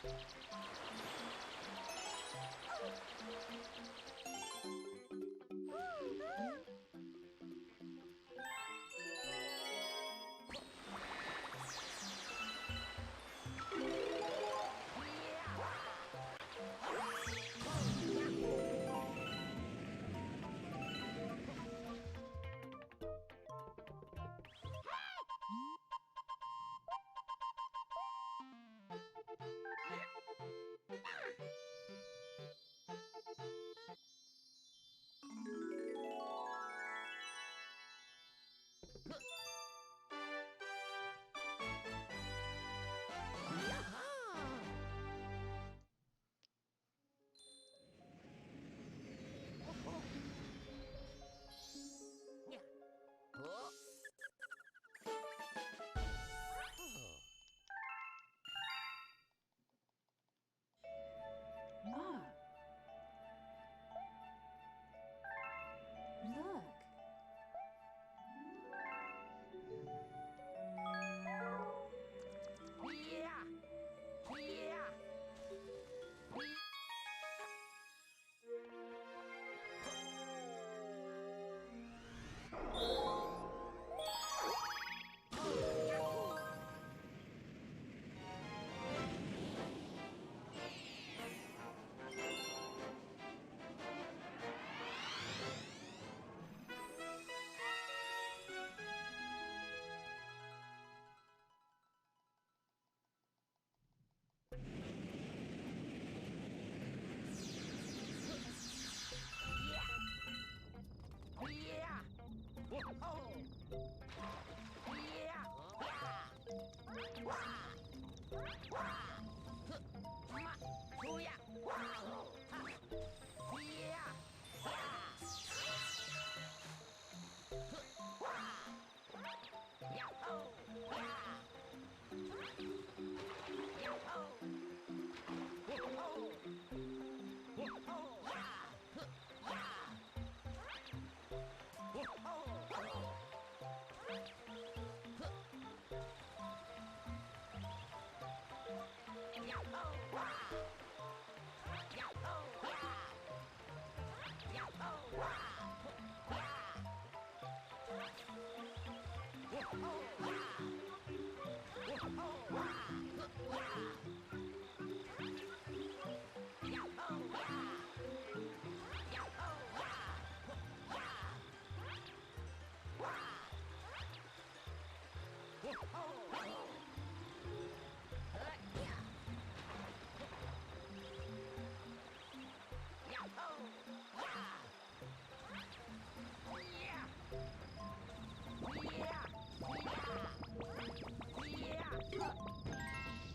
Ah, look.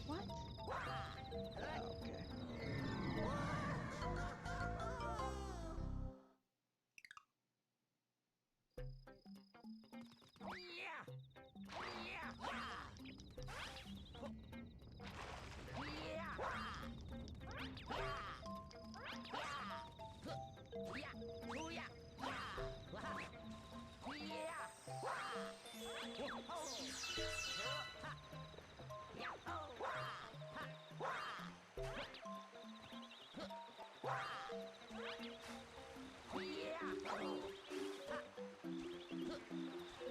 What? Okay.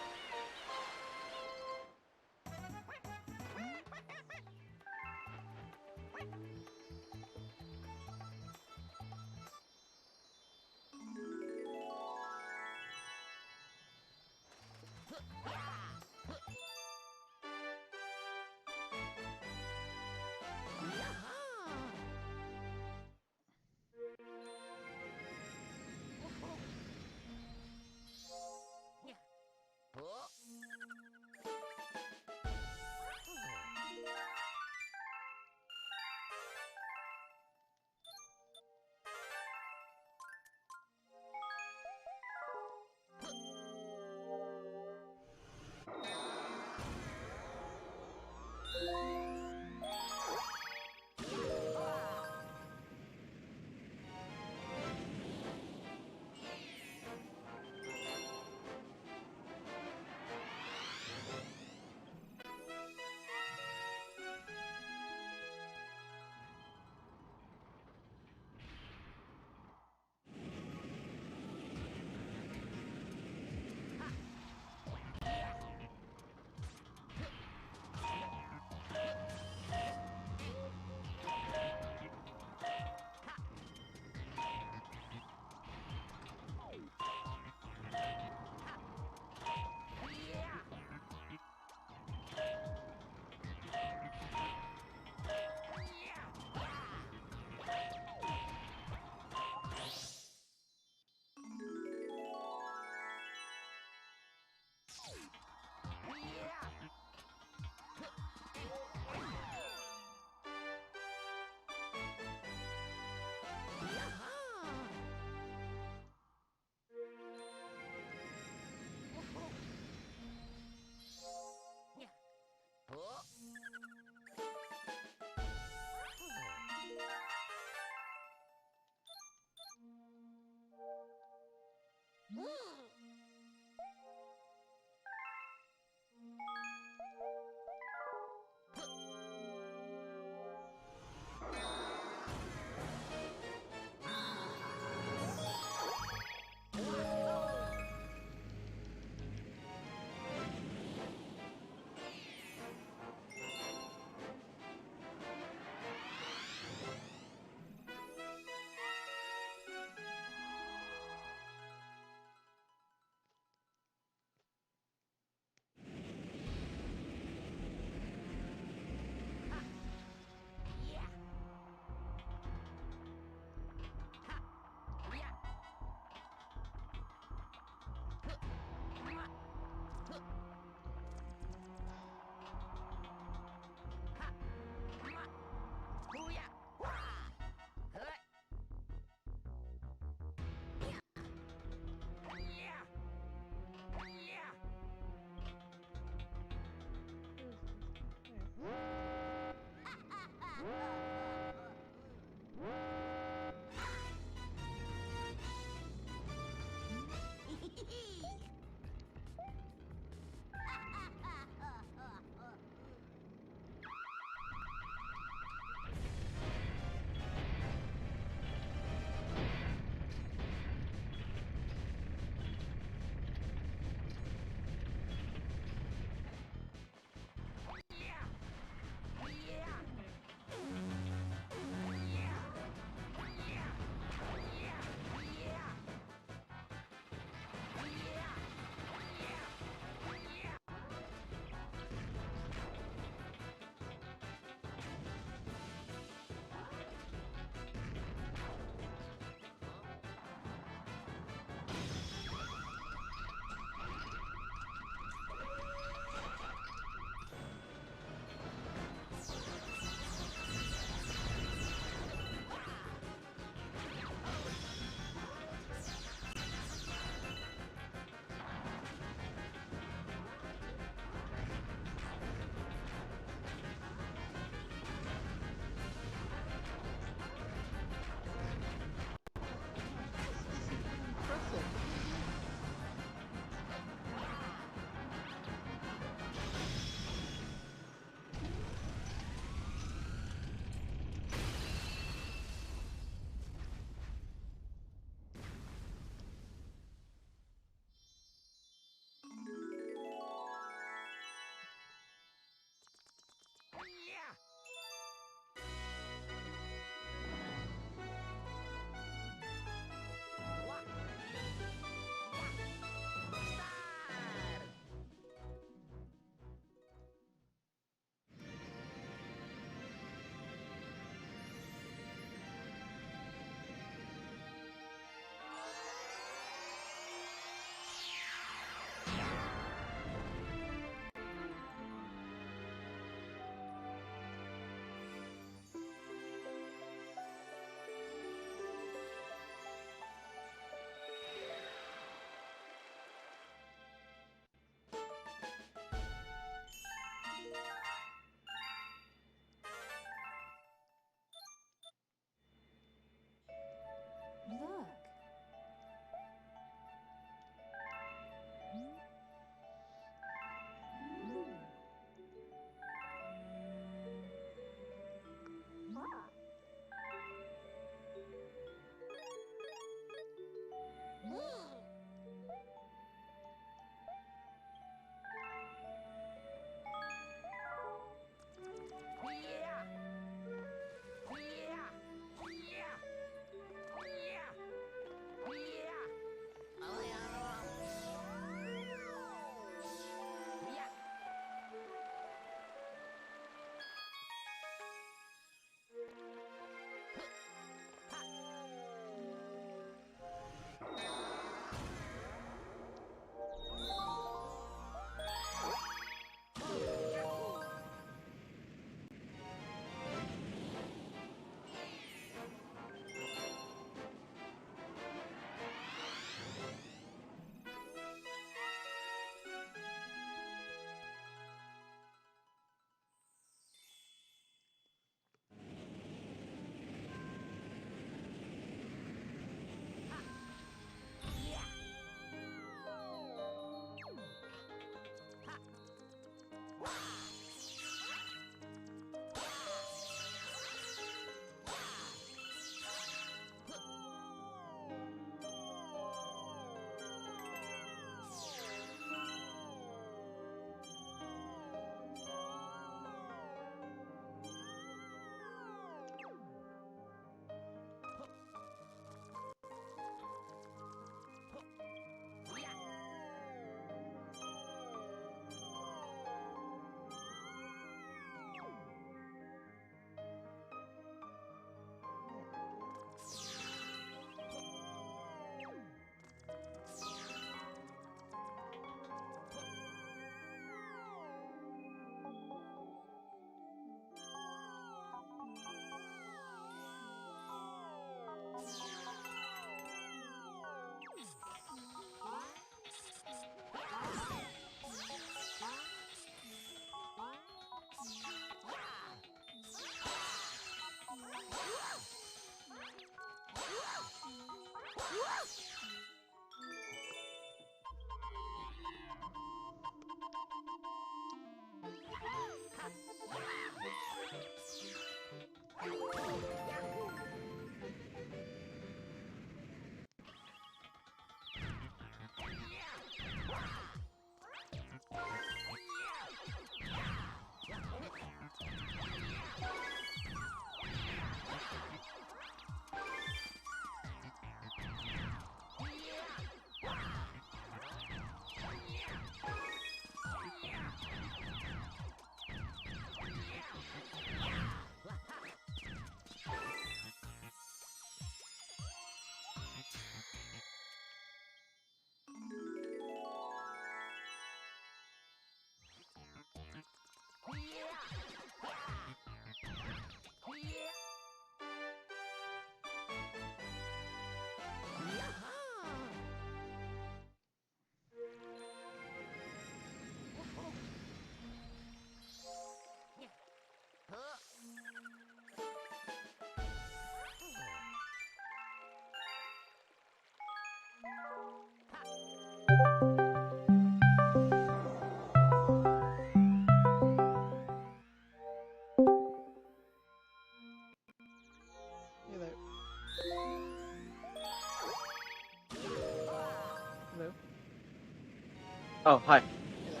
Oh, hi. Hey there.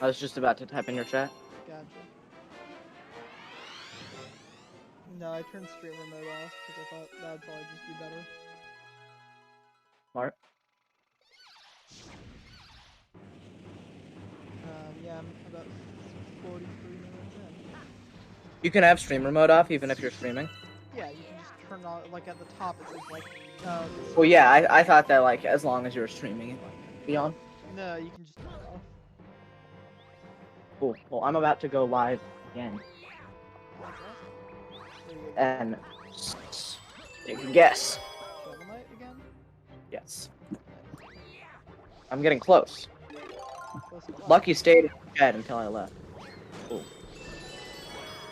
I was just about to type in your chat. Gotcha. No, I turned streamer mode off because I thought that would probably just be better. Smart. Yeah, I'm about 43 minutes in. You can have streamer mode off even if you're streaming. Yeah, you can just turn on, like, at the top it says, like, Well, yeah, I thought that, like, as long as you were streaming, it would be on. No, you can just turn it off. Cool. Well, I'm about to go live again. That's awesome. There you go. And take a guess. Shovel Knight again? Yes. I'm getting close. Close to what? Lucky stayed in chat until I left. Cool.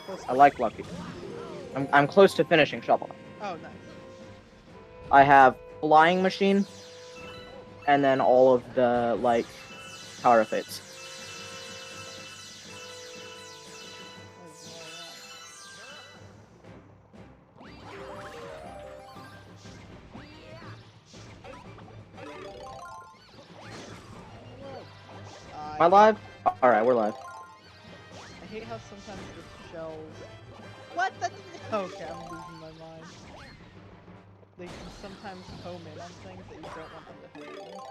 Close to I like Lucky. I'm close to finishing Shovel Knight. Oh, nice. I have Flying Machine, and then all of the, like, Tower of Fates. Am I live? Alright, we're live. I hate how sometimes the shells... What? That didn't... Okay, I'm losing my mind. They can sometimes home in on things that you don't want them to home in on.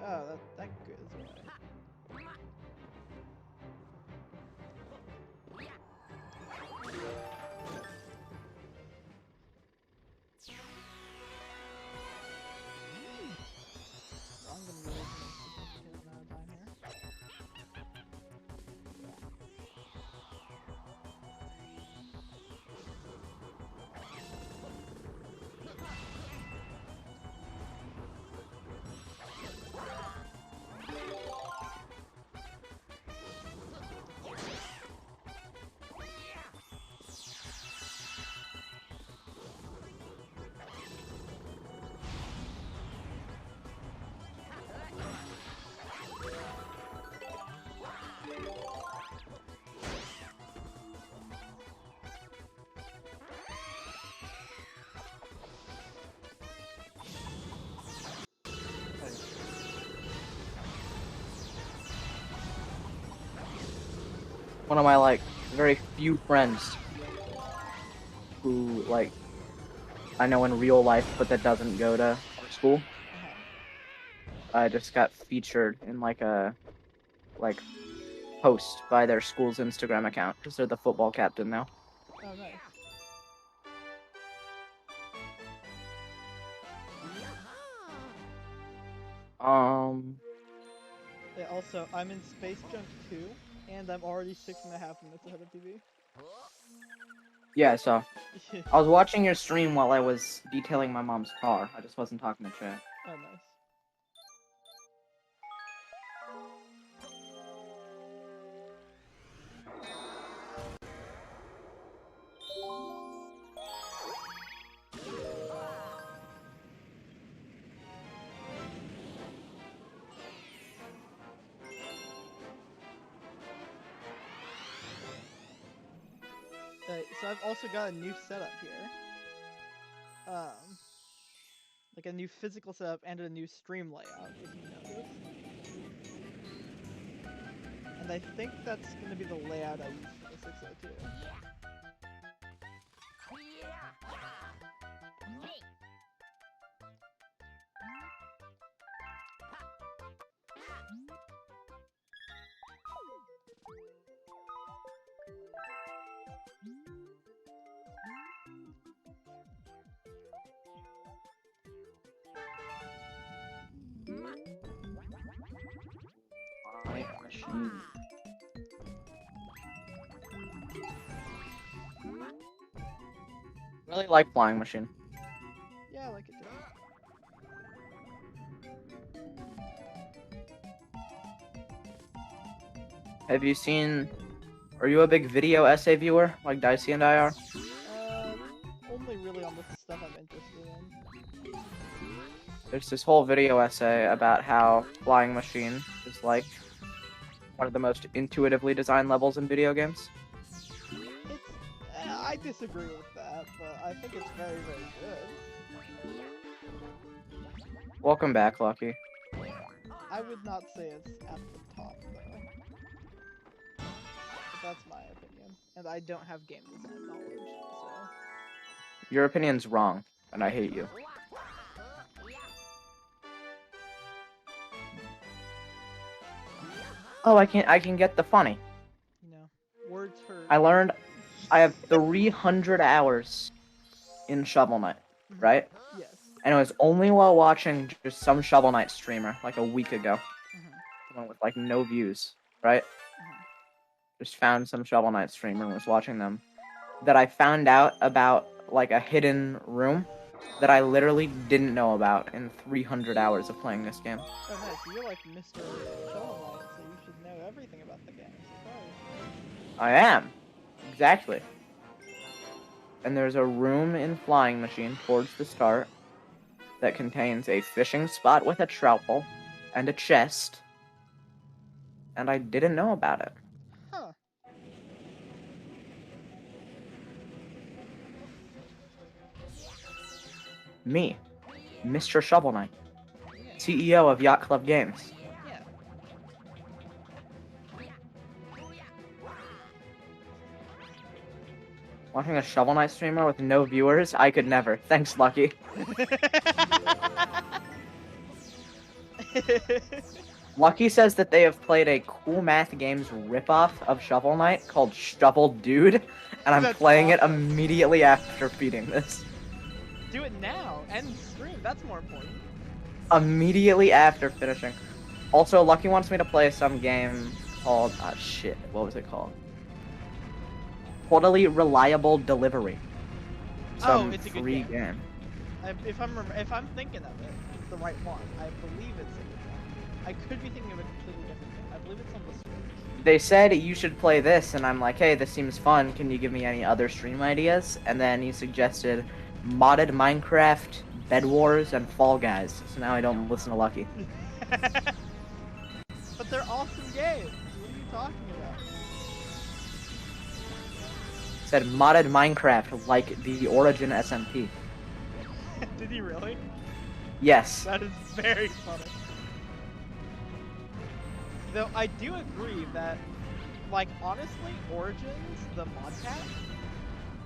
Oh, that goes away. I'm gonna go with a significant amount of time here. One of my, like, very few friends who, like, I know in real life, but that doesn't go to our school. I just got featured in, like, a, like, post by their school's Instagram account, because they're the football captain now. Oh, nice. Yeah, also, I'm in Space Junk 2, and I'm already 6.5 minutes ahead of TV. Yeah, so I was watching your stream while I was detailing my mom's car. I just wasn't talking to chat. Oh, nice. So I've also got a new setup here. Like a new physical setup and a new stream layout, if you notice. And I think that's gonna be the layout I use for the 602. Machine. Really like Flying Machine. Yeah, I like it too. Have you seen... Are you a big video essay viewer, like Dicey and I are? Only really on the stuff I'm interested in. There's this whole video essay about how Flying Machine is like one of the most intuitively designed levels in video games. It's, I disagree with that, but I think it's very, very good. Welcome back, Lucky. I would not say it's at the top, though. But that's my opinion. And I don't have game design knowledge, so... Your opinion's wrong, and I hate you. Oh, I can get the funny. You know, words hurt. I learned I have 300 hours in Shovel Knight, right? Yes. And it was only while watching just some Shovel Knight streamer, like a week ago. The one with, like, no views, right? Just found some Shovel Knight streamer and was watching them. That I found out about, like, a hidden room that I literally didn't know about in 300 hours of playing this game. Oh, nice. You're like Mr. Shovel Knight, so you should know everything about the game. I am. Exactly. And there's a room in Flying Machine towards the start that contains a fishing spot with a trout pole and a chest. And I didn't know about it. Huh. Me, Mr. Shovel Knight, CEO of Yacht Club Games. Yeah. Watching a Shovel Knight streamer with no viewers? I could never. Thanks, Lucky. Lucky says that they have played a Cool Math Games ripoff of Shovel Knight called Shovel Dude, and I'm That's playing it awesome. immediately after feeding this. Do it now. End stream. That's more important. Immediately after finishing. Also, Lucky wants me to play some game called... shit. What was it called? Totally Reliable Delivery. Some it's a good free game. game. If I'm thinking of it, it's the right one. I believe it's a good one. I could be thinking of a completely different game. I believe it's on the Switch. They said you should play this, and I'm like, hey, this seems fun. Can you give me any other stream ideas? And then he suggested modded Minecraft, Bed Wars, and Fall Guys. So now I don't listen to Lucky. But they're awesome games. What are you talking about? Said modded Minecraft like the Origin SMP. Did he really? Yes. That is very funny. Though I do agree that, like, honestly, Origins, the mod pack,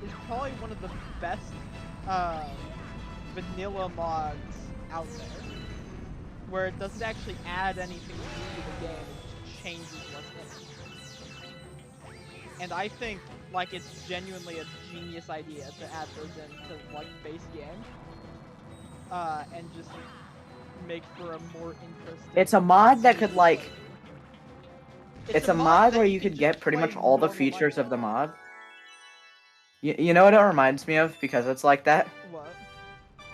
is probably one of the best vanilla mods out there. Where it doesn't actually add anything new to the game, it just changes what's in it. And I think, like, it's genuinely a genius idea to add those into, like, base game. And just make for a more interesting... It's a mod that could, like... It's a mod that where you could get pretty play much all the normal features Minecraft. of the mod. You know what it reminds me of? Because it's like that? What?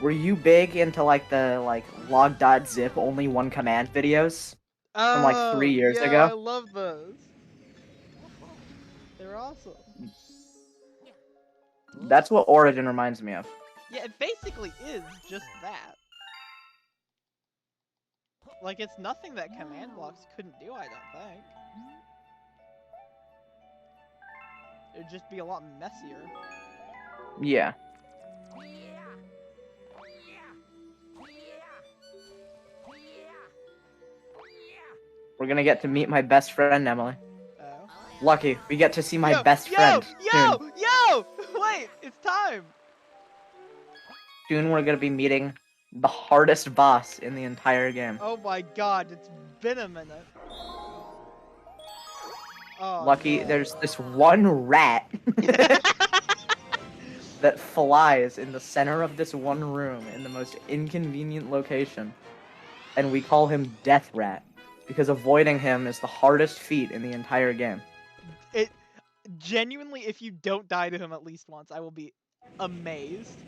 Were you big into, like, the, like, log.zip only one command videos? From, like, 3 years yeah, ago? I love those. They're awesome. That's what Origin reminds me of. Yeah, it basically is just that. Like, it's nothing that command blocks couldn't do, I don't think. It'd just be a lot messier. Yeah. We're gonna get to meet my best friend, Emily. Oh. Lucky, we get to see my best yo, friend. Yo! Wait, it's time! Soon we're gonna be meeting the hardest boss in the entire game. Oh my god, it's been a minute. Oh, Lucky, no. there's this one rat that flies in the center of this one room in the most inconvenient location. And we call him Death Rat, because avoiding him is the hardest feat in the entire game. It genuinely, if you don't die to him at least once, I will be amazed.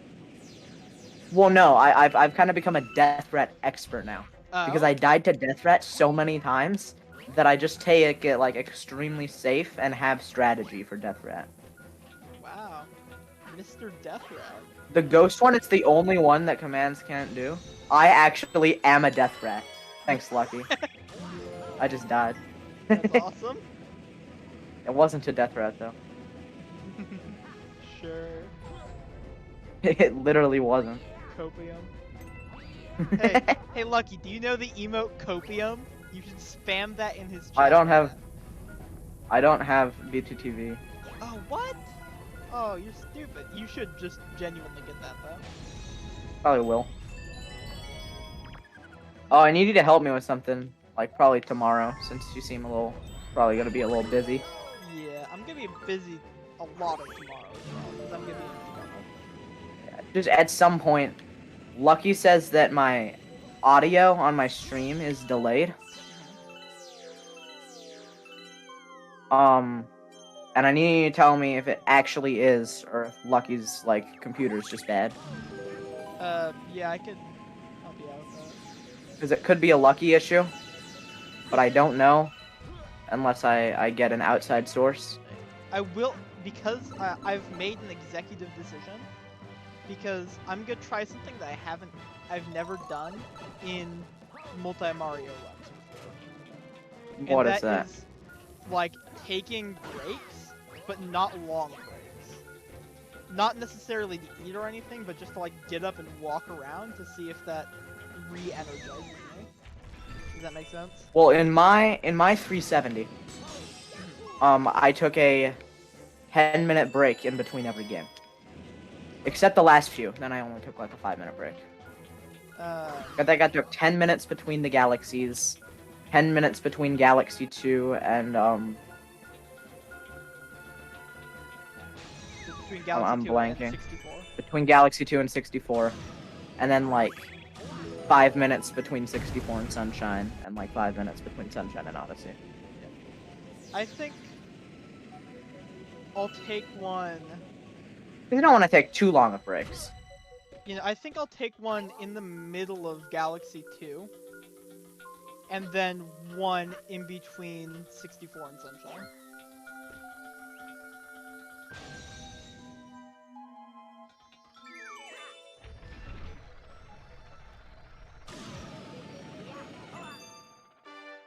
Well, no, I've kind of become a Death Rat expert now. Oh. Because I died to Death Rat so many times that I just take it, like, extremely safe and have strategy for Death Rat. Wow. Mr. Death Rat. The ghost one is the only one that commands can't do. I actually am a Death Rat. Thanks, Lucky. I just died. That's awesome. It wasn't a death threat though. Sure. It literally wasn't. Copium. Hey, Lucky, do you know the emote Copium? You should spam that in his chat. I don't have B2TV. Oh, what? Oh, you're stupid. You should just genuinely get that, though. Probably will. Oh, I need you to help me with something. Like, probably tomorrow, since you seem probably gonna be a little busy. Yeah, I'm gonna be busy a lot of tomorrow as well, because I'm gonna be in trouble. Just at some point, Lucky says that my audio on my stream is delayed. And I need you to tell me if it actually is, or if Lucky's, like, computer's just bad. Yeah, I could help you out with that. Because it could be a Lucky issue, but I don't know unless I get an outside source. I will, because I've made an executive decision, because I'm gonna try something that I've never done in multi-Mario runs before. What is that? Is, like, taking breaks, but not long breaks. Not necessarily to eat or anything, but just to, like, get up and walk around to see if that re-energizes me. Does that make sense? Well, in my 370, I took a 10-minute break in between every game. Except the last few. Then I only took like a 5-minute break. I think I took 10 minutes between the galaxies, 10 minutes between Galaxy 2 and between Galaxy I'm 2 blanking. and 64. Between Galaxy 2 and 64, and then like 5 minutes between 64 and Sunshine, and like 5 minutes between Sunshine and Odyssey. I think I'll take one. You don't want to take too long of breaks. You know, I think I'll take one in the middle of Galaxy 2, and then one in between 64 and Sunshine.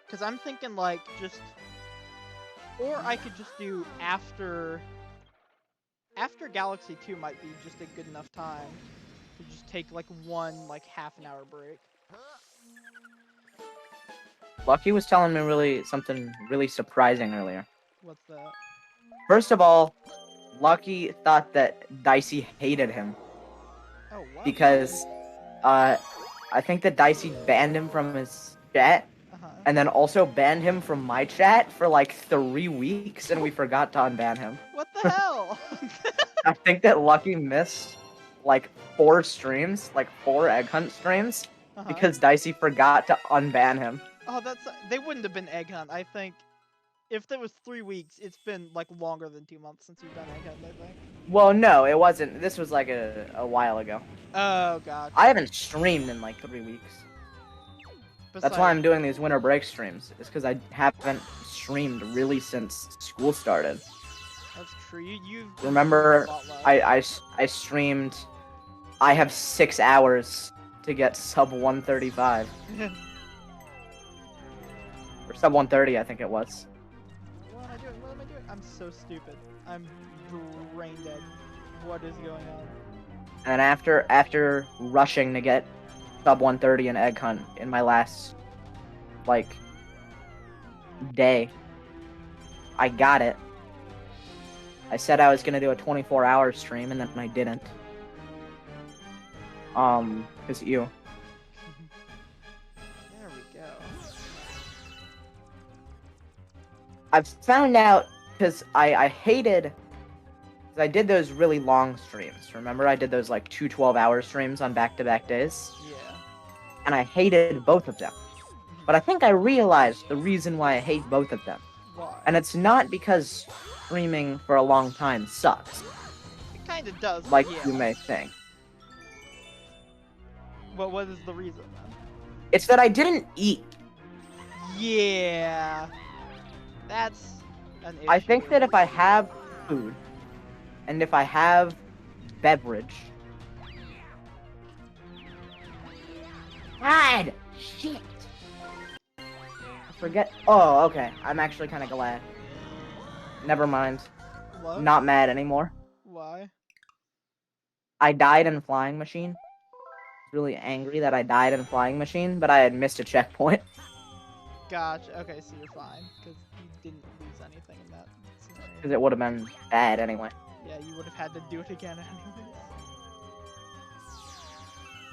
Because I'm thinking, like, just... Or I could just do after Galaxy 2 might be just a good enough time to just take, like, one, like, half-an-hour break. Lucky was telling me something really surprising earlier. What's that? First of all, Lucky thought that Dicey hated him. Oh, what? Because, I think that Dicey banned him from his chat, and then also banned him from my chat for like 3 weeks, and we forgot to unban him. What the hell? I think that Lucky missed like 4 streams, like 4 Egg Hunt streams, because Dicey forgot to unban him. Oh, they wouldn't have been Egg Hunt. I think if there was 3 weeks, it's been like longer than 2 months since you've done Egg Hunt, I think. Well, no, it wasn't. This was like a while ago. Oh, God. I haven't streamed in like 3 weeks. That's why I'm doing these winter break streams. It's because I haven't streamed really since school started. That's true. You've remember, I streamed. I have 6 hours to get sub 135. Or sub 130, I think it was. What am I doing? What am I doing? I'm so stupid. I'm brain dead. What is going on? And after rushing to get sub 130 in Egg Hunt in my last, like, day, I got it. I said I was gonna do a 24-hour stream, and then I didn't. Cause you. There we go. I've found out, cause I hated, cause I did those really long streams. Remember, I did those like 2 12-hour streams on back-to-back days? Yeah. And I hated both of them. But I think I realized the reason why I hate both of them. Why? And it's not because streaming for a long time sucks, It kind of does. like yeah. you may think. What is the reason, then? It's that I didn't eat. Yeah. That's an issue. I think that if I have food, and if I have beverage... God! Shit! Forget. Oh, okay. I'm actually kind of glad. Never mind. What? Not mad anymore. Why? I died in Flying Machine. Really angry that I died in Flying Machine, but I had missed a checkpoint. Gotcha. Okay, so you're fine because you didn't lose anything in that scenario. Because it would have been bad anyway. Yeah, you would have had to do it again anyways.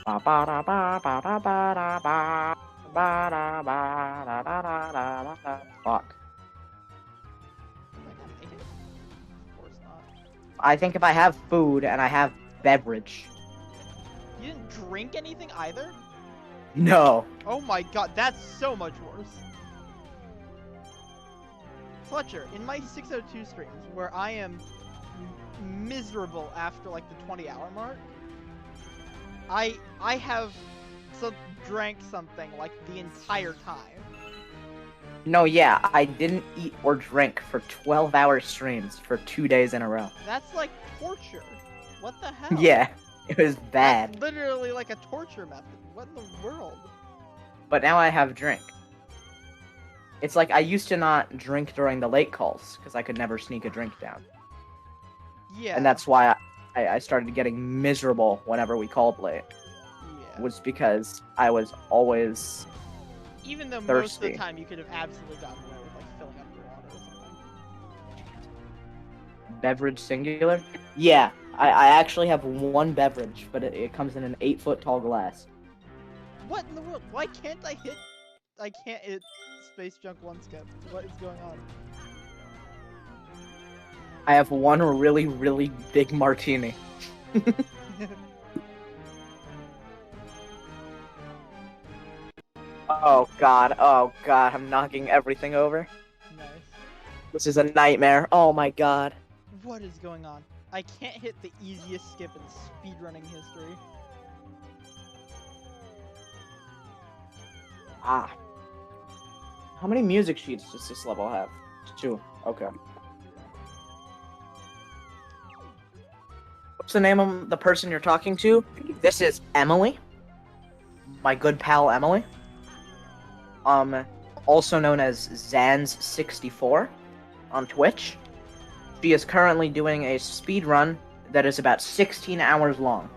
Ba ba da ba ba da ba da ba. Ba da ba da da da da da da. Fuck. Am I gonna make it? Of course not. I think if I have food and I have beverage. You didn't drink anything either? No. Oh my god, that's so much worse. Fletcher, in my 602 streams, where I am miserable after like the 20-hour mark, I have drank something like the entire time. No, yeah, I didn't eat or drink for 12-hour streams for 2 days in a row. That's like torture. What the hell? Yeah, it was bad. That's literally like a torture method. What in the world? But now I have drink. It's like I used to not drink during the late calls because I could never sneak a drink down. Yeah. And that's why I started getting miserable whenever we called late. Yeah. Was because I was always Even though most of thirsty. the time you could have absolutely gotten away with like filling up your water or something. beverage singular. Yeah, I actually have one beverage, but it comes in an 8-foot tall glass. What in the world? Why can't I hit? I can't hit Space Junk 1 skip. What is going on? I have one really, really big martini. Oh god, I'm knocking everything over. Nice. This is a nightmare. Oh my god. What is going on? I can't hit the easiest skip in speedrunning history. Ah. How many music sheets does this level have? 2. Okay. What's the name of the person you're talking to? This is Emily. My good pal Emily. Also known as Zans64 on Twitch. She is currently doing a speed run that is about 16 hours long.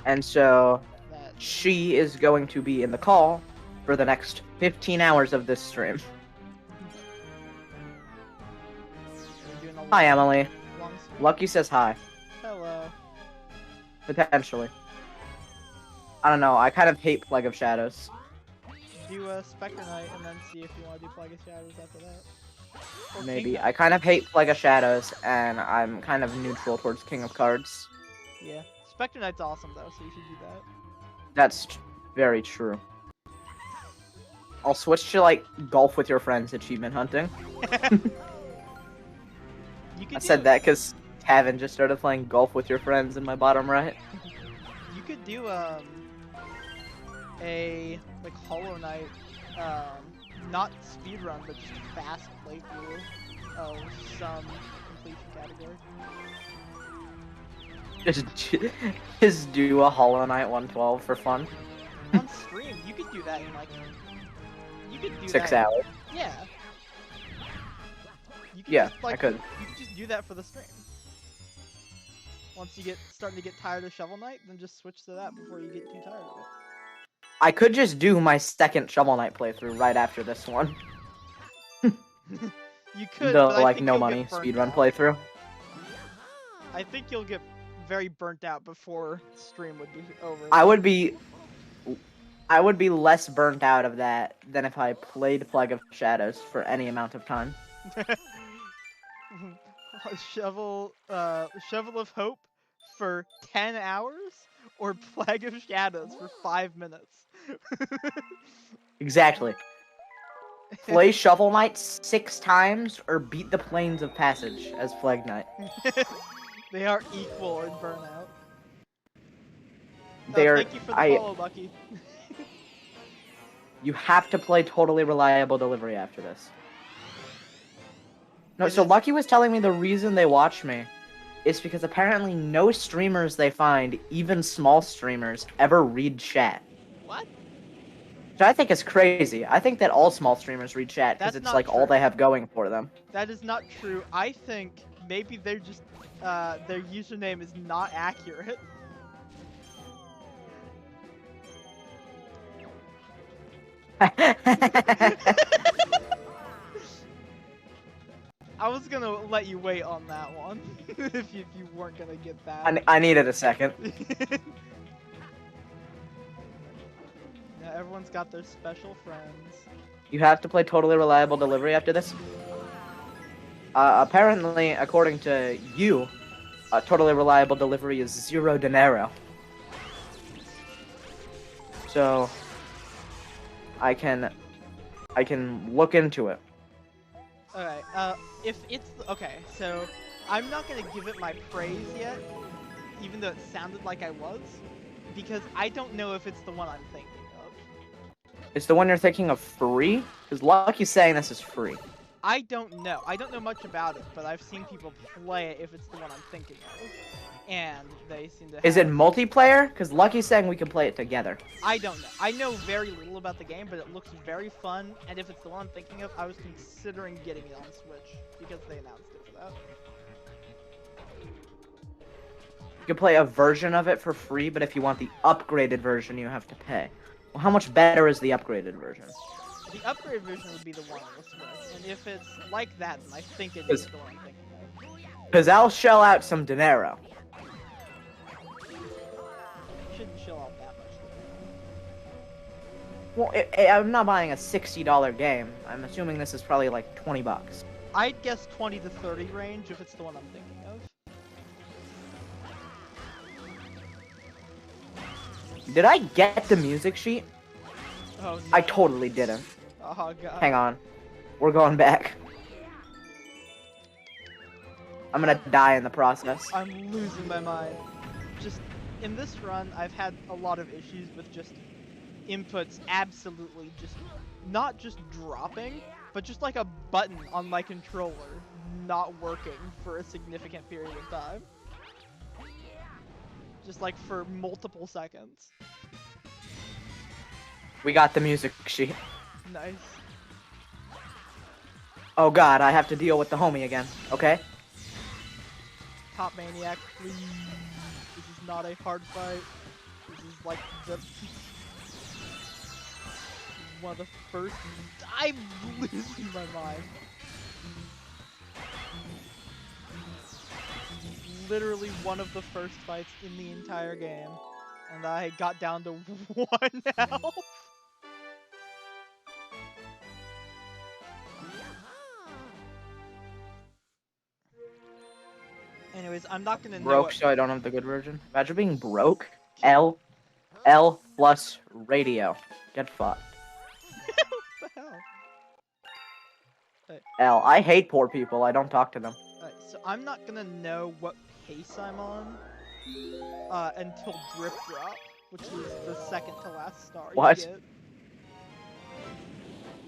And so That she is going to be in the call for the next 15 hours of this stream. we're doing a Hi, Emily. long stream. Lucky says hi. Hello. Potentially. I don't know, I kind of hate Plague of Shadows. Do a Spectre Knight and then see if you want to do Plague of Shadows after that. Or Maybe. King I kind of hate Plague of Shadows, and I'm kind of neutral towards King of Cards. Knight. Yeah. Spectre Knight's awesome though, so you should do that. That's very true. I'll switch to, like, golf with your friends achievement hunting. You could I said that because Tavin just started playing golf with your friends in my bottom right. You could do a like Hollow Knight, not speedrun, but just fast playthrough of some completion category. Just do a Hollow Knight 112 for fun. On stream, you could do that in like. You could do 6 that. hours. Yeah. You could Yeah, just, like, I could. You could just do that for the stream. Once you get starting to get tired of Shovel Knight, then just switch to that before you get too tired of it. I could just do my second Shovel Knight playthrough right after this one. You could, The, but I like, think no you'll money get burnt speedrun out. playthrough. I think you'll get very burnt out before stream would be over. I would be less burnt out of that than if I played Plague of Shadows for any amount of time. Shovel of Hope for 10 hours or Plague of Shadows for 5 minutes. Exactly. Play Shovel Knight 6 times or beat the Plains of Passage as Plague Knight. They are equal in burnout. They are. Thank you for the follow, Bucky. You have to play Totally Reliable Delivery after this. No, It so is- Lucky was telling me the reason they watch me is because apparently no streamers they find, even small streamers, ever read chat. What? Which I think is crazy. I think that all small streamers read chat because That's it's not like all true. they have going for them. That is not true. I think maybe they're just their username is not accurate. I was gonna let you wait on that one if you weren't gonna get that. I needed a second. Yeah, everyone's got their special friends. You have to play Totally Reliable Delivery after this. Apparently, according to you, Totally Reliable Delivery is 0 dinero. So, I can look into it. Alright, if it's okay, so I'm not gonna give it my praise yet, even though it sounded like I was, because I don't know if it's the one I'm thinking of. It's the one you're thinking of free? Because Lucky's saying this is free. I don't know. I don't know much about it, but I've seen people play it if it's the one I'm thinking of. And they seem to have... Is it multiplayer? Because Lucky's saying we can play it together. I don't know. I know very little about the game, but it looks very fun. And if it's the one I'm thinking of, I was considering getting it on Switch because they announced it for that. You can play a version of it for free, but if you want the upgraded version, you have to pay. Well, how much better is the upgraded version? The upgraded version would be the one on the Switch. And if it's like that, then I think it is the one I'm thinking of. Because I'll shell out some dinero. Shouldn't shell out that much. Well, I'm not buying a $60 game. I'm assuming this is probably like 20 bucks. I'd guess 20 to 30 range if it's the one I'm thinking of. Did I get the music sheet? Oh, no. I totally didn't. Oh, God. Hang on. We're going back. I'm gonna die in the process. I'm losing my mind. Just, in this run, I've had a lot of issues with just inputs absolutely just, not just dropping, but just like a button on my controller not working for a significant period of time. Just like for multiple seconds. We got the music sheet. Nice. Oh god, I have to deal with the homie again. Okay? Top Maniac, please. This is not a hard fight. This is like the... one of the first... I'm losing my mind. Literally one of the first fights in the entire game. And I got down to 1 health. Anyways, I'm not gonna know Broke, so I don't have the good version. Imagine being broke. L plus radio. Get fucked. What the hell? L. I hate poor people. I don't talk to them. Alright, so I'm not gonna know what pace I'm on until Drip Drop, which is the second to last star What? you get.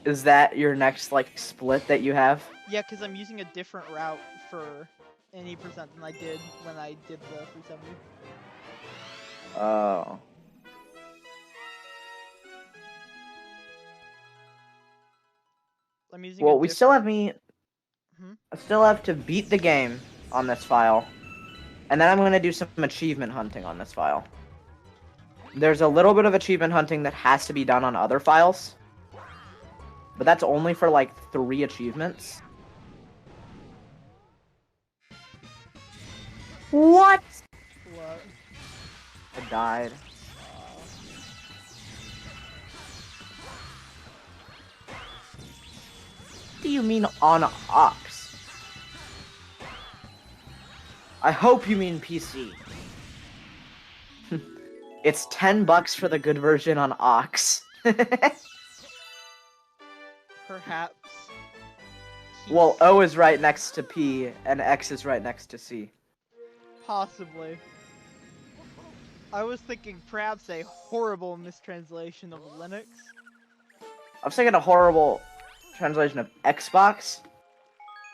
Is that your next, like, split that you have? Yeah, because I'm using a different route for any percent than I did when I did the 370. Oh. I'm using Well, a we still have different- I still have to beat the game on this file. And then I'm going to do some achievement hunting on this file. There's a little bit of achievement hunting that has to be done on other files. But that's only for, like, 3 achievements. What? What? I died. What do you mean on Ox? I hope you mean PC. It's 10 bucks for the good version on Ox. Perhaps. Well, O is right next to P, and X is right next to C. Possibly. I was thinking perhaps a horrible mistranslation of Linux. I was thinking a horrible translation of Xbox,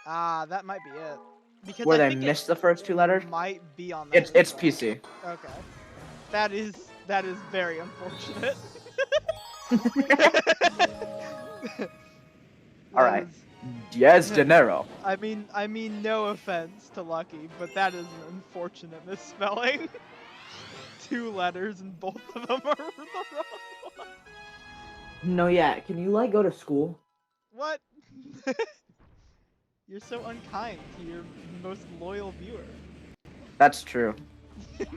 Ah, that might be it. Because where I they think missed the first 2 letters. it might be on that. It's as well. PC. Okay. That is very unfortunate. All right. Yes, dinero. I mean, no offense to Lucky, but that is an unfortunate misspelling. 2 letters and both of them are the wrong one. No, yeah. Can you like go to school? What? You're so unkind to your most loyal viewer. That's true.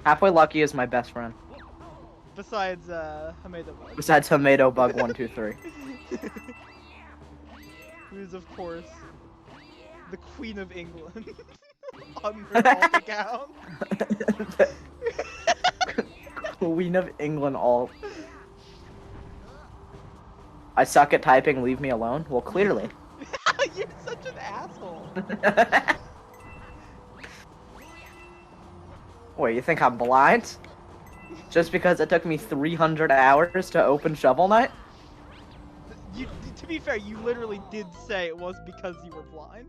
Halfway Lucky is my best friend. Besides, Hameda Bug. Besides Tomato Bug 123. Who is, of course, the Queen of England. On her alt account. Queen of England alt. I suck at typing, leave me alone? Well, clearly. You're such an asshole. Wait, you think I'm blind? Just because it took me 300 hours to open Shovel Knight? To be fair, you literally did say it was because you were blind.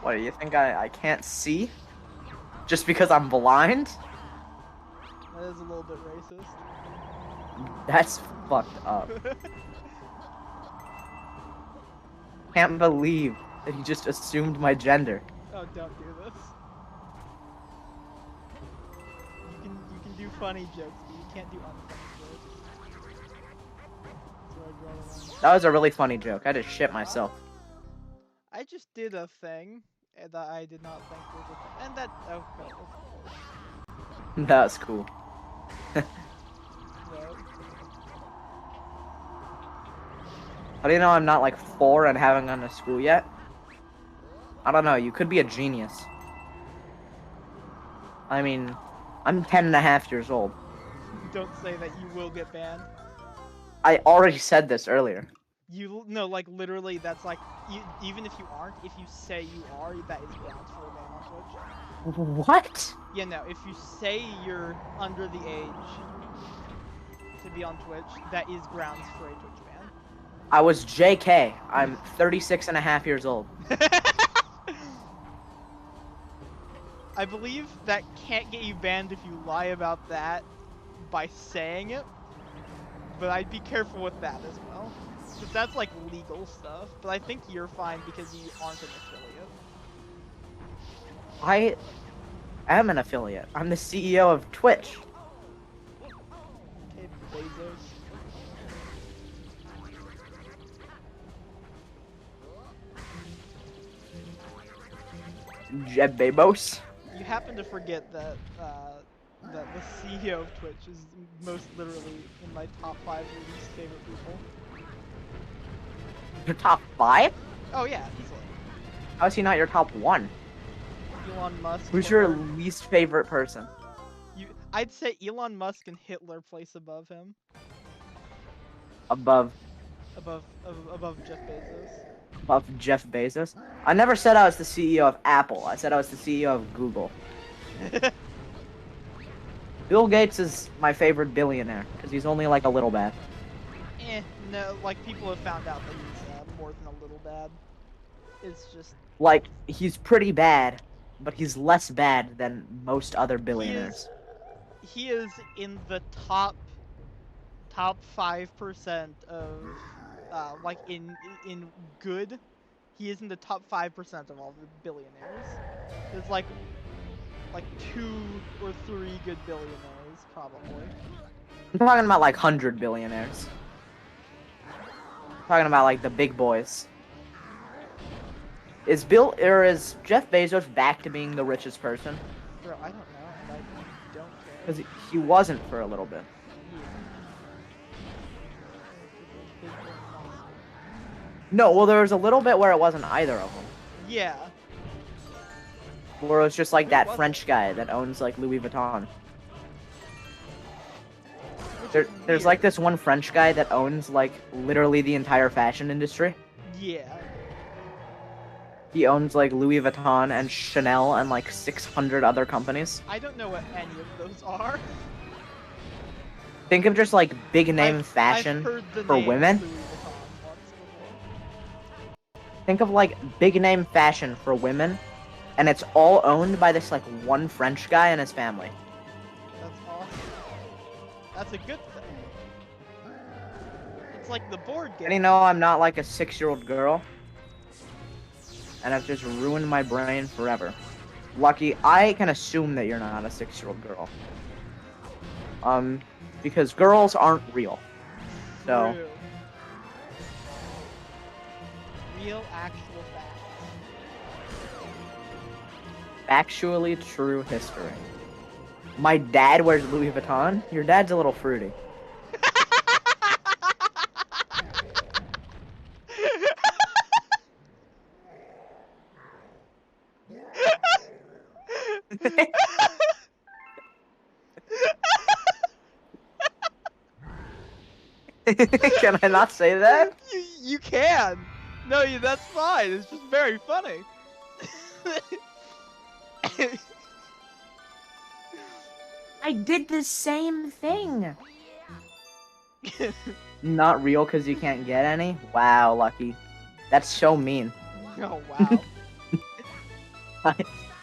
What, do you think I can't see? Just because I'm blind? That is a little bit racist. That's fucked up. Can't believe that he just assumed my gender. Oh, don't do this. You can do funny jokes, but you can't do unfunny jokes. That's where I draw the line. That was a really funny joke. I just shit myself. I just did a thing that I did not think was a thing, and that That was cool. right. How do you know I'm not like 4 and haven't gone to school yet? I don't know, you could be a genius. I mean, I'm 10 and a half years old. Don't say that you will get banned. I already said this earlier. No, like literally, that's like even if you aren't, if you say you are, that is grounds for a ban on Twitch. What? Yeah, no, if you say you're under the age to be on Twitch, that is grounds for a Twitch ban. I was JK. I'm 36 and a half years old. I believe that can't get you banned if you lie about that by saying it, but I'd be careful with that as well. Because that's like legal stuff, but I think you're fine because you aren't an affiliate. I am an affiliate. I'm the CEO of Twitch. Okay, Bezos. Jeb Bezos. You happen to forget that that the CEO of Twitch is most literally in my top 5 least favorite people. Your top 5? Oh yeah, easily. How is he not your top 1? Elon Musk. Who's your Hitler. least favorite person? I'd say Elon Musk and Hitler place above him. Above Above Jeff Bezos. Above Jeff Bezos? I never said I was the CEO of Apple. I said I was the CEO of Google. Bill Gates is my favorite billionaire because he's only like a little bad. No, like people have found out that he's more than a little bad. It's just Like, he's pretty bad, but he's less bad than most other billionaires. He is in the top 5% of like in good. He is in the top 5% of all the billionaires. There's like 2 or 3 good billionaires probably. I'm talking about like 100 billionaires. I'm talking about like the big boys. Is Jeff Bezos back to being the richest person? Bro, I don't know, and I don't care. Because he wasn't for a little bit. No, well, there was a little bit where it wasn't either of them. Yeah. Where it was just like that French guy that owns like Louis Vuitton. There's like this one French guy that owns like literally the entire fashion industry. Yeah. He owns like Louis Vuitton and Chanel and like 600 other companies. I don't know what any of those are. Think of just like big name fashion I've heard the for name women. Louis Vuitton once before. Think of like big name fashion for women, and it's all owned by this like one French guy and his family. That's awesome. That's a good thing. It's like the board game. And you know, I'm not like a 6-year-old girl. And I've just ruined my brain forever. Lucky, I can assume that you're not a 6-year-old girl. Because girls aren't real. So, True. Real, actual facts. actually true history. My dad wears Louis Vuitton. Your dad's a little fruity. Can I not say that? You can. No, that's fine. It's just very funny. I did the same thing. Not real because you can't get any? Wow, Lucky. That's so mean. Oh wow. I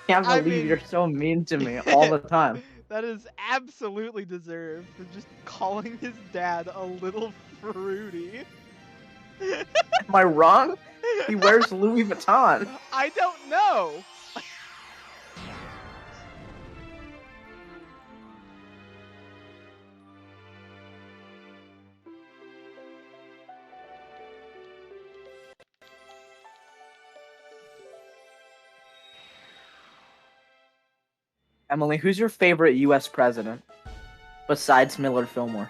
can't I believe mean- you're so mean to me all the time. That is absolutely deserved for just calling his dad a little fruity. Am I wrong? He wears Louis Vuitton. I don't know. Emily, who's your favorite U.S. president? Besides Millard Fillmore.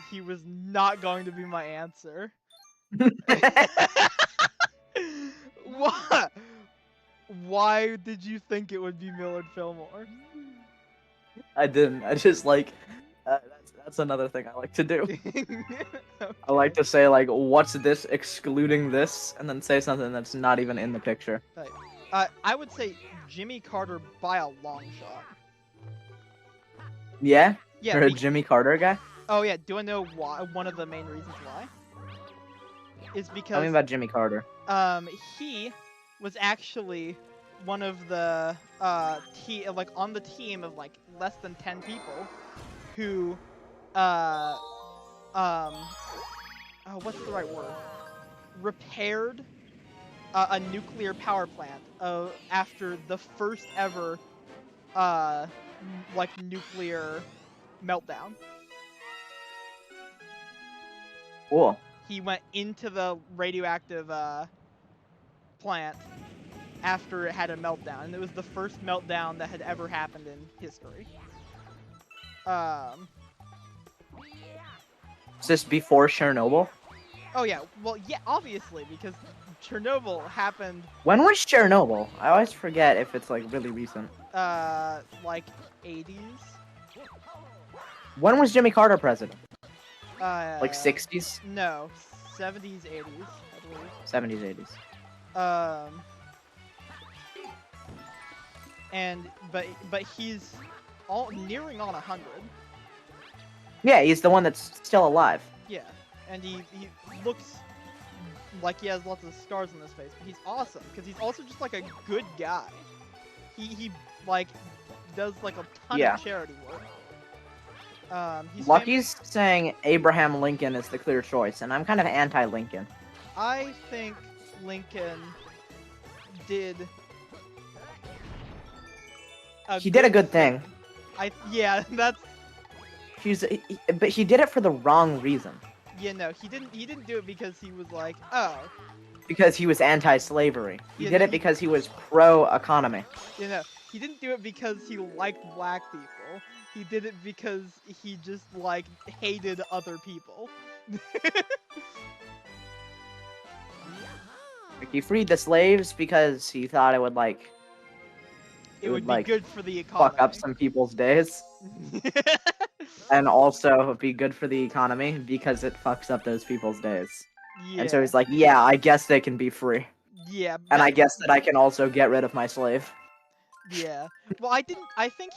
He was not going to be my answer. What? Why did you think it would be Millard Fillmore? I didn't. I just like... that's another thing I like to do. I like to say, like, what's this excluding this? And then say something that's not even in the picture. I would say Jimmy Carter by a long shot. Yeah? Yeah. You're a Jimmy Carter guy? Oh yeah. Do I know why? One of the main reasons why is Tell me because about Jimmy Carter. he was actually one of the like on the team of like less than 10 people who oh, what's the right word? Repaired a nuclear power plant after the first ever like nuclear meltdown. Cool. He went into the radioactive plant after it had a meltdown, and it was the first meltdown that had ever happened in history. Is this before Chernobyl? Oh yeah, well yeah, obviously, because Chernobyl happened When was Chernobyl? I always forget if it's like really recent. like 80s. When was Jimmy Carter president? Like 60s? No, 70s, 80s, I believe. 70s, 80s. But he's all nearing on 100. Yeah, he's the one that's still alive. Yeah, and he looks like he has lots of scars on his face, but he's awesome because he's also just like a good guy. He like does like a ton Yeah. of charity work. He's Lucky's saying Abraham Lincoln is the clear choice, and I'm kind of anti-Lincoln. I think Lincoln did. He did a good thing. Yeah, that's. But he did it for the wrong reason. Yeah, no, he didn't do it because he was like, oh. Because he was anti-slavery. He Yeah, did no, it because he was pro-economy. You know, he didn't do it because he liked black people. He did it because he just, like, hated other people. Like, he freed the slaves because he thought it would, like... It would be like, good for the economy. fuck up some people's days. And also be good for the economy because it fucks up those people's days. Yeah. And so he's like, yeah, I guess they can be free. Yeah. And I guess that I can also get rid of my slave. Yeah. Well, I think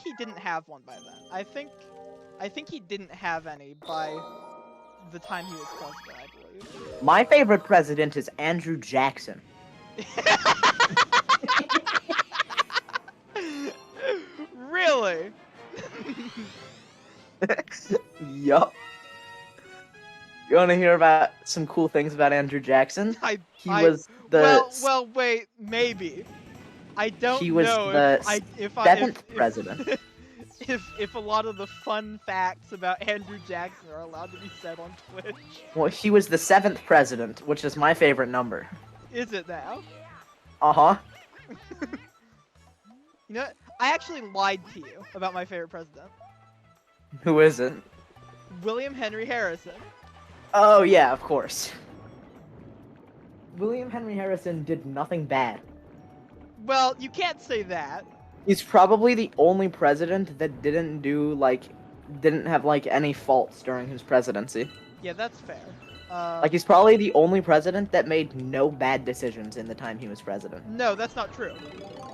he didn't have one by then. I think he didn't have any by the time he was president, I believe. My favorite president is Andrew Jackson. Really? Yup. You want to hear about some cool things about Andrew Jackson? He was the well, wait, maybe. I don't he was know the if seventh president. if a lot of the fun facts about Andrew Jackson are allowed to be said on Twitch. Well, he was the seventh president, which is my favorite number. Is it now? Uh-huh. You know what? I actually lied to you about my favorite president. Who is it? William Henry Harrison. Oh, yeah, of course. William Henry Harrison did nothing bad. Well, you can't say that. He's probably the only president that didn't have, like, any faults during his presidency. Yeah, that's fair. Like, he's probably the only president that made no bad decisions in the time he was president. No, that's not true.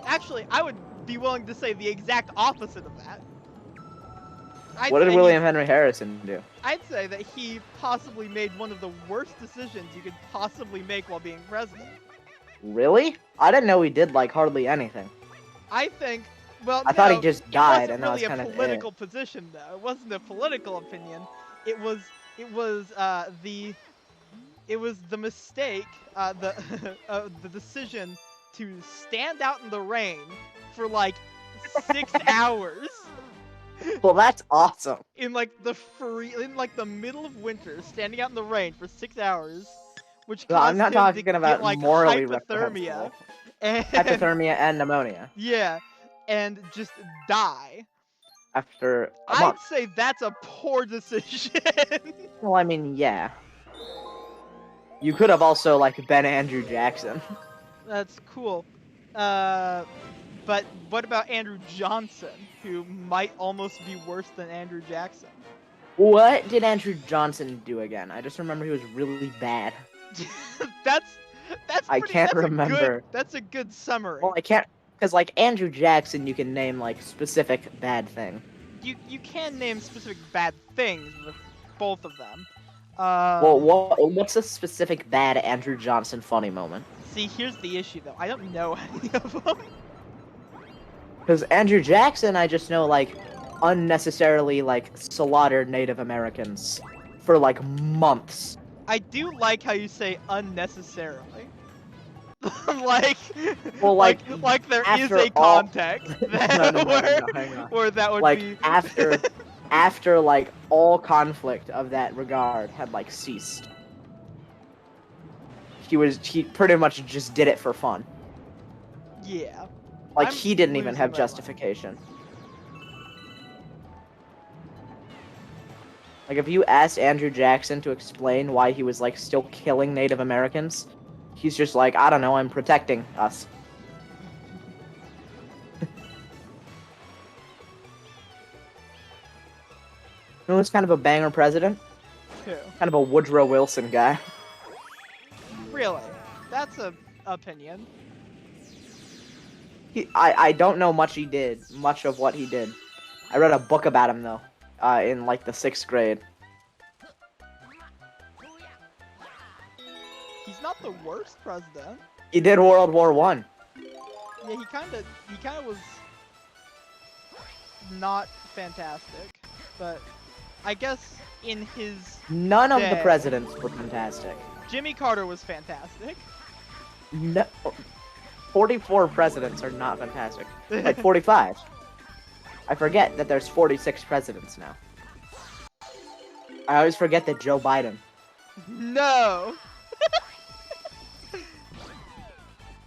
Actually, I would be willing to say the exact opposite of that. What did William Henry Harrison do? I'd say that he possibly made one of the worst decisions you could possibly make while being president. Really? I didn't know he did, like, hardly anything. I think, well, I thought he just died, and that was really kind of a political position, though. It wasn't a political opinion. It was the mistake, the decision to stand out in the rain for like 6 hours. Well, that's awesome. In like the middle of winter, standing out in the rain for 6 hours, which caused I'm not him talking to about get, like, morally hypothermia. Hypothermia and pneumonia. Yeah, and just die. After a I'd month. say that's a poor decision. Well, I mean, yeah. You could have also, like, been Andrew Jackson. That's cool. But what about Andrew Johnson, who might almost be worse than Andrew Jackson? What did Andrew Johnson do again? I just remember he was really bad. I can't remember. That's a good summary. Well, I can't, because, like, Andrew Jackson, you can name, like, specific bad thing. You can name specific bad things with both of them. Well, what's a specific bad Andrew Johnson funny moment? See, here's the issue, though. I don't know any of them. Because Andrew Jackson, I just know, like, unnecessarily, like, slaughtered Native Americans for, like, months. I do like how you say unnecessarily. like there is a context where that would like, be after like all conflict of that regard had like ceased. He pretty much just did it for fun. Yeah. Like, he didn't even have justification. Like, if you asked Andrew Jackson to explain why he was, like, still killing Native Americans, he's just like, I don't know, I'm protecting us. Who was kind of a banger president? Who? Kind of a Woodrow Wilson guy. Really? That's a opinion. I don't know much of what he did. I read a book about him, though, in, like, the 6th grade. He's not the worst president. He did World War I. Yeah, he kind of was not fantastic, but I guess in his None of day, the presidents were fantastic. Jimmy Carter was fantastic. No, 44 presidents are not fantastic. Like 45. I forget that there's 46 presidents now. I always forget that Joe Biden. No.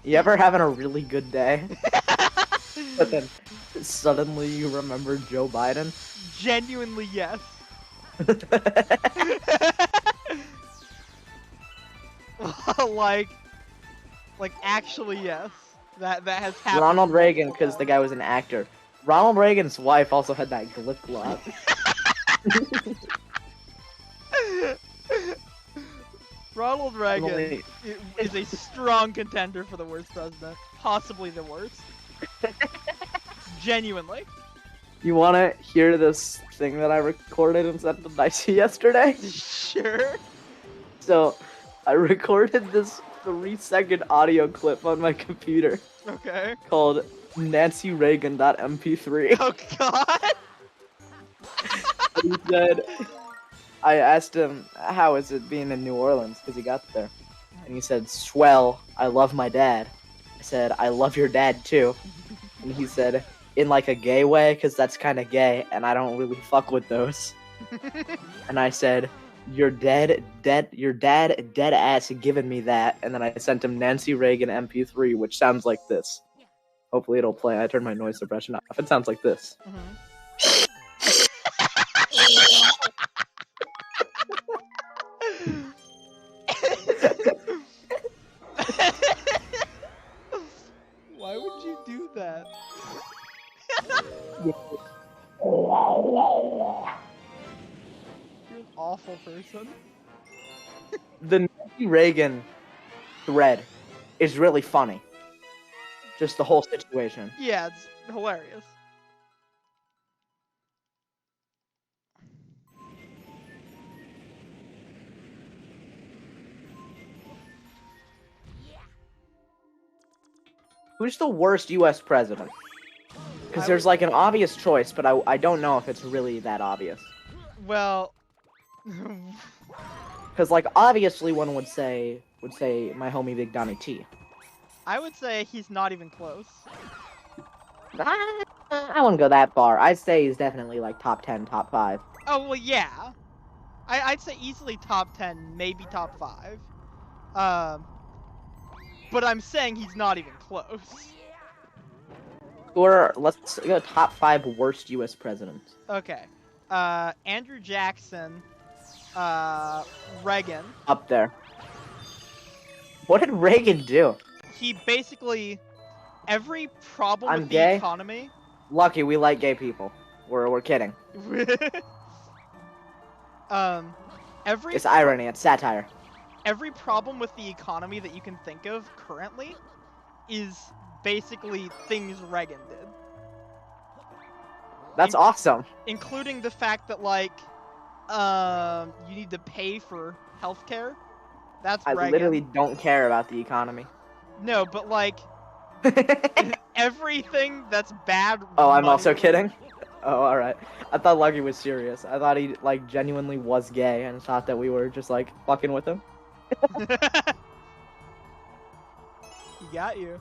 You ever having a really good day, but then suddenly you remember Joe Biden? Genuinely, yes. like actually, yes. That has happened. Ronald Reagan, because the guy was an actor. Ronald Reagan's wife also had that glip glop. Ronald Reagan is a strong contender for the worst president. Possibly the worst. Genuinely. You wanna hear this thing that I recorded and sent to Dicey yesterday? Sure. So, I recorded this 3-second audio clip on my computer. Okay. Called NancyReagan.mp3. Oh god! He said, I asked him, how is it being in New Orleans? Because he got there. And he said, swell, I love my dad. I said, I love your dad too. And he said, in like a gay way, because that's kind of gay, and I don't really fuck with those. And I said, your dad dead ass giving me that. And then I sent him Nancy Reagan MP3, which sounds like this. Hopefully it'll play. I turned my noise suppression off. It sounds like this. Why would you do that? You're an awful person. The Nancy Reagan thread is really funny. Just the whole situation. Yeah, it's hilarious. Who's the worst U.S. president? Because there's like an obvious choice, but I don't know if it's really that obvious. Well, Because like obviously one would say my homie Big Donnie T. I would say he's not even close. I wouldn't go that far. I'd say he's definitely like top 10, top 5. Oh well, yeah. I'd say easily top 10, maybe top 5. But I'm saying he's not even close. Or let's go top 5 worst U.S. presidents. Okay. Andrew Jackson, Reagan. Up there. What did Reagan do? He basically, every problem I'm with gay? the economy. Lucky we like gay people. We're kidding. Every It's irony. It's satire. every problem with the economy that you can think of currently is basically things Reagan did. That's awesome. Including the fact that, like, you need to pay for healthcare. That's I Reagan. literally don't care about the economy. No, but, like, everything that's bad... Oh, I'm money- also kidding? Oh, alright. I thought Lucky was serious. I thought he, like, genuinely was gay and thought that we were just, like, fucking with him. He got you.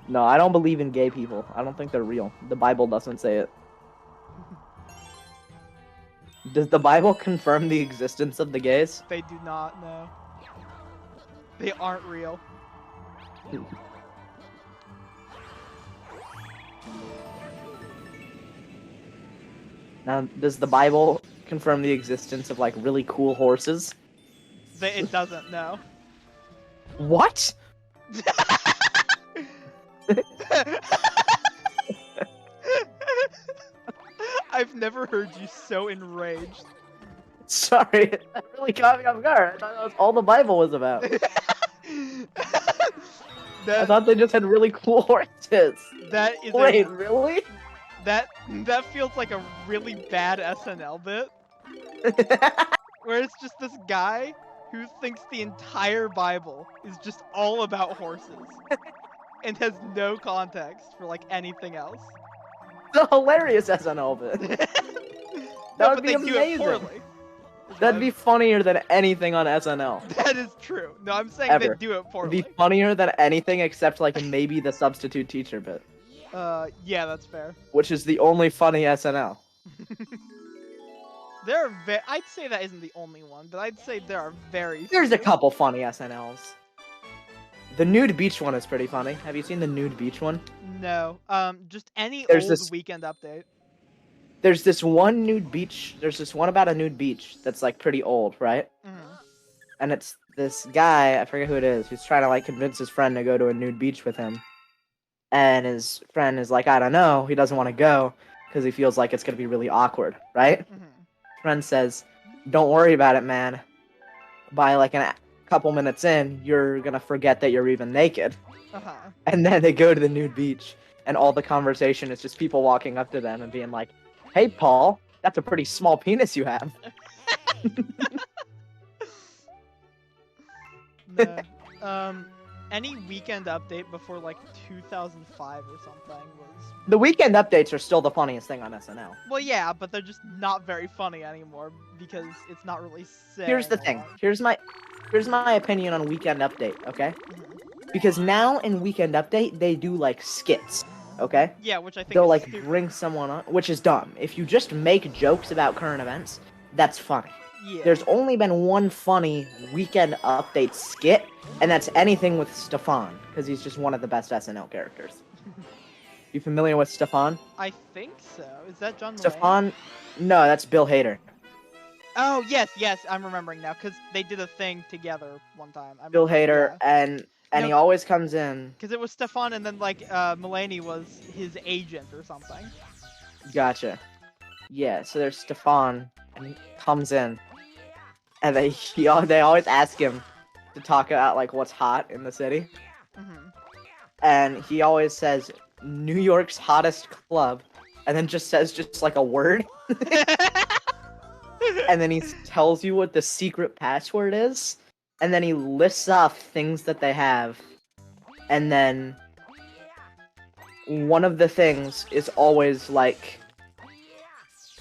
No, I don't believe in gay people. I don't think they're real. The Bible doesn't say it. Does the Bible confirm the existence of the gays? They do not know. They aren't real. Now, does the Bible confirm the existence of, like, really cool horses? It doesn't know. What? I've never heard you so enraged. Sorry, that really caught me off guard. I thought that was all the Bible was about. I thought they just had really cool horses. That is Wait, really? that feels like a really bad SNL bit. Where it's just this guy who thinks the entire Bible is just all about horses. And has no context for, like, anything else. It's a hilarious SNL bit. No, would but be they do it amazing. poorly. That'd be funnier than anything on SNL. That is true. No, I'm saying Ever. they do it It'd poorly. be funnier than anything except like maybe the substitute teacher bit, Yeah, that's fair. which is the only funny SNL. There are I'd say that isn't the only one, but I'd say there are very There's a few. couple funny SNLs. The nude beach one is pretty funny. Have you seen the nude beach one? No. Just any There's old this- Weekend Update. There's this one nude beach. There's this one about a nude beach that's like pretty old, right? And it's this guy, I forget who it is, who's trying to like convince his friend to go to a nude beach with him. And his friend is like, I don't know, he doesn't want to go because he feels like it's gonna be really awkward, right? Friend says, don't worry about it, man. By like a couple minutes in, you're gonna forget that you're even naked. And then they go to the nude beach, and all the conversation is just people walking up to them and being like, hey, Paul, that's a pretty small penis you have. No. any weekend update before like 2005 or something was. The weekend updates are still the funniest thing on SNL. Well, yeah, but they're just not very funny anymore because it's not really saying Here's the a thing. lot. Here's my opinion on weekend update, okay? Mhm. Because now in weekend update they do like skits, okay? Yeah, which I think They'll is like stupid. bring someone on, which is dumb. If you just make jokes about current events, that's funny. Yeah. There's only been one funny weekend update skit, and that's anything with Stefan, because he's just one of the best SNL characters. You familiar with Stefan? I think so. Is that John Mulaney? Stefan? No, that's Bill Hader. Oh, yes, I'm remembering now, because they did a thing together one time. I Bill remember, Hader, yeah. and No. he always comes in. Because it was Stefan, and then, like, Mulaney was his agent or something. Gotcha. Yeah, so there's Stefan, and he comes in, and they always ask him to talk about like what's hot in the city, Mm-hmm. and he always says New York's hottest club, and then just says just like a word, and then he tells you what the secret password is, and then he lists off things that they have, and then one of the things is always like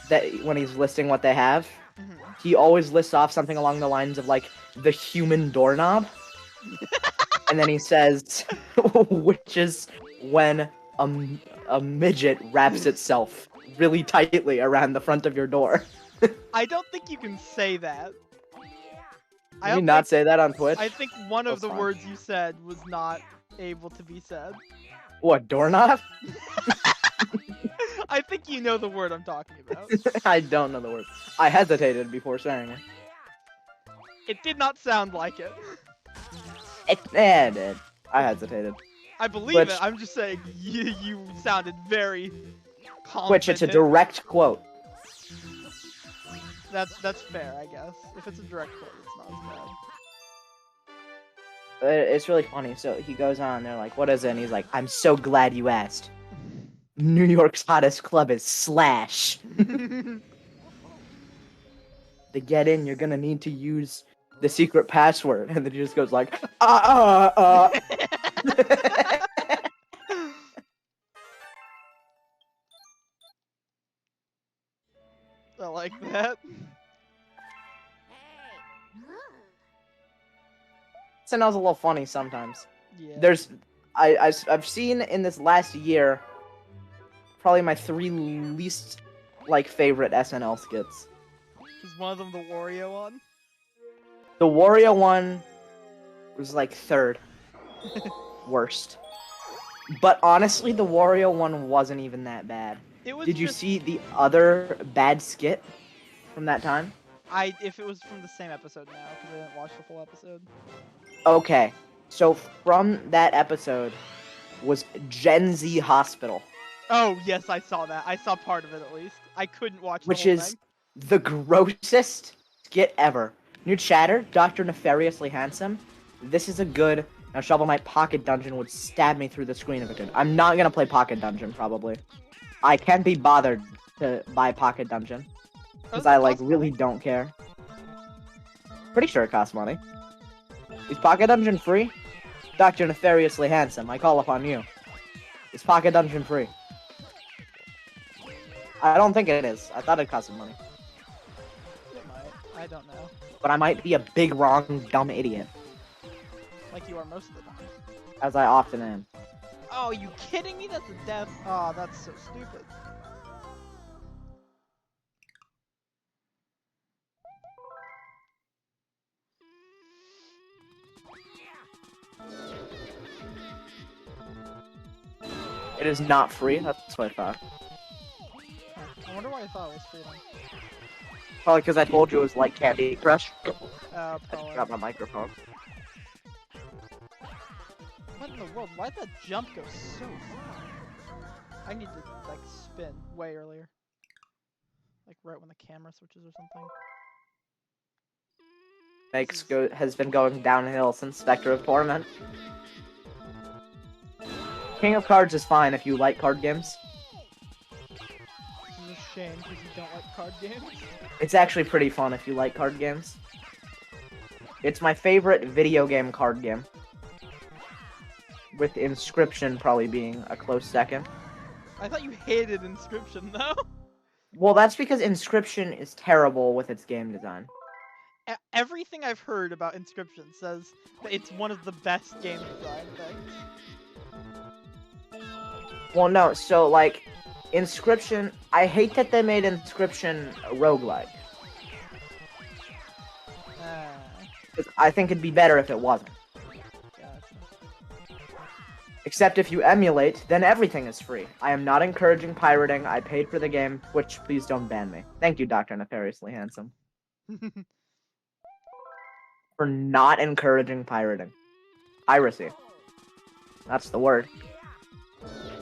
that when he's listing what they have. Mhm. He always lists off something along the lines of like the human doorknob, and then he says, which is when a midget wraps itself really tightly around the front of your door. I don't think you can say that. Can you not say that on Twitch? I think one of That's the fine. words you said was not able to be said. What, doorknob? I think you know the word I'm talking about. I don't know the word. I hesitated before saying it. It did not sound like it. It did. I hesitated. I believe Which- it. I'm just saying you sounded very confident. Which it's a direct quote. That's fair, I guess. If it's a direct quote, it's not as bad. It's really funny. So he goes on, they're like, what is it? And he's like, I'm so glad you asked. New York's hottest club is Slash. To get in, you're gonna need to use the secret password. And then he just goes like, I I like that. SNL's a little funny sometimes. Yeah. I've seen in this last year probably my 3 least like favorite SNL skits. Is one of them the Wario one? The Wario one was like 3rd worst. But honestly, the Wario one wasn't even that bad. It was Did you just, see the other bad skit from that time? if it was from the same episode now, because I didn't watch the full episode. Okay, so from that episode was Gen Z Hospital, Oh, yes, I saw that. I saw part of it at least. I couldn't watch the which whole is thing. the grossest skit ever. New chatter, Dr. Nefariously Handsome. This is a good. Now, Shovel Knight Pocket Dungeon would stab me through the screen if it could. I'm not gonna play Pocket Dungeon, probably. I can't be bothered to buy Pocket Dungeon. Because Does it I, like, cost really money? don't care. Pretty sure it costs money. Is Pocket Dungeon free? Dr. Nefariously Handsome, I call upon you. Is Pocket Dungeon free? I don't think it is. I thought it costed money. It might. I don't know. But I might be a big wrong, dumb idiot. Like you are most of the time. As I often am. Oh, you kidding me? That's a death. Oh, that's so stupid. It is not free, that's what I thought. Huh. I wonder why I thought it was freedom. Probably because I told you it was like Candy Crush. I Probably. got my microphone. What in the world? Why'd that jump go so far? I need to, like, spin way earlier. Like, right when the camera switches or something. Has been going downhill since Spectre of Torment. King of Cards is fine if you like card games. This is a shame because you don't like card games. It's actually pretty fun if you like card games. It's my favorite video game card game. with Inscription probably being a close second. I thought you hated Inscription, though. Well, that's because Inscription is terrible with its game design. Everything I've heard about Inscription says that it's one of the best game design things. Well, no, so, like, Inscription... I hate that they made Inscription a roguelike. Because I think it'd be better if it wasn't. Gotcha. Except if you emulate, then everything is free. I am not encouraging pirating. I paid for the game. Twitch, please don't ban me. Thank you, Dr. Nefariously Handsome. For not encouraging pirating. Piracy. That's the word.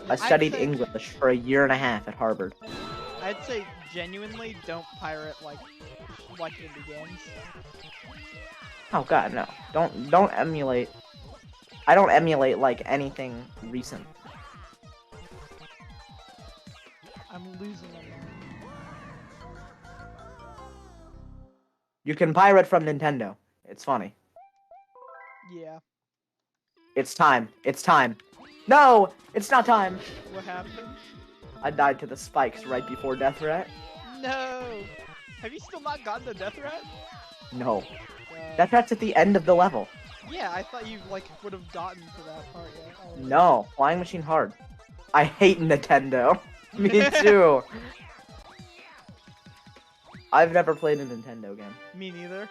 I studied English for 1.5 years at Harvard. I'd say genuinely don't pirate like indie games. Oh god, no. Don't emulate. I don't emulate like anything recent. I'm losing my mind. You can pirate from Nintendo. It's funny. Yeah. It's time. It's time. No! It's not time! What happened? I died to the spikes right before Death Rat. No! Have you still not gotten the Death Rat? No. Death Rat's at the end of the level. Yeah, I thought you like would have gotten to that part yet. Oh, No. Flying Machine hard. I hate Nintendo. Me too. I've never played a Nintendo game. Me neither.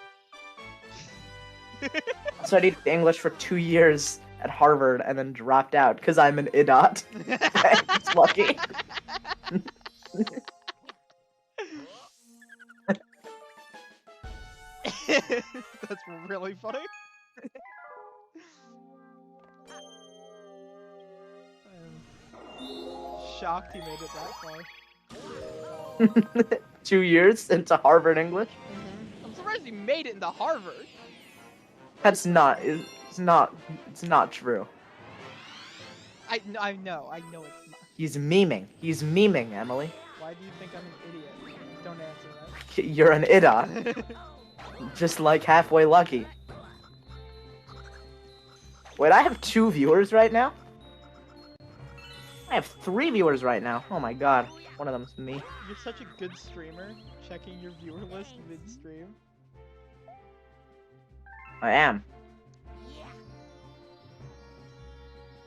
I studied English for 2 years at Harvard and then dropped out because I'm an idiot. It's lucky. That's really funny. I'm shocked he made it that far. 2 years into Harvard English? I'm surprised he made it into Harvard. That's not, it's not true. I know it's not. He's memeing, Emily. Why do you think I'm an idiot? Don't answer that. You're an idiot. Just like Halfway Lucky. Wait, I have 2 viewers right now? I have 3 viewers right now. Oh my god. One of them's me. You're such a good streamer, checking your viewer list mid-stream. I am.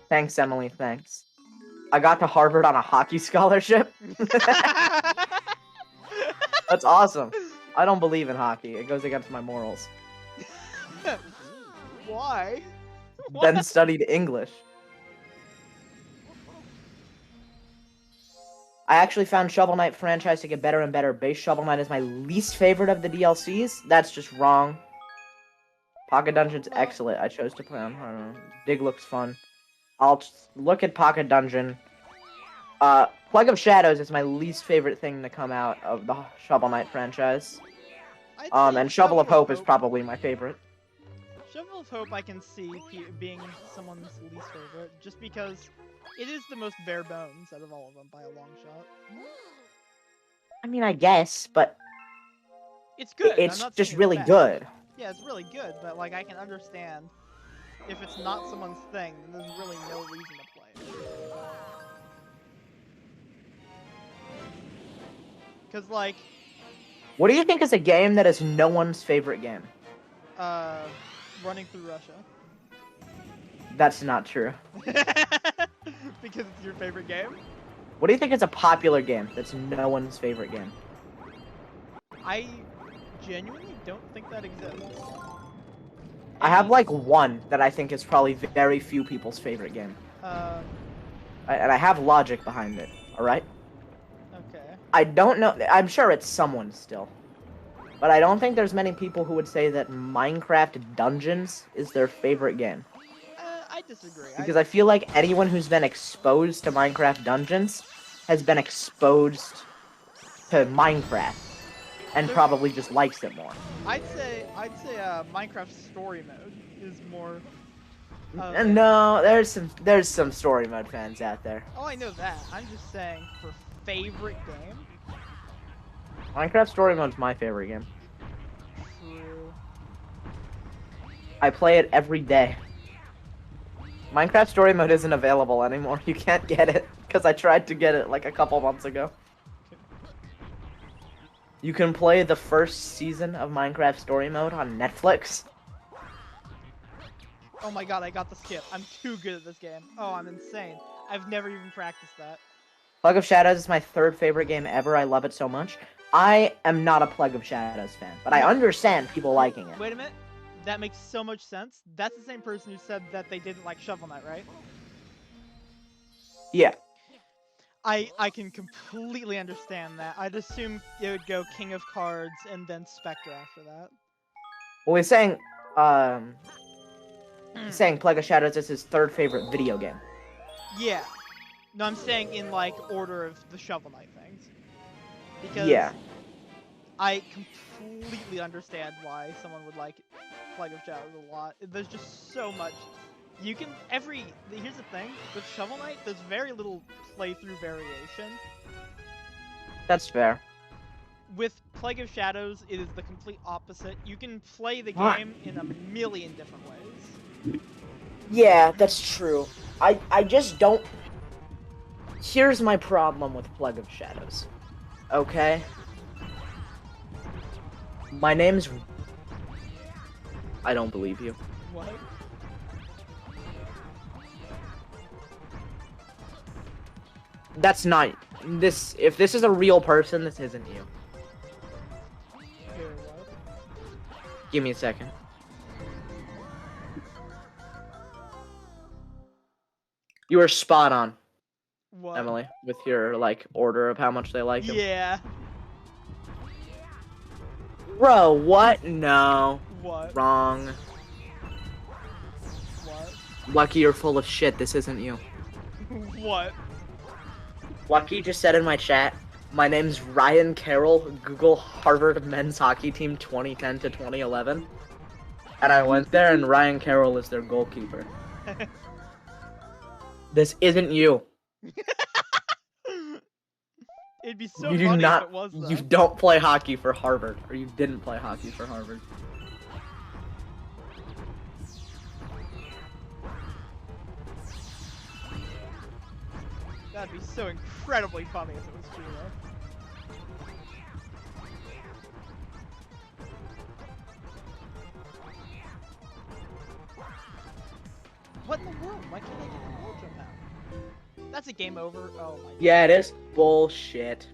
Thanks, Emily, thanks. I got to Harvard on a hockey scholarship. That's awesome. I don't believe in hockey. It goes against my morals. Why? Then studied English. I actually found Shovel Knight franchise to get better and better. Base Shovel Knight is my least favorite of the DLCs. That's just wrong. Pocket Dungeon's excellent. I chose to play on. I don't know. Dig looks fun. I'll look at Pocket Dungeon. Plague of Shadows is my least favorite thing to come out of the Shovel Knight franchise. And Shovel of Hope is probably my favorite. Shovel of Hope I can see being someone's least favorite, just because it is the most bare bones out of all of them by a long shot. I mean, I guess, but it's good. It's I'm not just saying really bad. good. Yeah, it's really good, but like I can understand if it's not someone's thing, then there's really no reason to play it. Cause like, What do you think is a game that is no one's favorite game? running through Russia. That's not true. Because it's your favorite game? What do you think is a popular game that's no one's favorite game? I genuinely don't think that exists. I have like one that I think is probably very few people's favorite game. And I have logic behind it, alright? Okay. I don't know, I'm sure it's someone still. But I don't think there's many people who would say that Minecraft Dungeons is their favorite game. I disagree. Because I feel like anyone who's been exposed to Minecraft Dungeons has been exposed to Minecraft. And probably just likes it more. I'd say Minecraft Story Mode is more. No, there's some story mode fans out there. Oh, I know that. I'm just saying for favorite game. Minecraft Story Mode's my favorite game. True. I play it every day. Minecraft Story Mode isn't available anymore. You can't get it because I tried to get it like a couple months ago. You can play the first season of Minecraft Story Mode on Netflix. Oh my god, I got the skip. I'm too good at this game. Oh, I'm insane. I've never even practiced that. Plague of Shadows is my third favorite game ever. I love it so much. I am not a Plague of Shadows fan, but I understand people liking it. Wait a minute. That makes so much sense. That's the same person who said that they didn't like Shovel Knight, right? Yeah. I can completely understand that. I'd assume it would go King of Cards and then Spectre after that. Well, he's saying Plague of Shadows is his third favorite video game. Yeah. No, I'm saying in, like, order of the Shovel Knight things. Because Yeah. I completely understand why someone would like Plague of Shadows a lot. There's just so much. You can, here's the thing, with Shovel Knight, there's very little playthrough variation. That's fair. With Plague of Shadows, it is the complete opposite. You can play the What? game in a million different ways. Yeah, that's true. I just don't... Here's my problem with Plague of Shadows. Okay? My name's... I don't believe you. What? That's not... This... If this is a real person, this isn't you. Here, what? Give me a second. You were spot on, What? Emily, with your, like, order of how much they like him. Yeah. Bro, what? No. What? Wrong. What? Lucky you're full of shit, this isn't you. What? Lucky just said in my chat, my name's Ryan Carroll, Google Harvard men's hockey team 2010 to 2011. And I went there and Ryan Carroll is their goalkeeper. This isn't you. It'd be so You do funny not, if it was, though. you don't play hockey for Harvard, or you didn't play hockey for Harvard. That'd be so incredibly funny if it was true, though. What in the world? Why can't I get the wall jump now? That's a game over. Oh my god. Yeah, it is bullshit.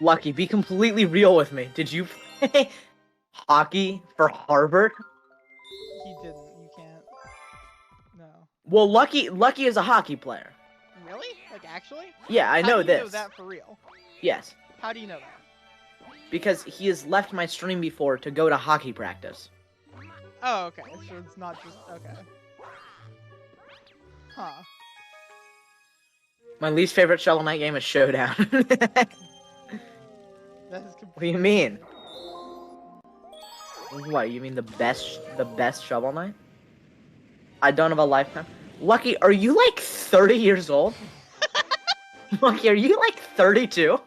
Lucky, be completely real with me. Did you play hockey for Harvard? He didn't. You can't. No. Well, Lucky is a hockey player. Really? Like, actually? Yeah, I How know do you this. know that for real? Yes, How do you know that? because he has left my stream before to go to hockey practice. Oh, okay. So it's not just... Okay. Huh. My least favorite Shovel Knight game is Showdown. That is What do you mean? What, you mean the best Shovel Knight? I don't have a lifetime. Lucky, are you like 30 years old? Lucky, are you like 32?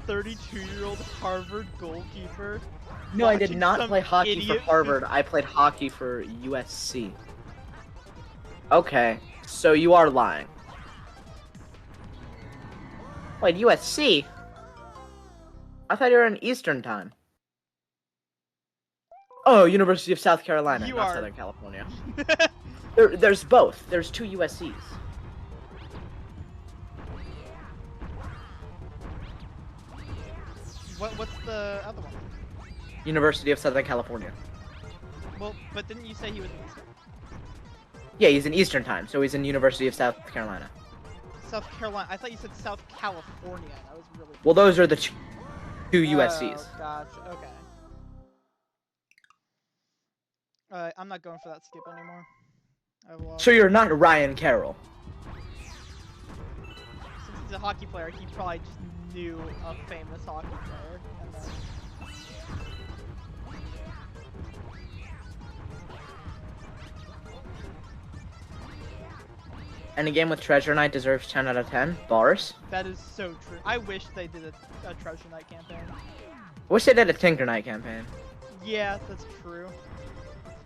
"32-year-old Harvard goalkeeper." No, I did watching not some play hockey for idiot Harvard. I played hockey for USC. Okay, so you are lying. Wait, USC? I thought you were in Eastern Time. Oh, University of South Carolina, You not are- Southern California. There's both. There's two USCs. What's the other one? University of Southern California. Well, but didn't you say he was in Eastern? Yeah, he's in Eastern Time, so he's in University of South Carolina. South Carolina. I thought you said South California. I was really. Well, those are the two USCs. Oh, gotcha. Okay. I'm not going for that skip anymore. I've lost. So you're not Ryan Carroll. Since he's a hockey player, he probably just knew a famous hockey player. And then... Any game with Treasure Knight deserves 10 out of 10. Bars. That is so true. I wish they did a Treasure Knight campaign. Wish they did a Tinker Knight campaign. Yeah, that's true.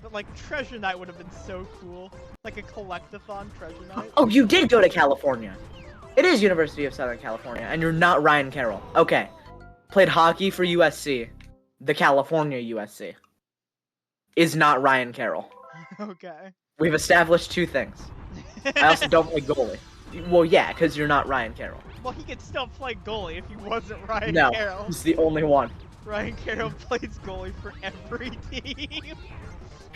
But like, Treasure Knight would have been so cool. Like a collectathon Treasure Knight. Oh, you did go to California. It is University of Southern California, and you're not Ryan Carroll. Okay. Played hockey for USC. The California USC. Is not Ryan Carroll. Okay. We've established two things. I also don't play goalie. Well, yeah, because you're not Ryan Carroll. Well, he could still play goalie if he wasn't Ryan No, Carroll. he's the only one. Ryan Carroll plays goalie for every team.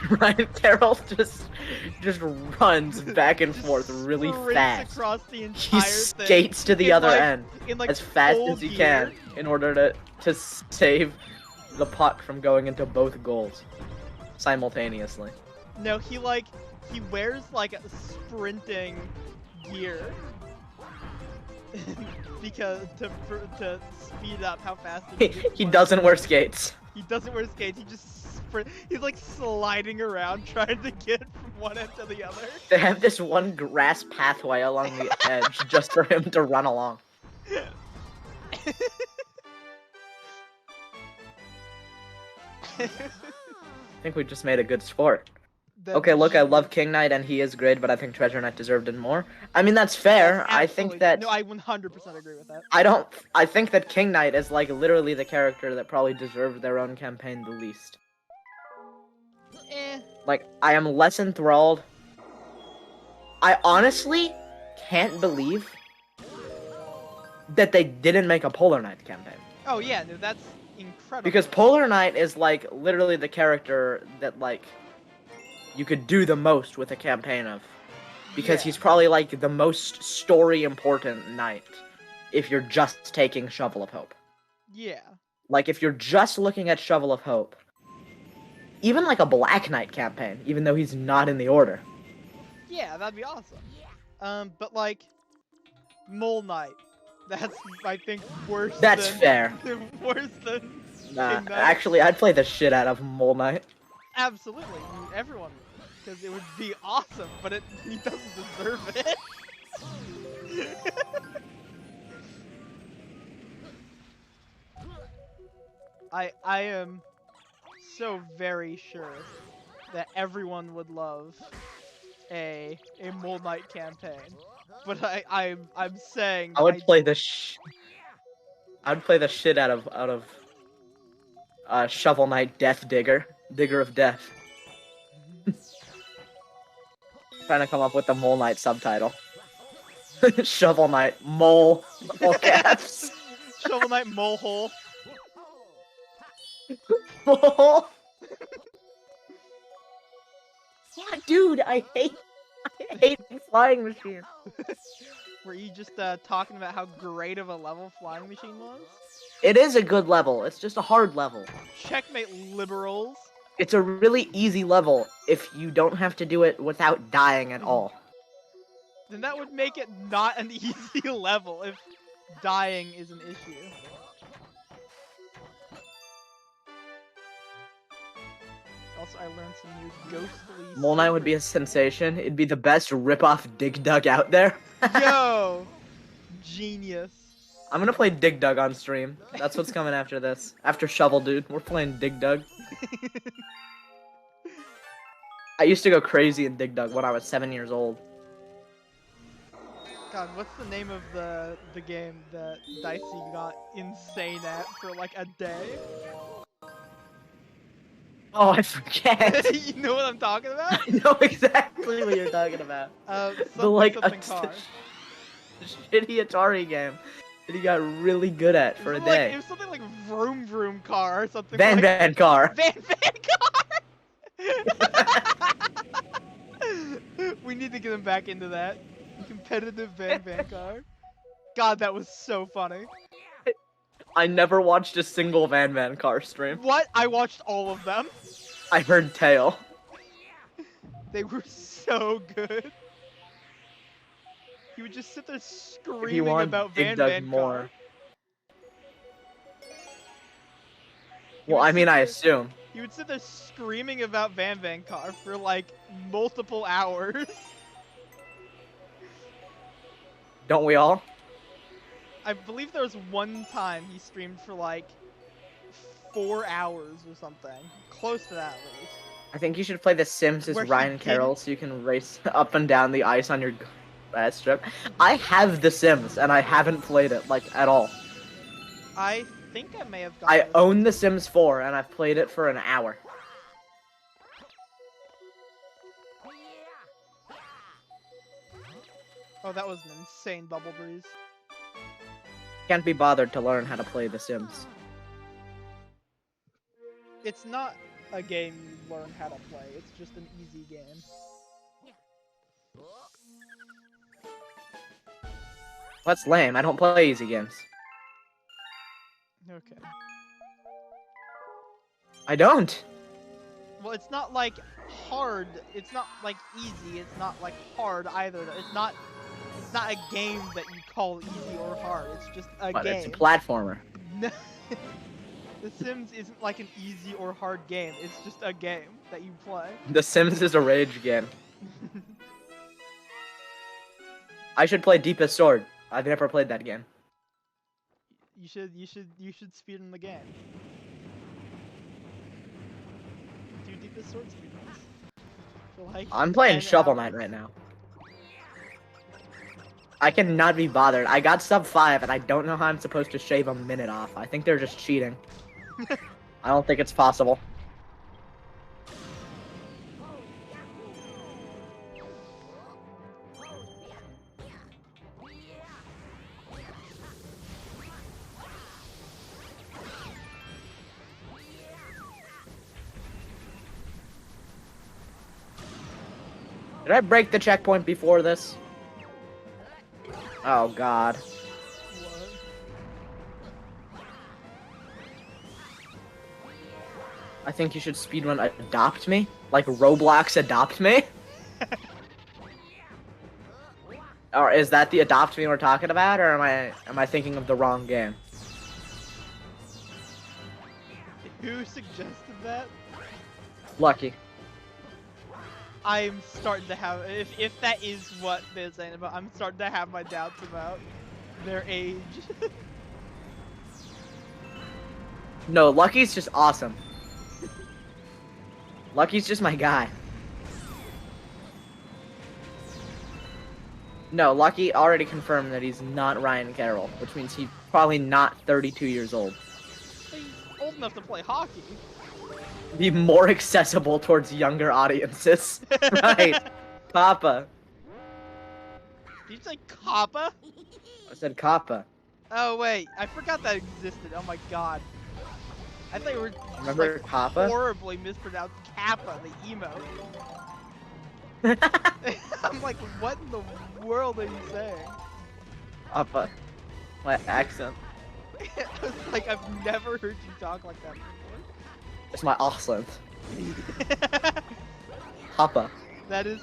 Ryan Carroll just runs back and Just forth really sprints fast. across the entire He thing skates to the in, other like- end in like as fast full as he gear. can in order to save the puck from going into both goals simultaneously. No, he wears like a sprinting gear because to speed up how fast he can He play. doesn't wear skates. He doesn't wear skates. He just sprint. He's like sliding around trying to get from one end to the other. They have this one grass pathway along the edge just for him to run along. I think we just made a good sport. Okay, look, I love King Knight and he is great, but I think Treasure Knight deserved it more. I mean, that's fair. I think that No, I 100% agree with that. I think that King Knight is like literally the character that probably deserved their own campaign the least. Eh. Like, I am less enthralled. I honestly can't believe that they didn't make a Polar Knight campaign. Oh yeah, no, that's incredible. Because Polar Knight is like literally the character that like you could do the most with a campaign of. Because Yeah. he's probably like the most story important knight if you're just taking Shovel of Hope. Yeah. Like if you're just looking at Shovel of Hope, even like a Black Knight campaign, even though he's not in the order. Yeah, that'd be awesome. But like, Mole Knight. That's, I think, worse That's than... fair. worse than... Nah, King Knight. actually, I'd play the shit out of Mole Knight. Absolutely. I mean, everyone would. Because it would be awesome, but he doesn't deserve it. I am so very sure that everyone would love a Mole Knight campaign. But I'm saying I would play the I'd play the shit out of Shovel Knight Death Digger. Digger of Death. Trying to come up with the Mole Knight subtitle. Shovel Knight Mole caps. Shovel Knight Mole Hole. Mole. Yeah, dude, I hate flying machines. Were you just talking about how great of a level Flying Machine was? It is a good level. It's just a hard level. Checkmate, liberals. It's a really easy level if you don't have to do it without dying at all. Then that would make it not an easy level if dying is an issue. Also, I learned some new ghostly... Mole Knight would be a sensation. It'd be the best rip-off Dig Dug out there. Yo! Genius. I'm gonna play Dig Dug on stream. That's what's coming after this. After Shovel Dude, we're playing Dig Dug. I used to go crazy in Dig Dug when I was 7 years old. God, what's the name of the game that Dicey got insane at for like a day? Oh, I forget. You know what I'm talking about? I know exactly what you're talking about. The like something car. shitty Atari game that he got really good at for a day. It was something like Vroom Vroom Car or something Van like Van Car. Van Car! We need to get him back into that. Competitive Van Van Car. God, that was so funny. I never watched a single Van Van Car stream. What? I watched all of them. I heard tale. They were so good. He would just sit there If you screaming want about Dig Van Dug Van more. Car. Well, I mean, I assume. He would sit there screaming about Van Van Car for like multiple hours. Don't we all? I believe there was one time he streamed for like 4 hours or something. Close to that at least. I think you should play The Sims as Where he Ryan Carroll didn't- so you can race up and down the ice on your strip. I have The Sims and I haven't played it like at all. I think I may have gotten I own The Sims 4 and I've played it for an hour. Oh, that was an insane bubble breeze. Can't be bothered to learn how to play The Sims. It's not a game you learn how to play, it's just an easy game. That's lame. I don't play easy games. Okay. I don't. Well, it's not like hard, it's not like easy, it's not like hard either. It's not a game that you call easy or hard, it's just a But game. it's a platformer. No. The Sims isn't like an easy or hard game, it's just a game that you play. The Sims is a rage game. I should play Deepest Sword. I've never played that game. You should speedrun the game. Do Deepest Sword speedruns. For like I'm playing 10 Shovel hours. Knight right now. I cannot be bothered. I got sub 5 and I don't know how I'm supposed to shave a minute off. I think they're just cheating. I don't think it's possible. Did I break the checkpoint before this? Oh god. What? I think you should speedrun Adopt Me? Like Roblox Adopt Me? Or is that the Adopt Me we're talking about, or am I thinking of the wrong game? Who suggested that? Lucky. I'm starting to have, if that is what they're saying about, I'm starting to have my doubts about their age. No, Lucky's just awesome. Lucky's just my guy. No, Lucky already confirmed that he's not Ryan Carroll, which means he's probably not 32 years old. He's old enough to play hockey. Be more accessible towards younger audiences. Right. Papa. Did you say Kappa? I said Kappa. Oh wait, I forgot that existed. Oh my god. I thought you were Remember like, Kappa? horribly mispronounced Kappa, the emo. I'm like, what in the world are you saying? Kappa. My accent. I was like, I've never heard you talk like that before. It's my accent. Kappa. That is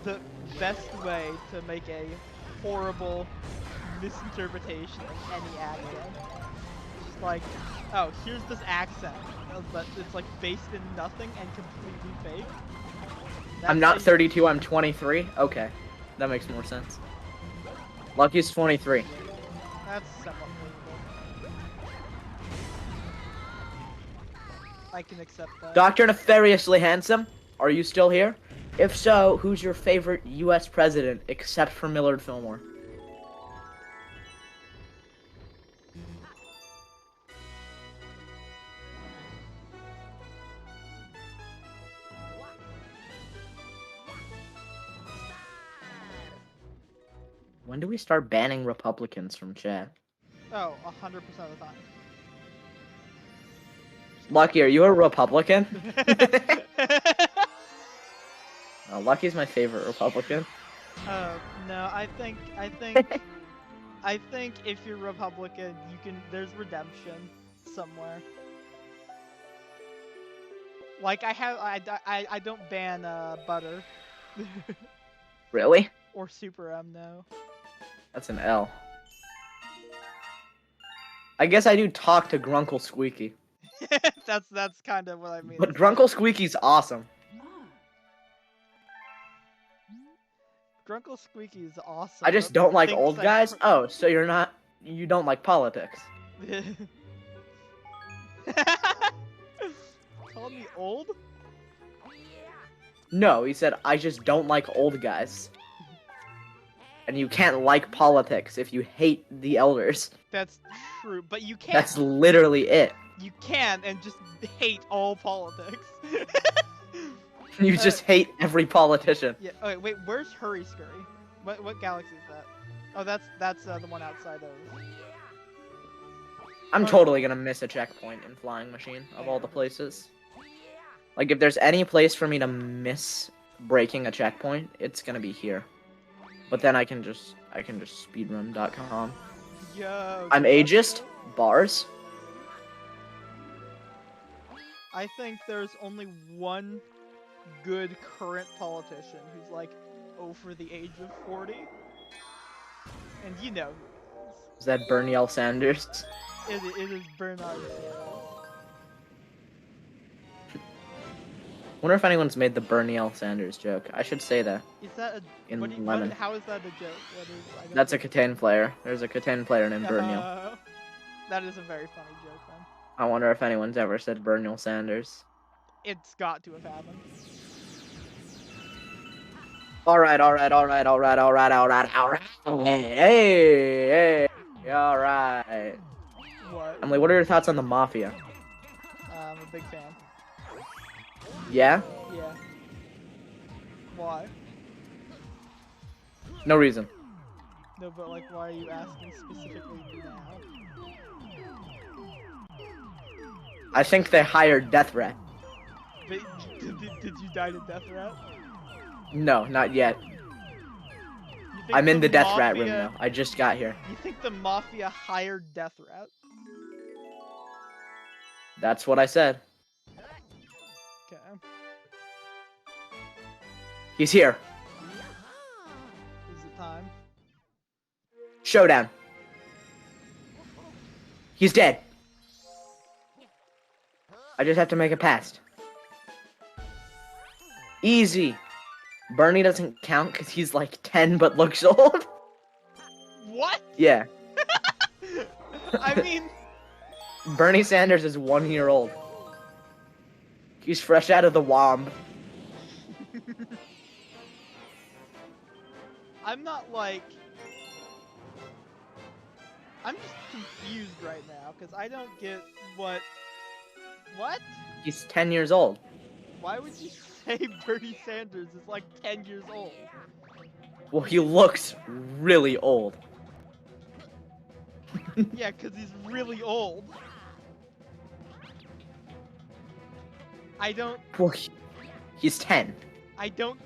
the best way to make a horrible misinterpretation of any accent. Just like, oh, here's this accent, but it's like based in nothing and completely fake. I'm not 32, I'm 23? Okay. That makes more sense. Lucky's 23. That's somewhat believable. I can accept that. Dr. Nefariously Handsome, are you still here? If so, who's your favorite US president except for Millard Fillmore? When do we start banning Republicans from chat? Oh, 100% of the time. Lucky, are you a Republican? Oh, Lucky's my favorite Republican. No, I think if you're Republican, there's redemption somewhere. Like I don't ban butter. Really? Or Super M, no. That's an L. I guess I do talk to Grunkle Squeaky. that's kind of what I mean. But It's like- Grunkle Squeaky's awesome. Ah. Grunkle Squeaky is awesome. I just but don't like thinks old I guys. pr- Oh, so you don't like politics. Called me old? No, he said, I just don't like old guys. And you can't like politics if you hate the elders. That's true, but you can't. That's literally it. You can and just hate all politics. You just hate every politician. Yeah. Oh wait, where's Hurry Scurry? What galaxy is that? Oh, that's the one outside of. I'm totally gonna miss a checkpoint in Flying Machine of all the places. Like, if there's any place for me to miss breaking a checkpoint, it's gonna be here. But then I can just speedrun.com. Yo. I'm ageist. Bars. I think there's only one good current politician who's like over the age of 40. And you know who Is that Bernie L. Sanders? it is. It is Bernard Sanders. Wonder if anyone's made the Bernie L. Sanders joke. I should say that. Is that a In what do you, Lemon. how is that a joke? What is, I don't That's a know. Catan player. There's a Catan player named Bernie L. That is a very funny joke, then. I wonder if anyone's ever said Bernie L. Sanders. It's got to have happened. Alright. Hey. Alright. What? Emily, what are your thoughts on the Mafia? I'm a big fan. Yeah? Yeah. Why? No reason. No, but like, why are you asking specifically now? I think they hired Death Rat. But, did you die to Death Rat? No, not yet. You think I'm in the Death Rat room Mafia- now. I just got here. You think the Mafia hired Death Rat? That's what I said. Okay. He's here. Is it time? Showdown. He's dead. I just have to make it past. Easy. Bernie doesn't count because he's like 10 but looks old. What? Yeah. I mean, Bernie Sanders is 1 year old. He's fresh out of the womb. I'm not like... I'm just confused right now, because I don't get what... What? He's 10 years old. Why would you say Bernie Sanders is like 10 years old? Well, he looks really old. Yeah, because he's really old. I don't... Well, he's 10. I don't...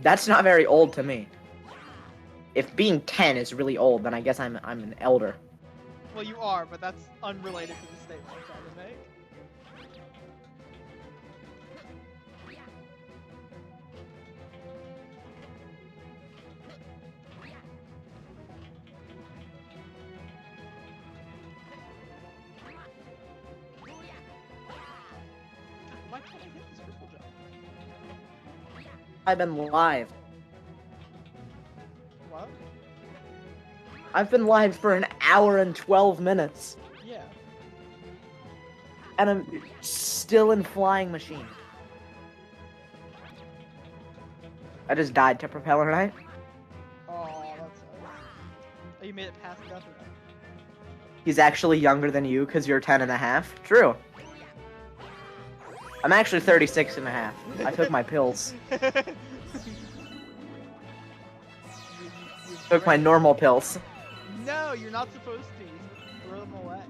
That's not very old to me. If being 10 is really old, then I guess I'm an elder. Well, you are, but that's unrelated to the statement I'm trying to make. Why can't I hit this triple jump? I've been live. What? I've been live for an hour and 12 minutes. Yeah. And I'm still in Flying Machine. I just died to Propeller Knight. Oh, that sucks. Oh, you made it past Death Rat. He's actually younger than you because you're 10 and a half. True. I'm actually 36 and a half. I took my pills. Took my normal pills. No, you're not supposed to. You throw them away.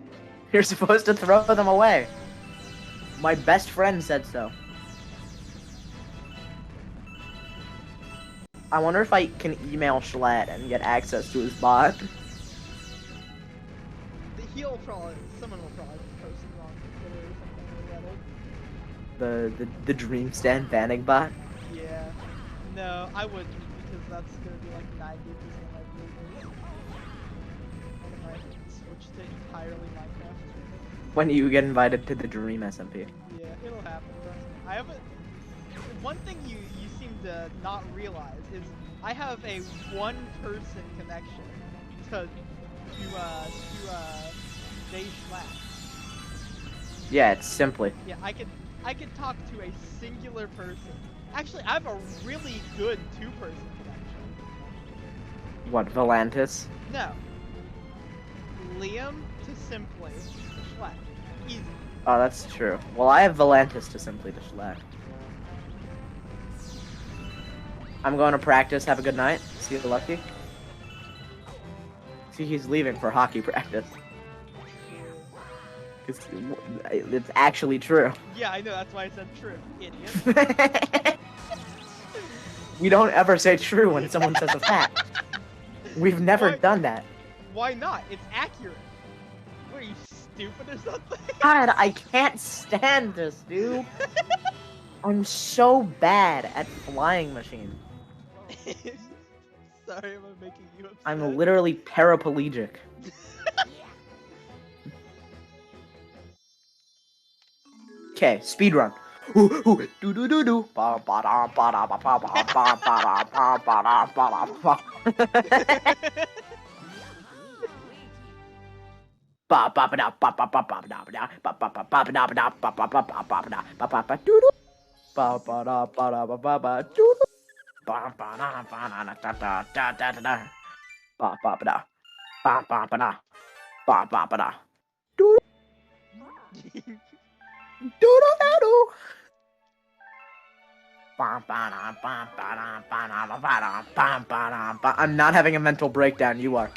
You're supposed to throw them away. My best friend said so. I wonder if I can email Schlatt and get access to his bot. He'll probably, someone will probably post it on Twitter or something like that. The Dream Stand banning bot. Yeah. No, I wouldn't, because that's gonna be like 90% of my viewers. And I switch to entirely Minecraft. When you get invited to the Dream SMP. Yeah, it'll happen. Trust me. I have a. One thing you seem to not realize is I have a one-person connection to Day Schlatt. Yeah, it's simply. Yeah, I could talk to a singular person. Actually, I have a really good two-person connection. What, Volantis? No. Liam to Simply to Schlatt. Easy. Oh, that's true. Well, I have Volantis to simply to Schlatt. I'm going to practice. Have a good night. See you, Lucky. See, he's leaving for hockey practice. It's actually true. Yeah, I know. That's why I said true. Idiot. We don't ever say true when someone says a fact. We've never done that. Why not? It's accurate. What, are you stupid or something? God, I can't stand this, dude. I'm so bad at flying machines. Sorry, am I making you upset? I'm literally paraplegic. Okay, speedrun. I'm not having a mental breakdown, you are.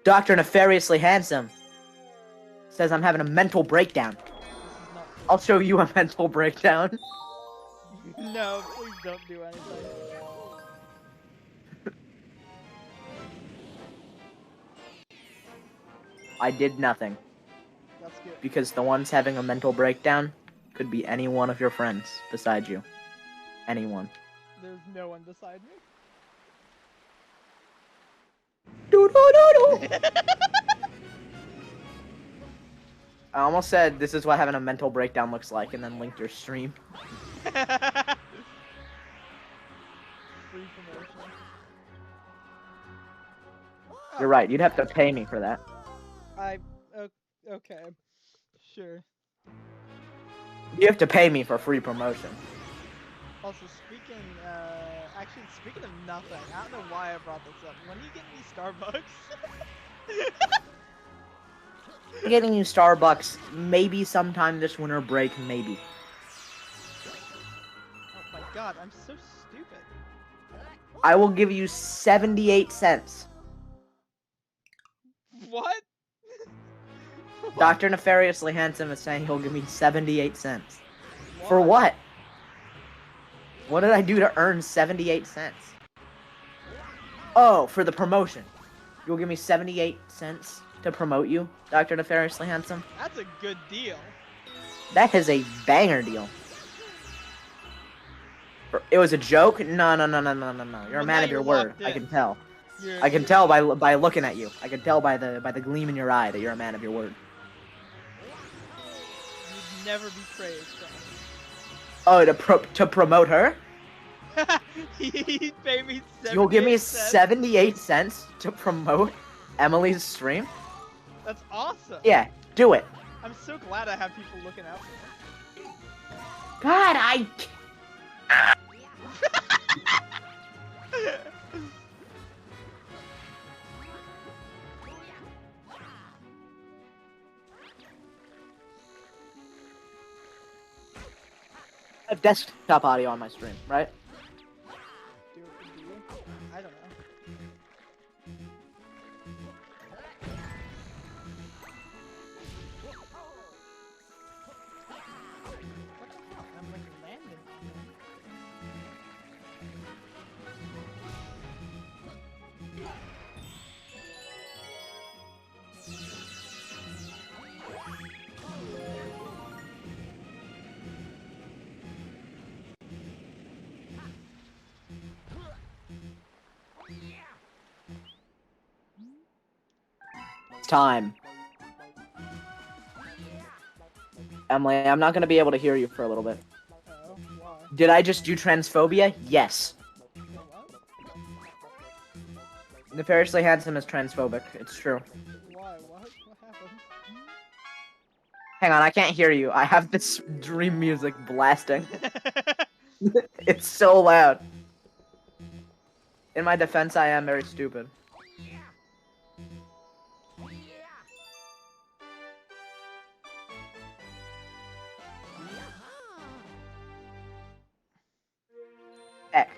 Dr. Nefariously Handsome says I'm having a mental breakdown. I'll show you a mental breakdown. No, please don't do anything. I did nothing. That's good. Because the ones having a mental breakdown could be any one of your friends beside you. Anyone. There's no one beside me. I almost said this is what having a mental breakdown looks like and then linked your stream. Free promotion. You're right, you'd have to pay me for that. Okay. Sure. You have to pay me for free promotion. Also, speaking of nothing, I don't know why I brought this up. When are you getting me Starbucks? I'm getting you Starbucks maybe sometime this winter break, maybe. Oh my god, I'm so stupid. I will give you 78 cents. What? Dr. Nefariously Handsome is saying he'll give me 78 cents. Why? For what? What did I do to earn 78 cents? Oh, for the promotion. You'll give me 78 cents to promote you, Dr. Nefariously Handsome? That's a good deal. That is a banger deal. It was a joke? No. You're a man of your word. I can tell. I can tell by looking at you. I can tell by the gleam in your eye that you're a man of your word. You'd never be praised. Oh, to promote her? He'd pay me 78 You'll give me cents. 78 cents to promote Emily's stream? That's awesome. Yeah, do it. I'm so glad I have people looking out for me. God, I have desktop audio on my stream, right? Do you? I don't know. What the hell? I'm like landing on It's time. Emily, I'm not gonna be able to hear you for a little bit. Oh, why? Did I just do transphobia? Yes. What? Nefariously Handsome is transphobic. It's true. Why? What? What happened? Hang on, I can't hear you. I have this dream music blasting. It's so loud. In my defense, I am very stupid. Heck.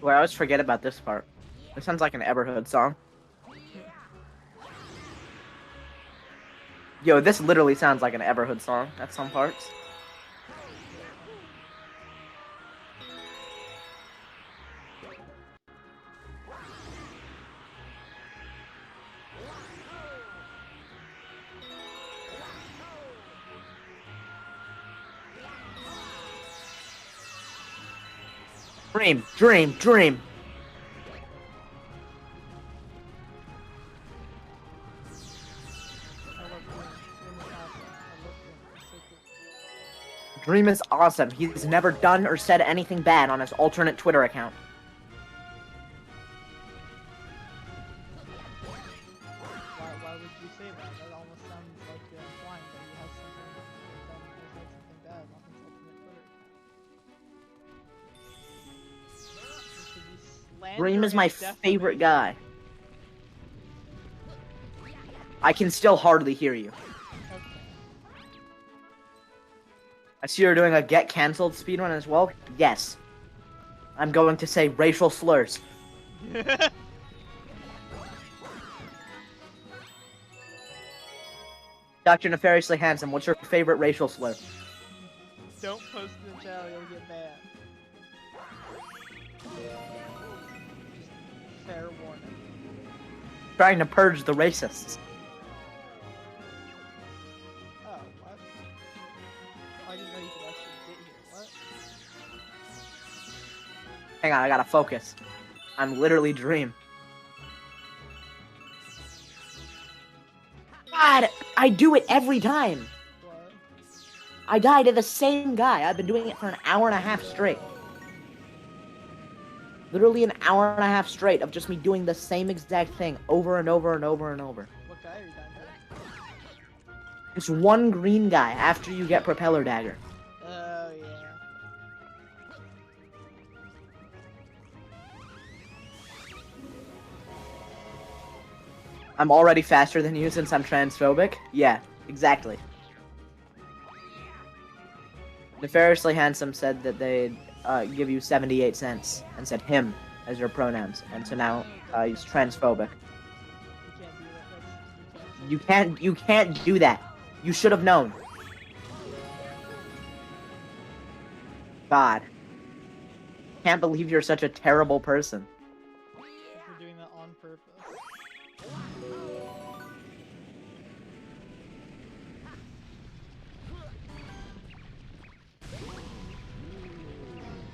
Well, I always forget about this part. It sounds like an Everhood song. Yo, this literally sounds like an Everhood song at some parts. Dream, dream, dream. I love Dream. Dream is awesome. He's never done or said anything bad on his alternate Twitter account. Why would you say that? That almost sounds like you're implying that he has something done or said something bad on his ultimate Twitter account. Dream is my favorite guy. I can still hardly hear you. Okay. I see you're doing a get cancelled speedrun as well. Yes. I'm going to say racial slurs. Dr. Nefariously Handsome, what's your favorite racial slur? Don't post in the channel, you'll get banned. Fair warning. Trying to purge the racists. Oh, what? I didn't know you could actually get here. What? Hang on, I gotta focus. I'm literally Dream. God, I do it every time. What? I die to the same guy. I've been doing it for an hour and a half straight. Literally an hour and a half straight of just me doing the same exact thing over and over and over and over. What guy are you down to? It's one green guy after you get Propeller Dagger. Oh, yeah. I'm already faster than you since I'm transphobic? Yeah, exactly. Nefariously Handsome said that they'd give you 78 cents and said him as your pronouns, and so now he's transphobic. You can't do that. You can't do that. You should have known. God. Can't believe you're such a terrible person. You're doing that on purpose.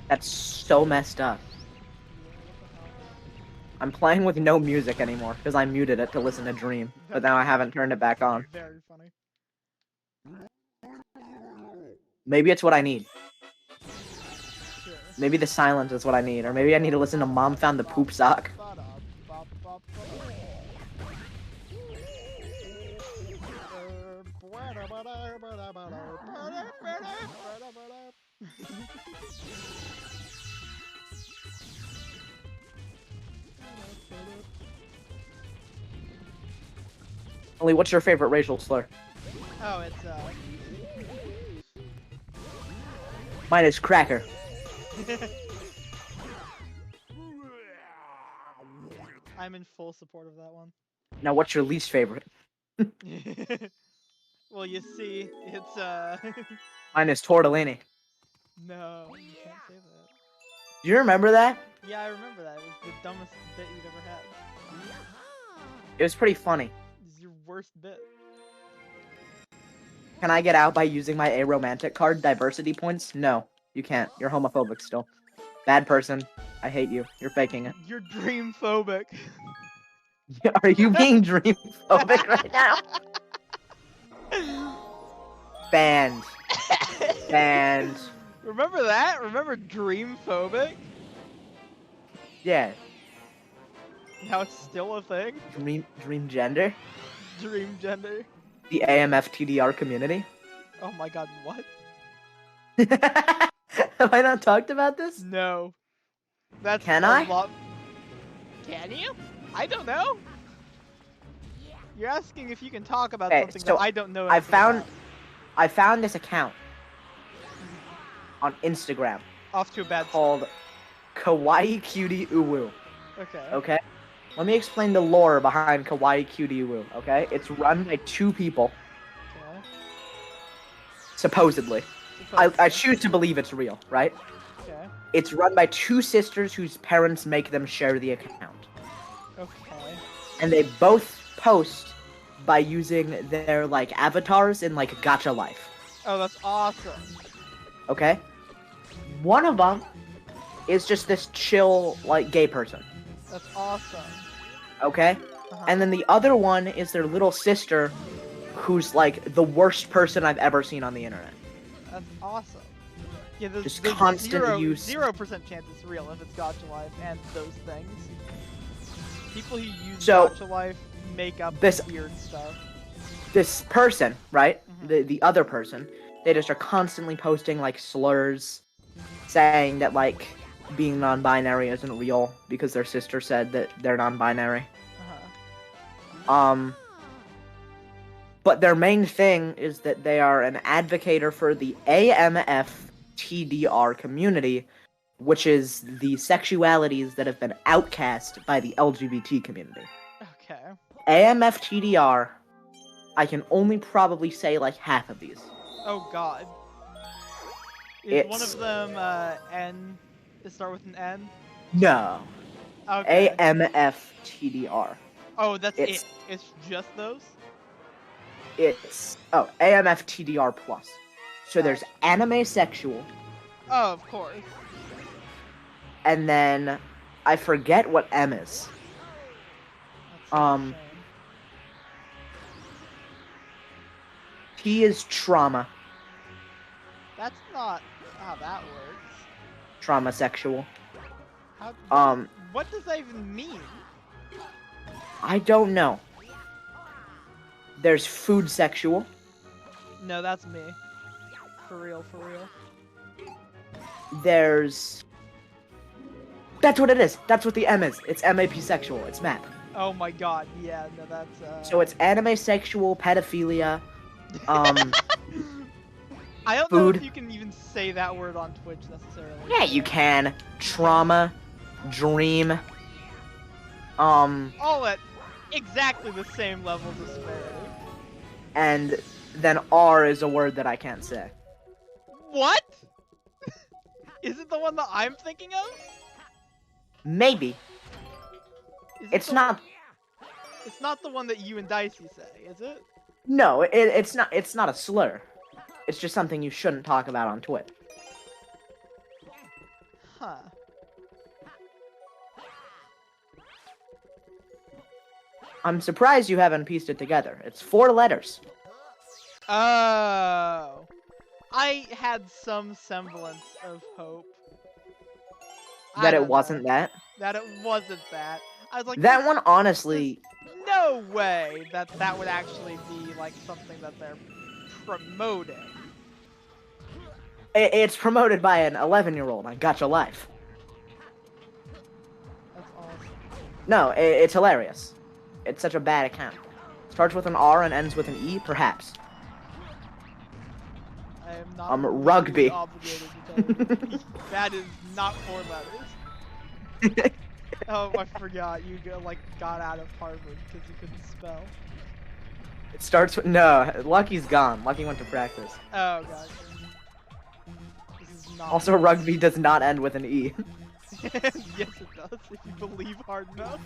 That's so messed up. I'm playing with no music anymore because I muted it to listen to Dream, but now I haven't turned it back on. Very funny. Maybe it's what I need. Sure. Maybe the silence is what I need, or maybe I need to listen to Mom Found the Poop Sock. Only, what's your favorite racial slur? Oh, it's Mine is cracker. I'm in full support of that one. Now, what's your least favorite? Well, you see, it's Mine is tortellini. no, you can't say that. Do you remember that? Yeah, I remember that. It was the dumbest bit you've ever had. It was pretty funny. This is your worst bit. Can I get out by using my aromantic card, diversity points? No, you can't. You're homophobic still. Bad person. I hate you. You're faking it. You're dream phobic. Are you being dream phobic right now? Banned. Banned. Remember that? Remember dream phobic? Yeah. Now it's still a thing? Dream gender? Dream gender? The AMFTDR community? Oh my god, what? Have I not talked about this? No. That's Can a I? lot- Can you? I don't know. You're asking if you can talk about Okay, something so that I don't know. I anything found- about. I found this account on Instagram Off to a bad start. called Kawaii Cutie Uwu. Okay. Okay? Let me explain the lore behind Kawaii Cutie Uwu, okay? It's run by two people, Okay. supposedly. I choose to believe it's real, right? Okay. It's run by two sisters whose parents make them share the account. Okay. And they both post by using their, like, avatars in, like, Gacha Life. Oh, that's awesome. Okay? One of them is just this chill, like, gay person. That's awesome. Okay? Uh-huh. And then the other one is their little sister, who's, like, the worst person I've ever seen on the internet. That's awesome. Yeah, there's, Just there's constant use. 0% chance it's real if it's Gacha Life and those things. People who use So, Gacha Life make up this- weird stuff. This person, right? Mhm. The other person, they just are constantly posting, like, slurs, saying that, like, being non-binary isn't real because their sister said that they're non-binary. Uh-huh. But their main thing is that they are an advocator for the AMFTDR community, which is the sexualities that have been outcast by the LGBT community. Okay. AMFTDR, I can only probably say like half of these. Oh god. Is one It's- of them N? It start with an N? No. Okay. AMFTDR. Oh, that's it's- it. It's just those? It's AMFTDR plus. So there's anime sexual, Oh, of course. and then I forget what M is. That's such a Um, shame. T is trauma. That's not how that works. Trauma sexual. How, what does that even mean? I don't know. There's food sexual. No, that's me. For real, for real. There's... That's what it is. That's what the M is. It's MAP sexual. It's MAP. Oh my god, yeah, no, that's So it's anime sexual, pedophilia, I don't know food. if you can even say that word on Twitch necessarily. yeah, you can. Trauma, dream, All at exactly the same level of disparity. and then R is a word that I can't say. What? Is it the one that I'm thinking of? Maybe. Is it It's the- not... It's not the one that you and Dicey say, is it? No, it's not a slur. It's just something you shouldn't talk about on Twitch. Huh. I'm surprised you haven't pieced it together. It's 4 letters. Oh. I had some semblance of hope. I That it don't wasn't know. that. That it wasn't that. I was like, That one, honestly, no way that that would actually be like something that they're promoting. it's promoted by an 11-year-old on Gacha Life. No, it's hilarious. It's such a bad account. Starts with an R and ends with an E, perhaps. I am not Rugby. legally obligated to tell you. That is not 4 letters. Oh, I forgot. You got out of Harvard because you couldn't spell. It starts with no. Lucky's gone. Lucky went to practice. Oh god. This is not. Also, rugby does not end with an E. Yes, it does. If you believe hard enough.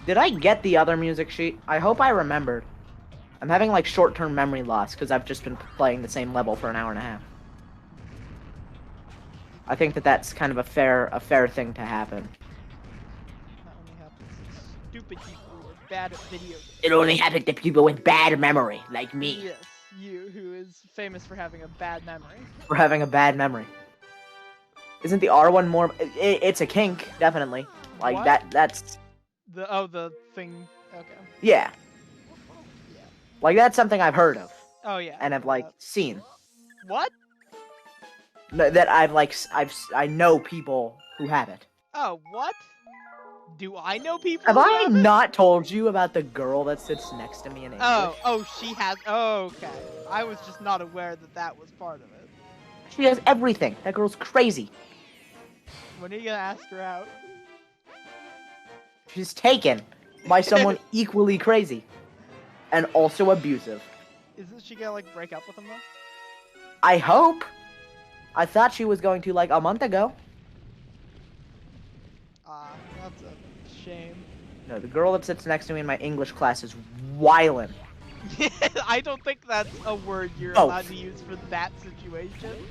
Did I get the other music sheet? I hope I remembered. I'm having like short-term memory loss because I've just been playing the same level for an hour and a half. I think that's kind of a fair thing to happen. That only happens to stupid people who are bad at video games. It only happens to people with bad memory, like me. Yes, you, who is famous for having a bad memory. For having a bad memory. Isn't the R one more? It's a kink, definitely. Like What? that's. The thing. Okay. Yeah. Yeah. Like that's something I've heard of Oh yeah. and have like seen. What? That I know people who have it. Oh, what? Do I know people? Have who I have it? not told you about the girl that sits next to me in English? Oh, she has. Oh, okay. I was just not aware that was part of it. She has everything. That girl's crazy. When are you gonna ask her out? She's taken by someone equally crazy and also abusive. Isn't she gonna break up with him though? I hope. I thought she was going to like a month ago. That's a shame. No, the girl that sits next to me in my English class is wildin'. I don't think that's a word you're Oh. allowed to use for that situation.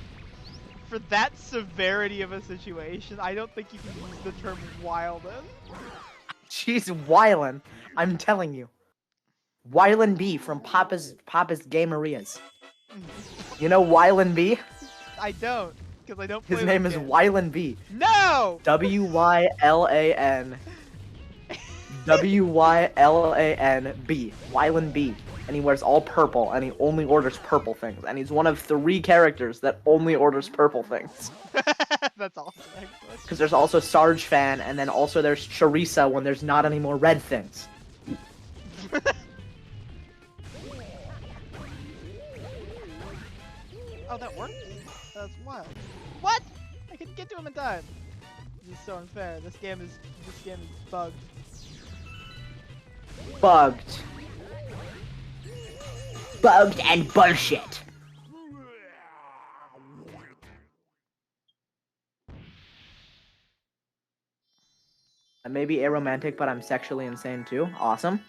For that severity of a situation, I don't think you can use the term wildin'. She's wildin'. I'm telling you. Wylin B from Papa's Gamerias. You know Wylin B? I don't, because I don't play His name is game. Wylin B. No! W-Y-L-A-N. W-Y-L-A-N-B. Wylin B. And he wears all purple, and he only orders purple things. And he's one of 3 characters that only orders purple things. That's awesome, actually. Because there's also Sarge Fan, and then also there's Charissa when there's not any more red things. Oh, that worked? That's wild. What? I couldn't get to him in time. This is so unfair. This game is bugged. Bugged. Bugged and bullshit. I may be aromantic, but I'm sexually insane too. Awesome.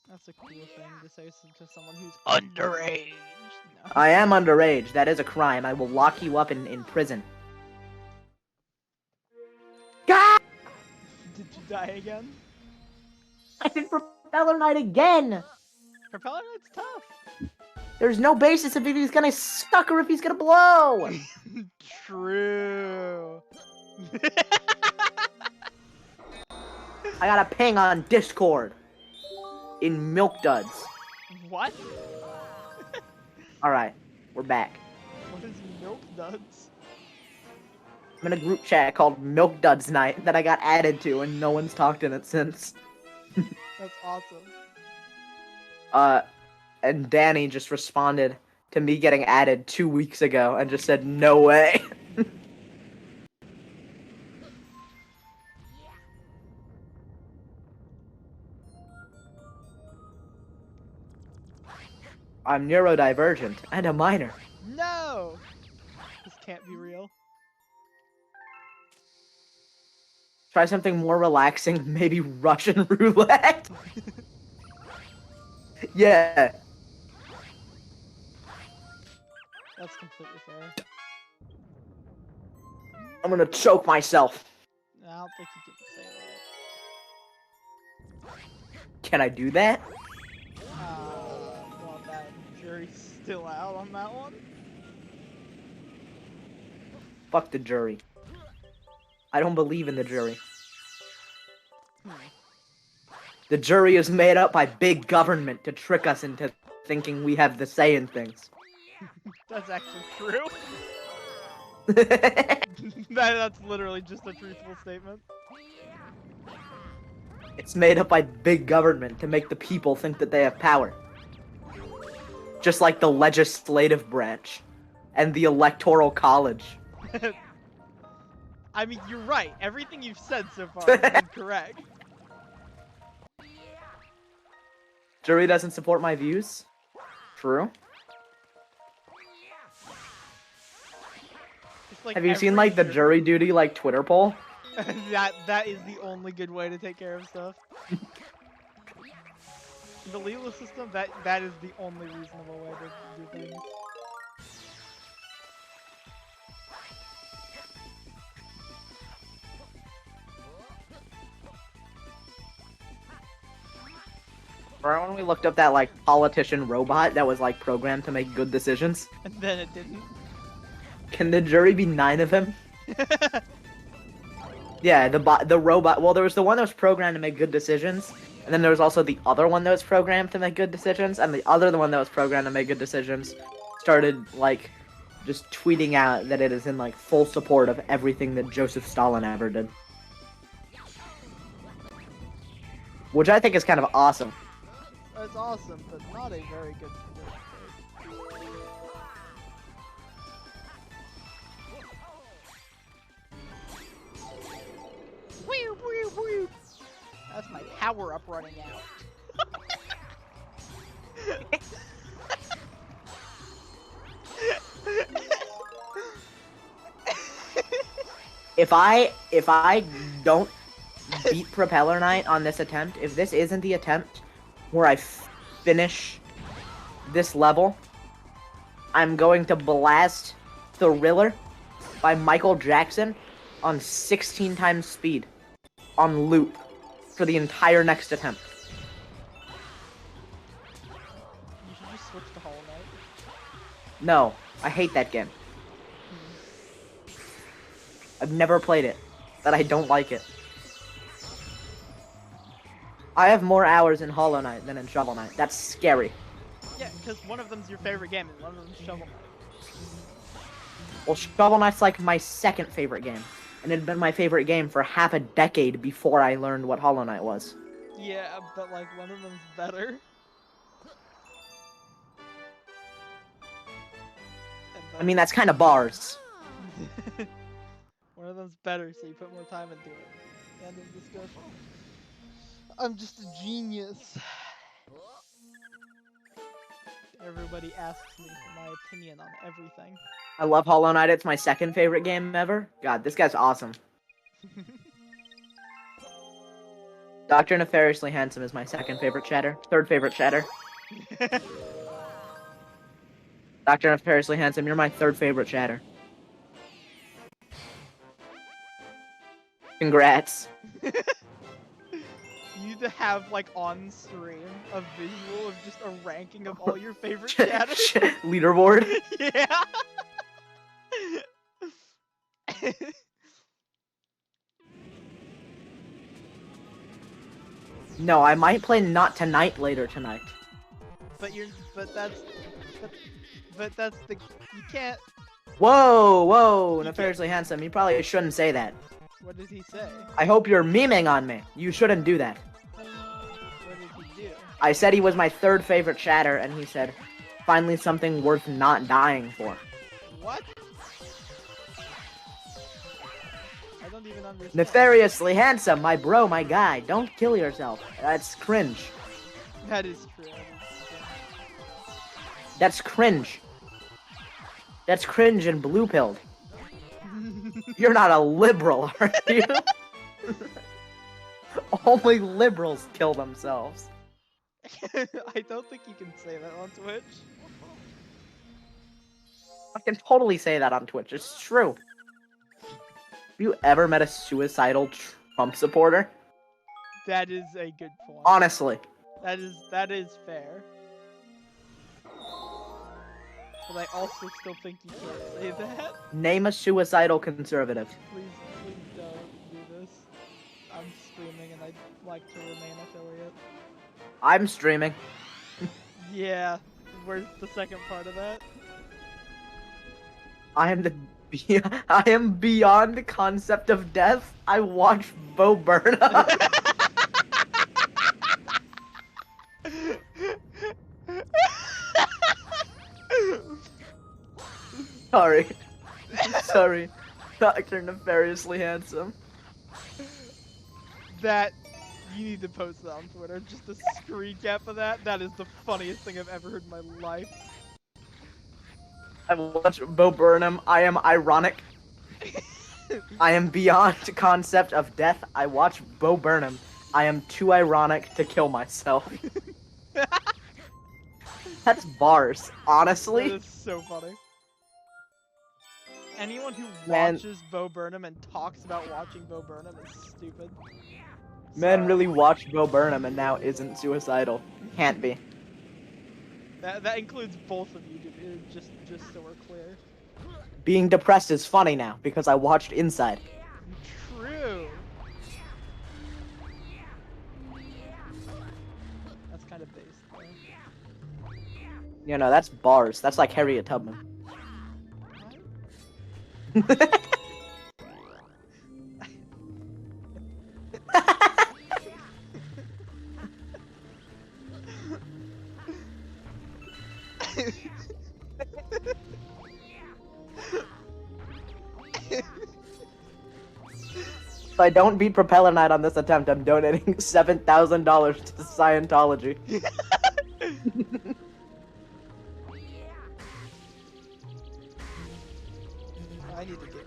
That's a cool thing to say to someone who's underage. No. I am underage. That is a crime. I will lock you up in prison. God! Did you die again? I did Propeller Knight again! Propeller Knight's tough. There's no basis of if he's gonna suck or if he's gonna blow! True. I got a ping on Discord. In Milk Duds. What? Alright, we're back. What is Milk Duds? I'm in a group chat called Milk Duds Night that I got added to and no one's talked in it since. That's awesome. And Danny just responded to me getting added 2 weeks ago and just said, no way. I'm neurodivergent and a minor. No! This can't be real. Try something more relaxing, maybe Russian roulette. Yeah. That's completely fair. I'm gonna choke myself. I don't think you can say that. Can I do that? Well, that jury's still out on that one. Fuck the jury. I don't believe in the jury. Hmm. The jury is made up by big government to trick us into thinking we have the say in things. That's actually true. That's literally just a truthful statement. It's made up by big government to make the people think that they have power. Just like the legislative branch and the electoral college. I mean, you're right. Everything you've said so far has been correct. Jury doesn't support my views? True. It's like Have you seen every like the jury duty like Twitter poll? that is the only good way to take care of stuff. The legal system, that is the only reasonable way to do things. Remember when we looked up that like politician robot that was like programmed to make good decisions? And then it didn't. Can the jury be 9 of him? Yeah, the robot. Well, there was the one that was programmed to make good decisions, and then there was also the other one that was programmed to make good decisions, and the one that was programmed to make good decisions started like just tweeting out that it is in like full support of everything that Joseph Stalin ever did, which I think is kind of awesome. That's awesome, but not a very good political take. Whew, whew, whew. That's my power up running out. If I don't beat Propeller Knight on this attempt, if this isn't the attempt where I finish this level, I'm going to blast Thriller by Michael Jackson on 16 times speed on loop for the entire next attempt. You should just switch to Hollow Knight. No, I hate that game. I've never played it, but I don't like it. I have more hours in Hollow Knight than in Shovel Knight. That's scary. Yeah, because one of them's your favorite game and one of them's Shovel Knight. Well, Shovel Knight's like my second favorite game, and it had been my favorite game for half a decade before I learned what Hollow Knight was. Yeah, but like one of them's better. I mean, that's kind of bars. One of them's better, so you put more time into it. End of discussion. I'm just a genius. Everybody asks me for my opinion on everything. I love Hollow Knight. It's my second favorite game ever. God, this guy's awesome. Dr. Nefariously Handsome is my second favorite chatter. Third favorite chatter. Dr. Nefariously Handsome, you're my third favorite chatter. Congrats. You need to have, like, on stream, a visual of just a ranking of all your favorite chatters. Leaderboard? Yeah! No, I might play Not Tonight later tonight. But that's the, you can't. Whoa, Nefariously Handsome, you probably shouldn't say that. What did he say? I hope you're memeing on me. You shouldn't do that. What did he do? I said he was my third favorite chatter, and he said, finally something worth not dying for. What? I don't even understand. Nefariously Handsome, my bro, my guy. Don't kill yourself. That's cringe. That is true. That's cringe. That's cringe and blue-pilled. You're not a liberal, are you? Only liberals kill themselves. I don't think you can say that on Twitch. I can totally say that on Twitch. It's true. Have you ever met a suicidal Trump supporter? That is a good point. Honestly. That is fair. But I also still think you can't say that. Name a suicidal conservative. Please don't. I'm streaming and I'd like to remain affiliate. I'm streaming. Yeah. Where's the second part of that? I am I am beyond the concept of death. I watch Bo Burnham. Sorry. Sorry. Dr. Nefariously Handsome. That, you need to post that on Twitter. Just a screen cap of that. That is the funniest thing I've ever heard in my life. I watch Bo Burnham. I am ironic. I am beyond the concept of death. I watch Bo Burnham. I am too ironic to kill myself. That's bars, honestly. That is so funny. Anyone who Man. watches Bo Burnham and talks about watching Bo Burnham is stupid. Men Sorry. really watched Bo Burnham and now isn't suicidal. Can't be. That includes both of you, dude, just so we're clear. Being depressed is funny now because I watched Inside. True. That's kind of based, though. You know, that's bars. That's like Harriet Tubman. If I don't beat Propeller Knight on this attempt, I'm donating $7,000 to Scientology. I need to get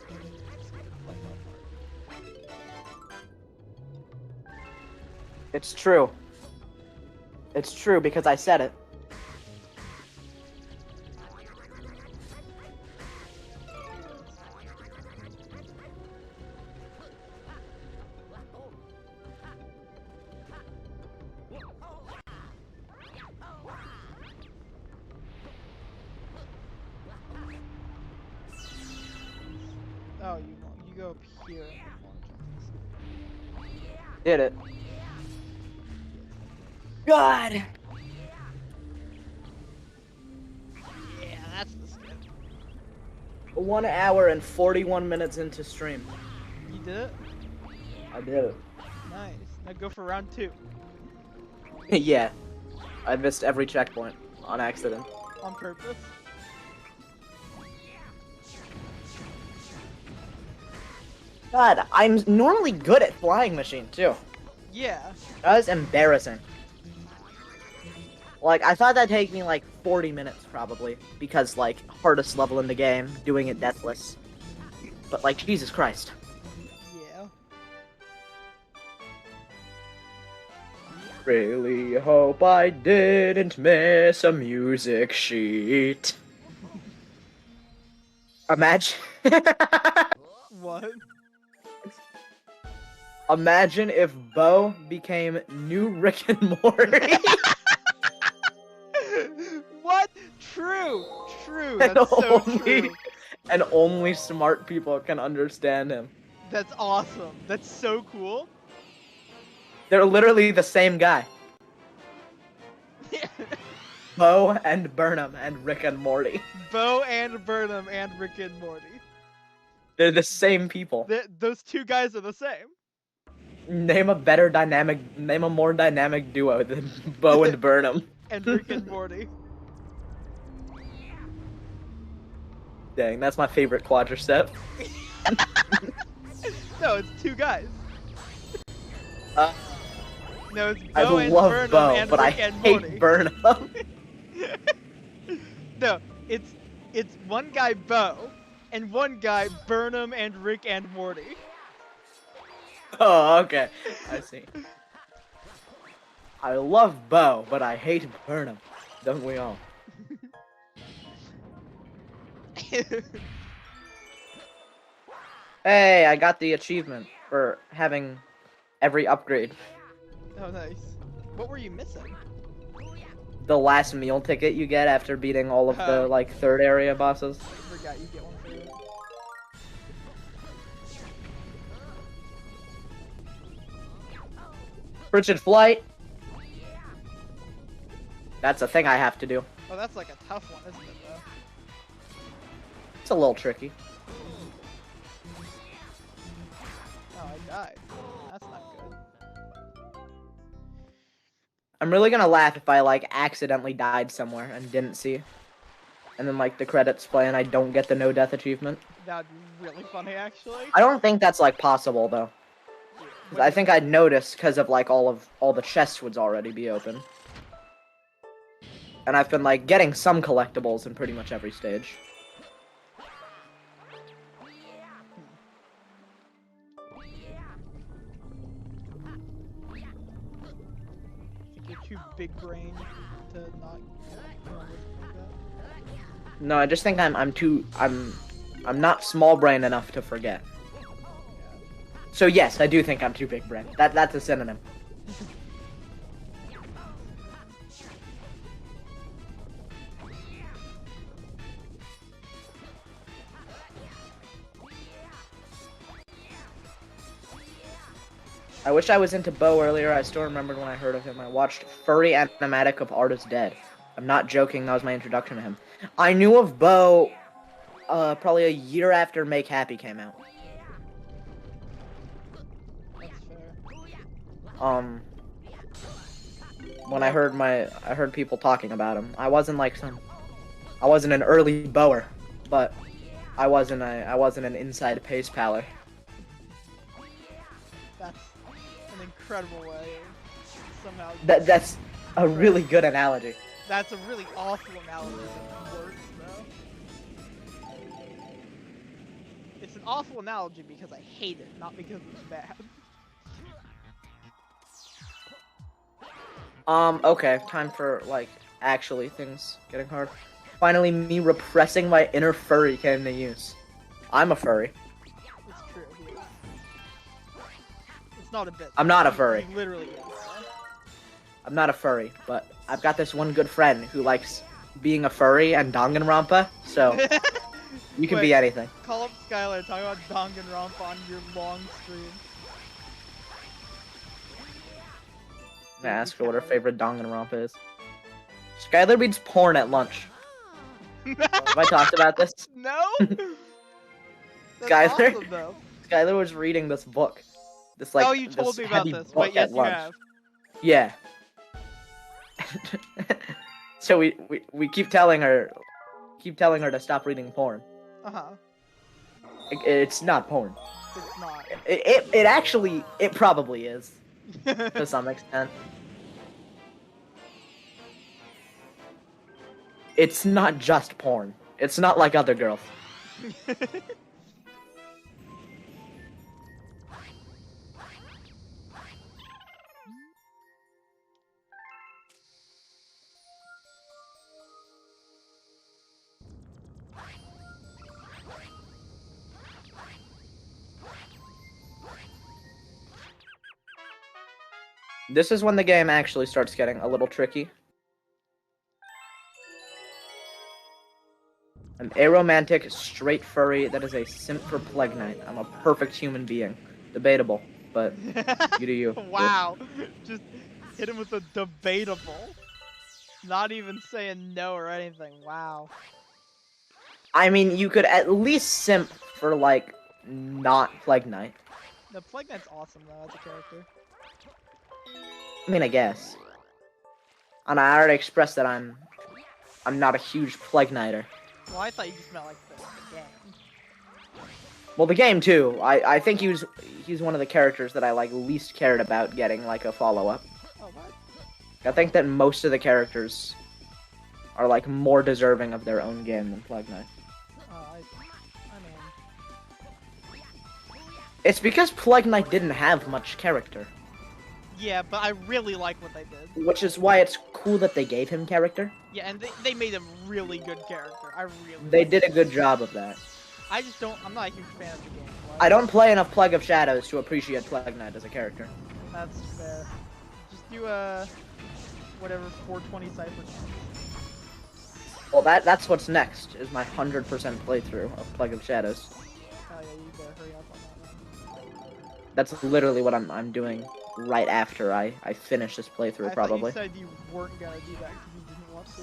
It's true. It's true because I said it. Oh, you go up here. Did it. God! Yeah, that's the skip. 1 hour and 41 minutes into stream. You did it? I did it. Nice. Now go for round 2. Yeah. I missed every checkpoint on accident. On purpose. God, I'm normally good at Flying Machine, too. Yeah. That was embarrassing. Like, I thought that'd take me, like, 40 minutes, probably. Because, like, hardest level in the game, doing it deathless. But, like, Jesus Christ. Yeah. Really hope I didn't miss a music sheet. Imagine... What? Imagine if Bo became new Rick and Morty. What? True. True. And That's so only- true. And only smart people can understand him. That's awesome. That's so cool. They're literally the same guy. Bo and Burnham and Rick and Morty. Bo and Burnham and Rick and Morty. They're the same people. Those two guys are the same. Name a more dynamic duo than Bo and Burnham. And Rick and Morty. Dang, that's my favorite quadricep. No, it's two guys. No, it's I Bo and love Burnham Bo, and but I Rick and Morty. hate Burnham. No, it's one guy Bo, and one guy Burnham and Rick and Morty. Oh, okay. I see. I love Bo, but I hate Burnham. Don't we all? Hey, I got the achievement for having every upgrade. Oh, nice. What were you missing? The last meal ticket you get after beating all of the, like, third area bosses. I forgot you get one for it. Frigid Flight. That's a thing I have to do. Oh, that's like a tough one, isn't it, though? It's a little tricky. Oh, I died. That's not good. I'm really gonna laugh if I, like, accidentally died somewhere and didn't see. And then, like, the credits play and I don't get the no death achievement. That'd be really funny, actually. I don't think that's, like, possible, though. 'Cause I think I'd notice because of, like, all the chests would already be open. And I've been, like, getting some collectibles in pretty much every stage. Think you're too big brain to not remember something like that? No, I just think I'm not small brain enough to forget. So yes, I do think I'm too big brain. That's a synonym. I wish I was into Bo earlier. I still remembered when I heard of him. I watched Furry Animatic of Art is Dead. I'm not joking, that was my introduction to him. I knew of Bo probably a year after Make Happy came out. That's fair. When I heard people talking about him. I wasn't an early Boer, but I wasn't an inside pace paller. That's an incredible way of somehow... That's a really good analogy. That's a really awful analogy that works, though. It's an awful analogy because I hate it, not because it's bad. Okay, time for, like, actually things getting hard. Finally, me repressing my inner furry came to use. I'm a furry. It's true. It's not a bit. I'm not a furry. He literally is. I'm not a furry, but I've got this one good friend who likes being a furry and Danganronpa, so you can be anything. Call up Skylar, talk about Danganronpa on your long stream. I ask her what her favorite Danganronpa is. Skylar reads porn at lunch. Have I talked about this? No! That's Skylar? awesome, though. Skylar was reading this book. This, like, oh, you told me about heavy this. book Wait, yes, at you lunch. have. Yeah. So we keep telling her to stop reading porn. Uh-huh. It's not porn. It's not. It actually probably is to some extent. It's not just porn. It's not like other girls. This is when the game actually starts getting a little tricky. I'm aromantic, straight furry, that is a simp for Plague Knight. I'm a perfect human being. Debatable, but you do you. Wow. Just hit him with a debatable. Not even saying no or anything. Wow. I mean, you could at least simp for, like, not Plague Knight. The Plague Knight's awesome, though, as a character. I mean, I guess. And I already expressed that I'm not a huge Plague Knighter. Well, I thought you just meant, like, the game. Well, the game, too. I think he's one of the characters that I, like, least cared about getting, like, a follow-up. Oh, what? I think that most of the characters are, like, more deserving of their own game than Plague Knight. I mean... It's because Plague Knight didn't have much character. Yeah, but I really like what they did. Which is why it's cool that they gave him character. Yeah, and they made him really good character. I really They like did a it. good job of that. I just don't... I'm not a huge fan of the game. I don't play enough Plague of Shadows to appreciate Plague Knight as a character. That's fair. Just do whatever 420 Cypher counts. Well, that's what's next, is my 100% playthrough of Plague of Shadows. Oh yeah, you better hurry up on that one. That's literally what I'm doing right after I finish this playthrough, I probably. thought you said you weren't gonna do that because you didn't want to.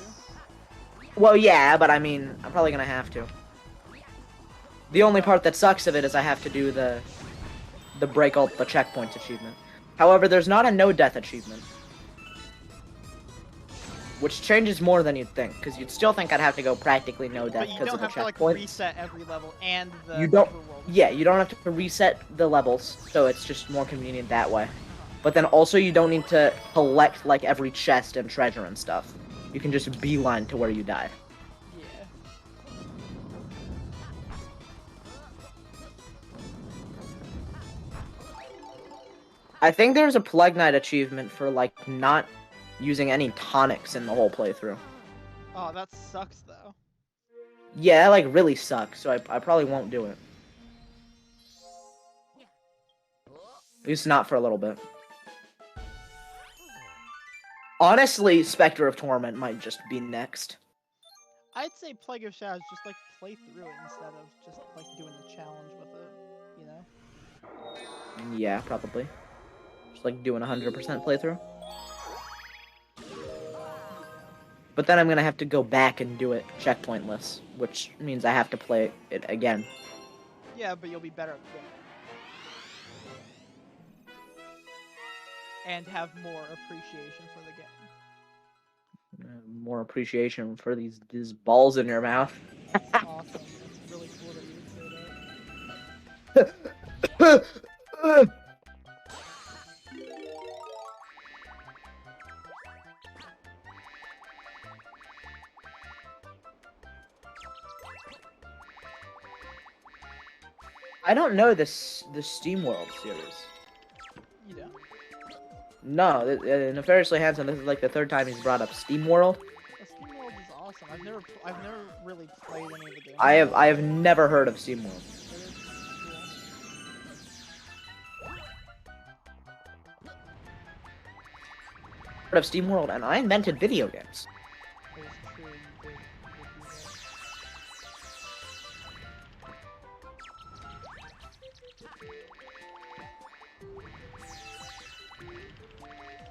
Well, yeah, but I mean, I'm probably gonna have to. The only part that sucks of it is I have to do the break all the checkpoints achievement. However, there's not a no death achievement. Which changes more than you'd think, because you'd still think I'd have to go practically no death But you because don't of the have to like checkpoints. reset every level and the You don't. overworld. Yeah, you don't have to reset the levels, so it's just more convenient that way. But then also you don't need to collect like every chest and treasure and stuff. You can just beeline to where you died. Yeah. I think there's a Plague Knight achievement for like not using any tonics in the whole playthrough. Oh, that sucks though. Yeah, that like really sucks, so I probably won't do it. At least not for a little bit. Honestly, Spectre of Torment might just be next. I'd say Plague of Shadows, just like play through it instead of just like doing the challenge with it, you know? Yeah, probably. Just like doing 100% playthrough. But then I'm gonna have to go back and do it checkpointless, which means I have to play it again. Yeah, but you'll be better at the game. And have more appreciation for the game. More appreciation for these balls in your mouth. That's awesome. It's really cool that you would say that. I don't know the Steam World series. You don't? No, Nefariously Handsome, this is like the third time he's brought up Steam World. The Steam World is awesome. I've never really played any of the games. I have never heard of Steam World. It is cool. Heard of Steam World, and I invented video games. It is true. You did do that.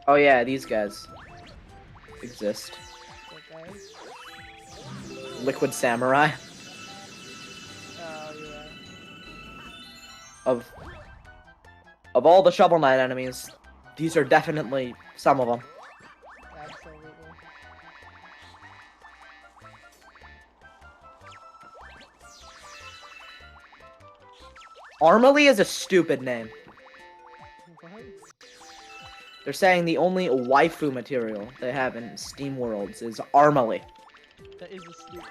Oh yeah, these guys exist. What guys? Liquid Samurai. Oh yeah. Of all the Shovel Knight enemies, these are definitely some of them. Absolutely. Armely is a stupid name. What? They're saying the only waifu material they have in Steam Worlds is Armely, That is a stupid name,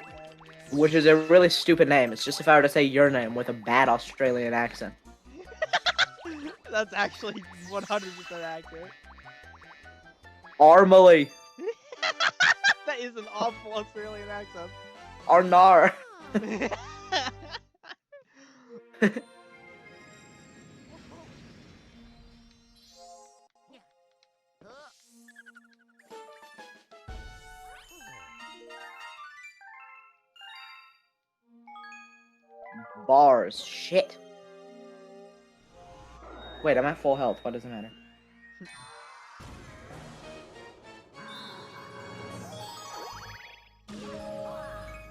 yeah. which is a really stupid name. It's just if I were to say your name with a bad Australian accent. That's actually 100% accurate. Armely. That is an awful Australian accent. Arnar. Bars. Shit. Wait, I'm at full health. What does it matter?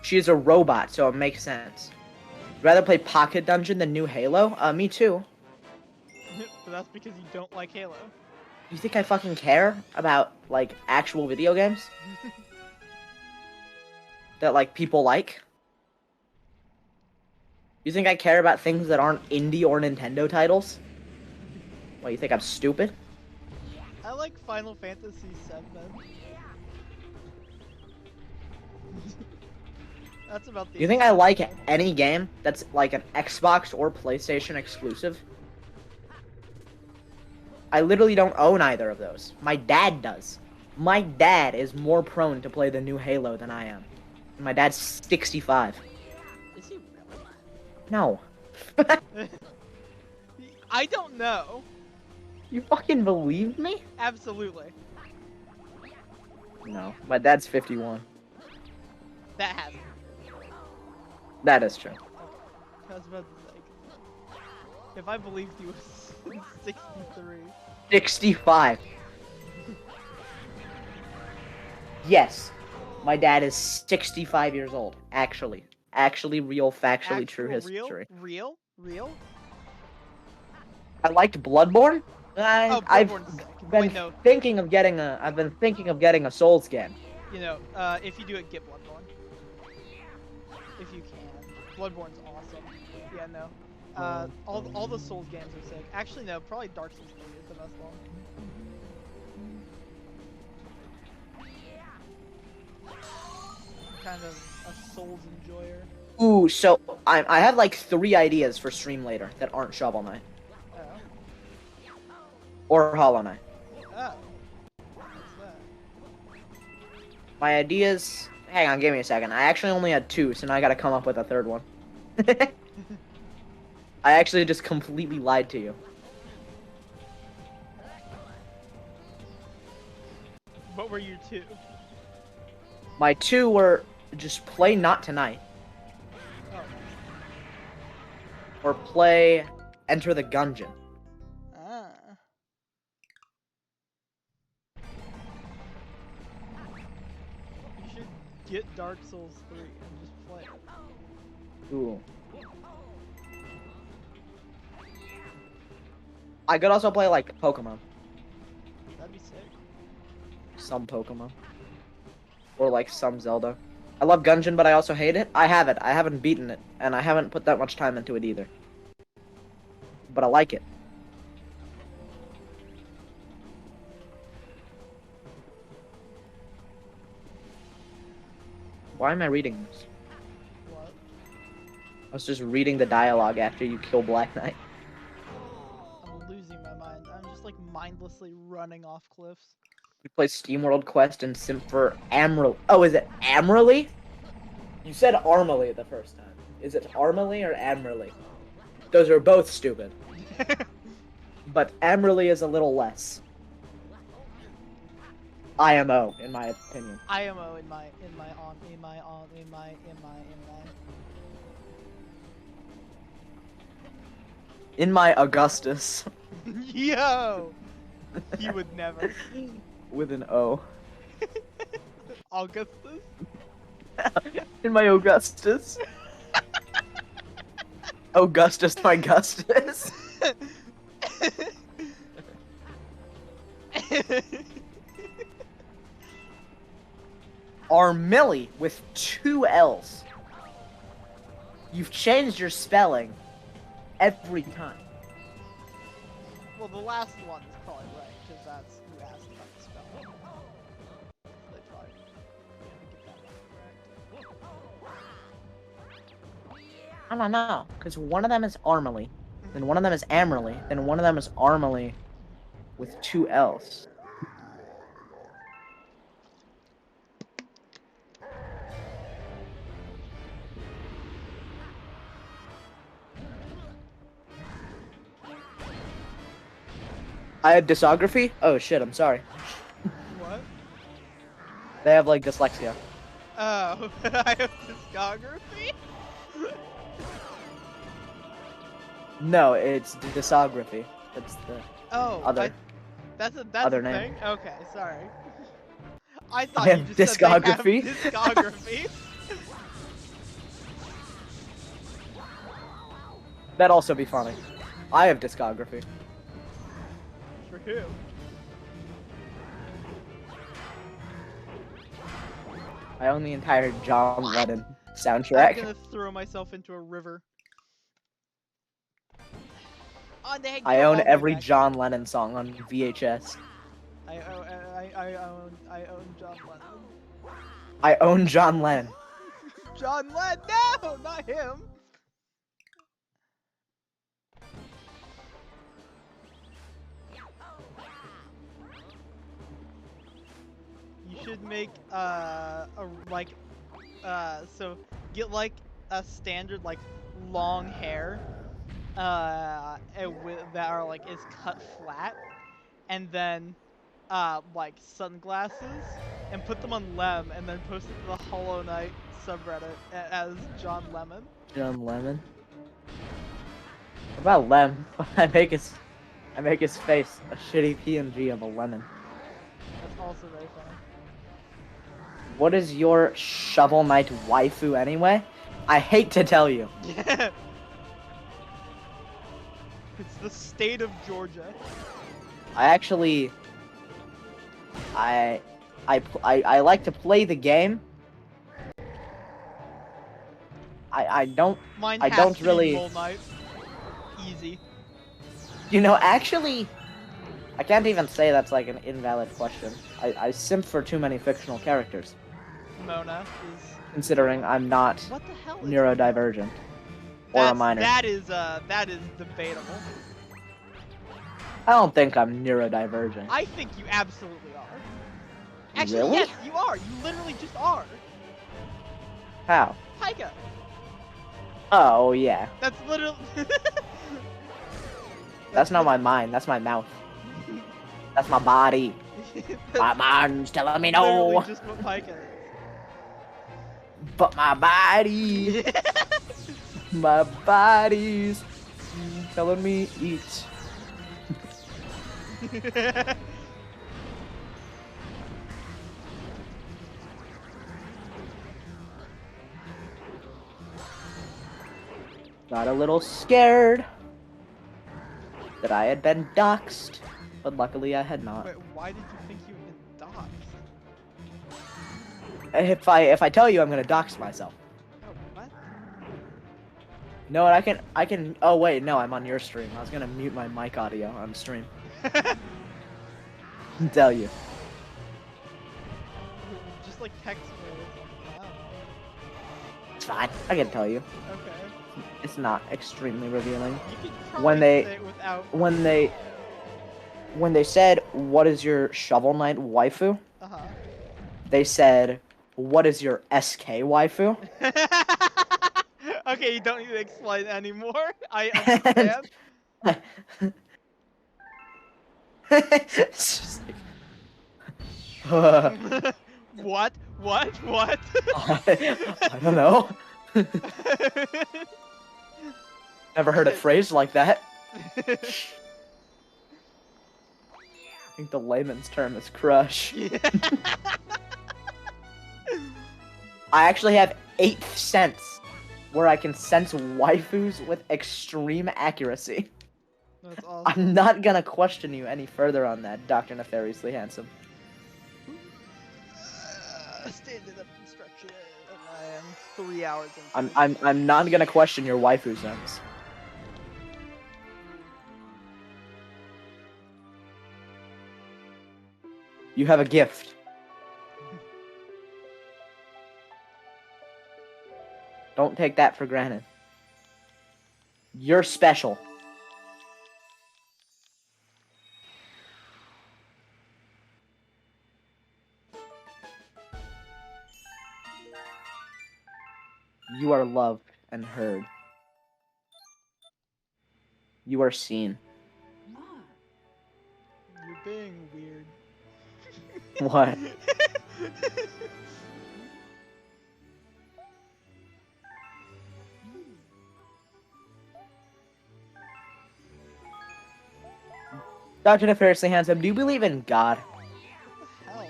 She's a robot, so it makes sense. Rather play Pocket Dungeon than New Halo? Me too. But that's because you don't like Halo. You think I fucking care about, like, actual video games? That, like, people like? You think I care about things that aren't indie or Nintendo titles? What, you think I'm stupid? I like Final Fantasy VII. That's about the. You think I like any game that's, like, an Xbox or PlayStation exclusive? I literally don't own either of those. My dad does. My dad is more prone to play the new Halo than I am. My dad's 65. Is he really? No. I don't know. You fucking believe me? Absolutely. No. My dad's 51. That happened. That is true. I was about to say. If I believed he was 63. 65. Yes, my dad is 65 years old. Actually, real, factually true history. Real? I liked Bloodborne. Oh, I've Bloodborne's sick. been Wait, no. thinking of getting a. I've been thinking of getting a Souls game. You know, if you do it, get Bloodborne. If you can. Bloodborne's awesome. Yeah, no. All the Souls games are sick. Actually, no. Probably Dark Souls 3 is the best one. Kind of a Souls enjoyer. Ooh, so I have like 3 ideas for stream later that aren't Shovel Knight Oh. or Hollow Knight. Oh. What's that? My ideas. Hang on, give me a second. I actually only had 2, so now I gotta come up with a third one. I actually just completely lied to you. What were your 2? My 2 were just play Not Tonight Oh. or play Enter the Gungeon. Ah. You should get Dark Souls 3 and just play it. Ooh. I could also play like Pokemon. That'd be sick. Some Pokemon. Or like some Zelda. I love Gungeon, but I also hate it. I have it. I haven't beaten it, and I haven't put that much time into it either. But I like it. Why am I reading this? What? I was just reading the dialogue after you kill Black Knight. I'm losing my mind. I'm just like mindlessly running off cliffs. You play SteamWorld Quest and Simp for Amrily. Oh, is it Amrily? You said Armily the first time. Is it Armily or Amrily? Those are both stupid. But Amrily is a little less. IMO, in my opinion. IMO in my In my Augustus. Yo! He would never. With an O. Augustus? In my Augustus. Augustus, my Gustus. Armilly with 2 L's. You've changed your spelling every time. Well, the last one is probably right, because that's who asked about the spelling. They probably get that one correct. I don't know, because one of them is Armily, then one of them is Amrily, then one of them is Armily with 2 L's. I had dysography? Oh shit, I'm sorry. What? They have like dyslexia. Oh, I have discography? No, it's dysography. That's the other. That's other a name. thing? Okay, sorry. I thought I you have just discography. said they have discography. That'd also be funny. I have discography. For who? I own the entire John Lennon I'm soundtrack. gonna throw myself into a river. Oh, they I go own all the way every back. John Lennon song on VHS. I own John Lennon. I own John Lennon. John Lennon! No, not him. You should make so get like a standard like long hair that are like is cut flat, and then like sunglasses, and put them on Lem, and then post it to the Hollow Knight subreddit as John Lemon. John Lemon. about Lem? I make his face a shitty PNG of a lemon. That's also very funny. What is your Shovel Knight waifu anyway? I hate to tell you. Yeah. It's the state of Georgia. I actually, I like to play the game. I don't. Mine I has don't to be really. Mole Knight. Easy. You know, actually, I can't even say that's like an invalid question. I simp for too many fictional characters, Mona is. considering I'm not What the hell is neurodivergent or a minor. That is debatable. I don't think I'm neurodivergent. I think you absolutely are. Actually, Really? yes, you are. You literally just are. How? Pika. Oh yeah. That's literally. That's not my mind. That's my mouth. That's my body. My mind's telling me no. Literally just what Pika is. But my body, my body's telling me eat. Got a little scared that I had been doxxed, but luckily I had not. Wait, why did you think you had been doxxed? If I tell you, I'm gonna dox myself. Oh, what? No, I can. Oh wait, no, I'm on your stream. I was gonna mute my mic audio on stream. Tell you. Just like text me or something. I don't know. It's fine. I can tell you. Okay. It's not extremely revealing. You could probably When they- say it without. When they said, "What is your Shovel Knight waifu?" Uh-huh. They said, "What is your SK waifu?" Okay, you don't need to explain anymore. I understand. It's just like, What? What? I don't know. Never heard it phrased like that. I think the layman's term is crush. Yeah. I actually have 8th sense, where I can sense waifus with extreme accuracy. That's awesome. I'm not gonna question you any further on that, Dr. Nefariously Handsome. Standard of construction. I am 3 hours into I'm not gonna question your waifu sense. You have a gift. Don't take that for granted. You're special. You are loved and heard. You are seen. Ah. You're being weird. What? Dr. Nefariously Handsome, do you believe in God? Hell.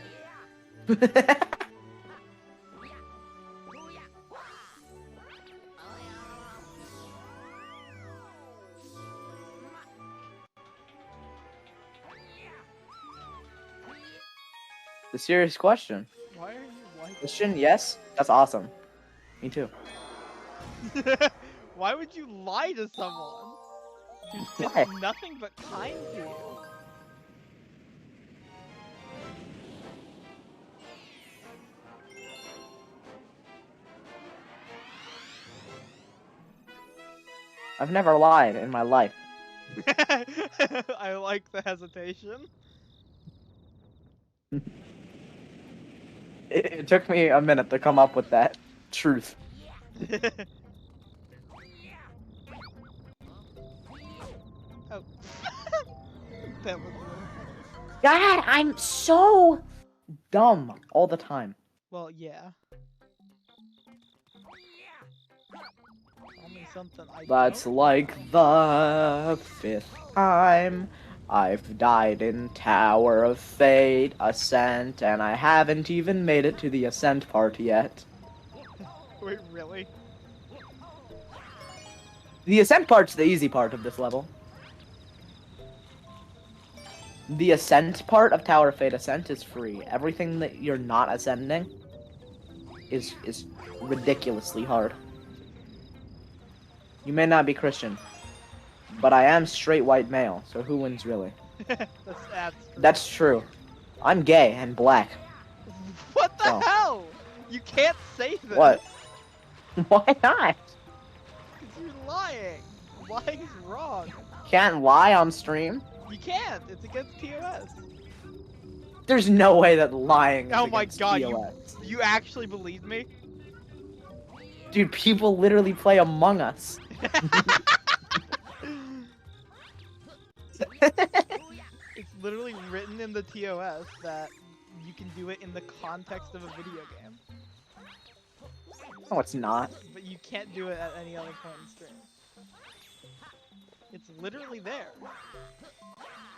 The serious question. Why are you like Question, yes? That's awesome. Me too. Why would you lie to someone who's Why? been nothing but kind to you? I've never lied in my life. I like the hesitation. It took me a minute to come up with that truth. Oh. That was God, I'm so dumb all the time. well, yeah. Call me something I That's don't like the 5th time I've died in Tower of Fate Ascent, and I haven't even made it to the Ascent part yet. Wait, really? The Ascent part's the easy part of this level. The Ascent part of Tower of Fate Ascent is free. Everything that you're not ascending is ridiculously hard. You may not be Christian, but I am straight white male, so who wins really? That's True. I'm gay and black. What the So. hell? You can't say that. What? Why not? Because you're lying. Lying is wrong. Can't lie on stream. You can't. It's against TOS. There's no way that lying is Oh my against god, TOS. you actually believe me? Dude, people literally play Among Us. It's literally written in the TOS that you can do it in the context of a video game. No, it's not. But you can't do it at any other point in stream. It's literally there.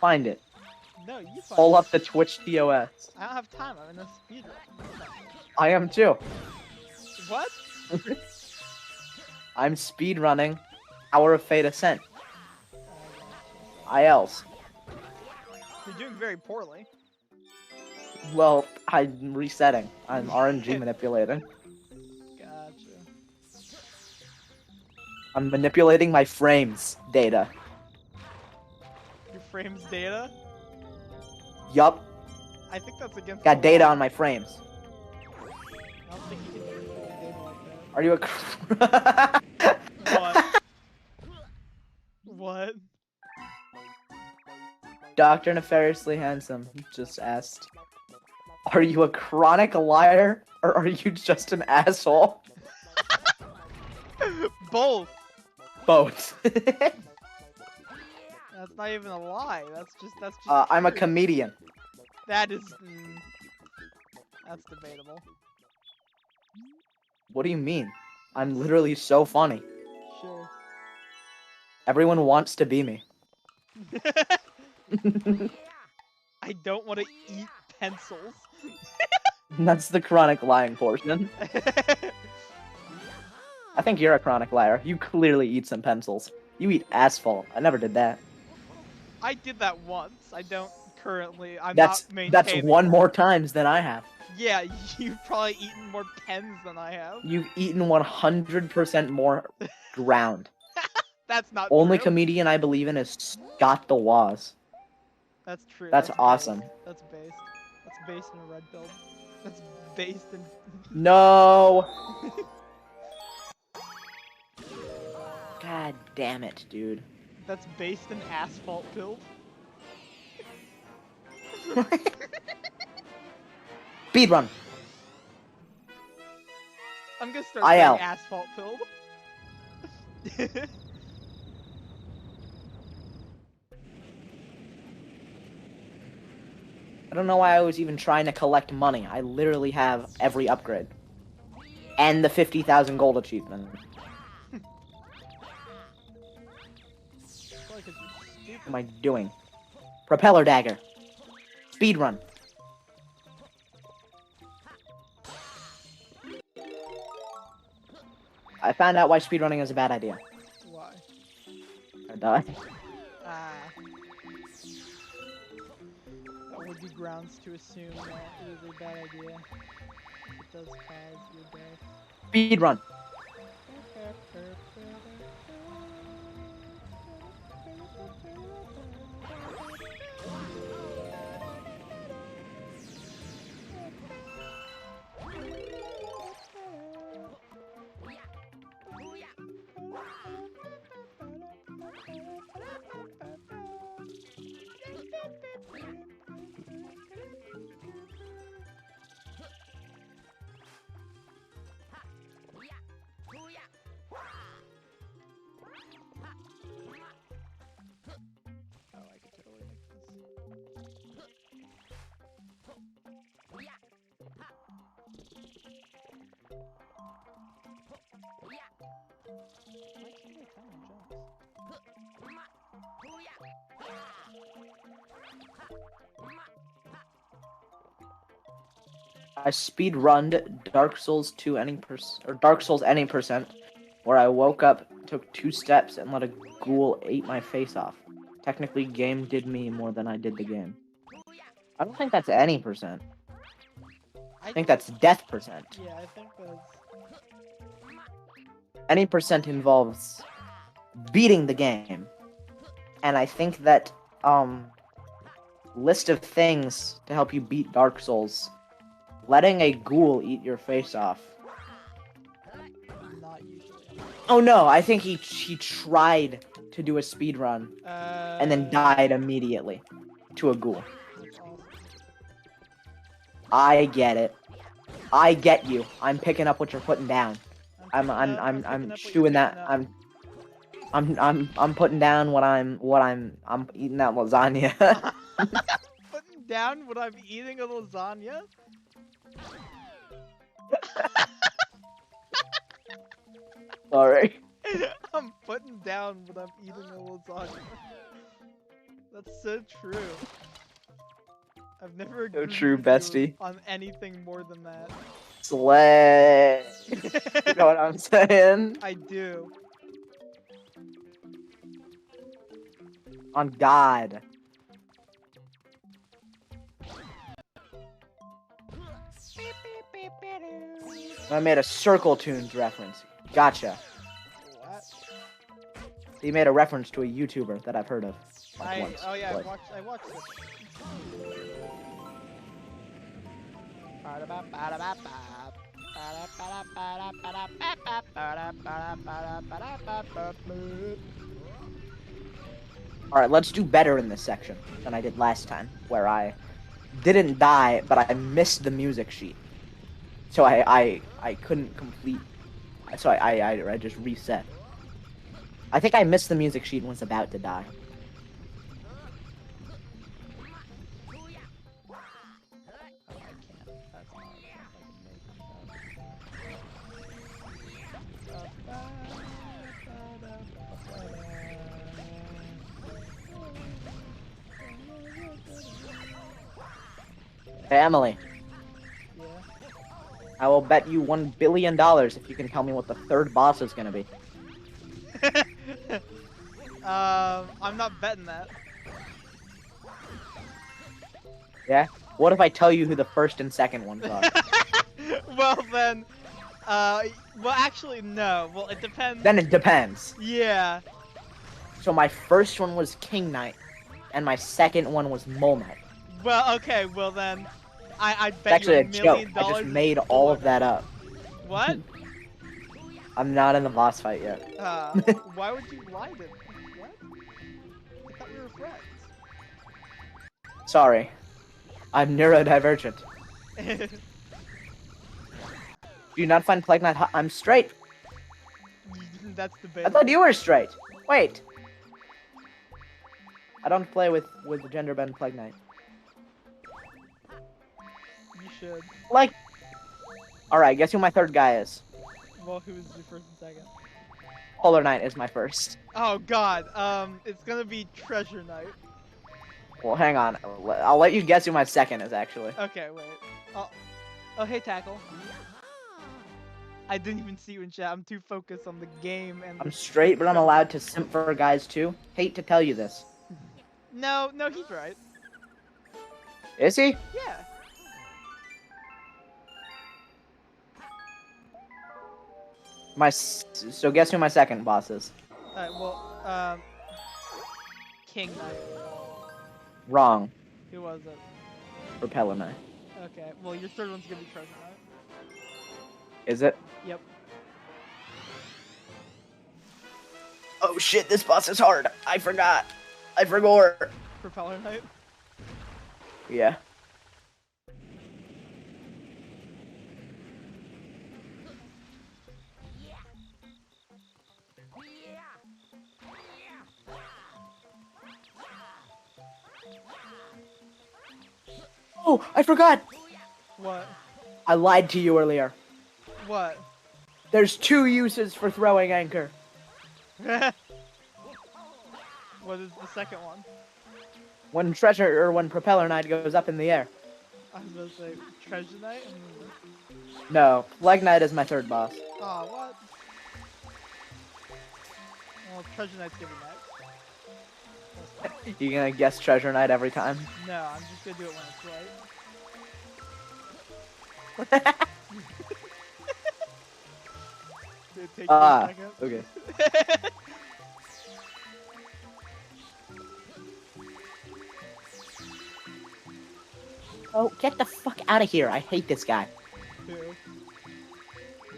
Find it. No, you find Pull it. up the Twitch TOS. I don't have time, I'm in a speedrun. I am too. What? I'm speedrunning Tower of Fate Ascent. ILs. You're doing very poorly. Well, I'm resetting. I'm RNG manipulating. Gotcha. I'm manipulating my frames data. Your frames data? Yup. I think that's against Got the data law. on my frames. I don't think you can do data like Are you a... that. What? What? Dr. Nefariously Handsome just asked, are you a chronic liar, or are you just an asshole? Both. Both. That's not even a lie. That's just I'm a true. comedian. That is that's debatable. What do you mean? I'm literally so funny. Sure. Everyone wants to be me. I don't want to eat pencils. That's the chronic lying portion. I think you're a chronic liar. You clearly eat some pencils. You eat asphalt. I never did that. I did that once. I don't currently. I'm That's not maintaining. one more times than I have. Yeah, you've probably eaten more pens than I have. You've eaten 100% more ground. That's not Only true. comedian I believe in is Scott the Waz. That's true. That's awesome. Based. That's based. That's based in a red pill. That's based in. No. God damn it, dude. That's based in asphalt build. Speedrun. I'm gonna start IL. saying asphalt build. I don't know why I was even trying to collect money. I literally have every upgrade. And the 50,000 gold achievement. What am I doing? Propeller dagger. Speedrun. I found out why speedrunning is a bad idea. Why? I died. Ah. That would be grounds to assume that it is a bad idea. It does cause your death. Speedrun. I speedrunned Dark Souls 2 any or Dark Souls any percent, where I woke up, took 2 steps, and let a ghoul ate my face off. Technically, game did me more than I did the game. I don't think that's any percent. I think that's death percent. Yeah, I think that's... Any percent involves beating the game. And I think that, list of things to help you beat Dark Souls. Letting a ghoul eat your face off. Not usually. Oh no, I think he tried to do a speed run and then died immediately to a ghoul. Awesome. I get it. I get you. I'm picking up what you're putting down. I'm chewing that. I'm putting down what I'm eating that lasagna. Putting down what I'm eating a lasagna? Sorry. I'm putting down what I'm eating a lasagna. That's so true. I've never So agreed true, with you bestie. on anything more than that. Slay. You know what I'm saying? I do. On God. I made a Circle Tunes reference. Gotcha. What? He made a reference to a YouTuber that I've heard of. Like once, Oh yeah, but- I watched it. Alright, let's do better in this section than I did last time, where I didn't die, but I missed the music sheet. So I couldn't complete. So I just reset. I think I missed the music sheet and was about to die. Hey, Emily, Yeah. I will bet you $1 billion if you can tell me what the third boss is gonna be. I'm not betting that. Yeah? What if I tell you who the first and second ones are? Well then, well actually no. Well it depends. Then it depends. Yeah. So my first one was King Knight, and my second one was Mole Knight. Well, okay. Well then, I It's bet actually you a $1 joke. million. I just made all of that up. What? I'm not in the boss fight yet. Why would you lie to me? What? I thought we were friends. Sorry. I'm neurodivergent. Do you not find Plague Knight hot? I'm straight. That's I debatable. thought you were straight. Wait. I don't play with gender bend Plague Knight. You should. Like. Alright, guess who my third guy is? Well, who's your first and second? Polar Knight is my first. Oh God. It's gonna be Treasure Knight. Well, hang on. I'll let you guess who my second is, actually. Okay, wait. Oh, hey, Tackle. I didn't even see you in chat. I'm too focused on the game and. I'm straight, but I'm allowed to simp for guys, too. Hate to tell you this. No, he's right. Is he? Yeah. So guess who my second boss is? Alright, well, King Knight. Wrong. Who was it? Propeller Knight. Okay, well, your third one's gonna be Treasure Knight. Is it? Yep. Oh shit, this boss is hard. I forgot. I forgot. Propeller Knight? Yeah. Oh, I forgot. What? I lied to you earlier. What? There's 2 uses for throwing anchor. What is the second one? When Treasure or when Propeller Knight goes up in the air. I was about to say Treasure Knight. No, Plague Knight is my third boss. Oh, what? Well, Treasure Knight's gonna be next. You gonna guess Treasure Knight every time? No, I'm just gonna do it when it's right. Did it take you a second? Okay. Oh, get the fuck out of here. I hate this guy. Who?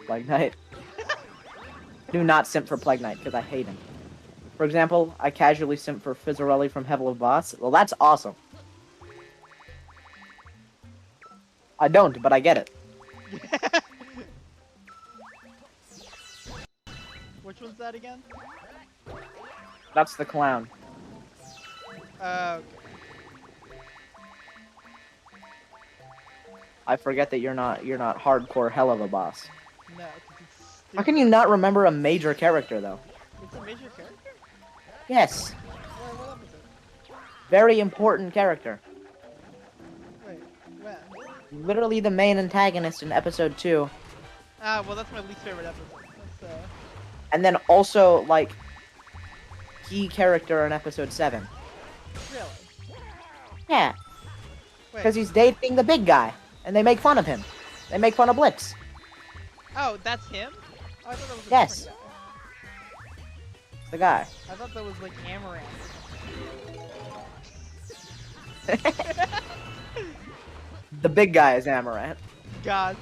Plague Knight. Do not simp for Plague Knight, because I hate him. For example, I casually simp for Fizzarelli from Hevel of Boss. Well, that's awesome. I don't, but I get it. Which one's that again? That's the clown. Okay. I forget that you're not hardcore hell of a boss. No, 'cause it's stupid. How can you not remember a major character though? It's a major character? Yes, What episode? very important character. Wait, when? Literally the main antagonist in episode 2. Ah, well, that's my least favorite episode. That's, And then also, like, key character in episode 7. really? Yeah, Wait. because he's dating the big guy, and they make fun of him. They make fun of Blitz. Oh, that's him? Oh, I thought that was a Yes. different The guy. guy. I thought that was like Amaranth. The big guy is Amaranth. Gotcha.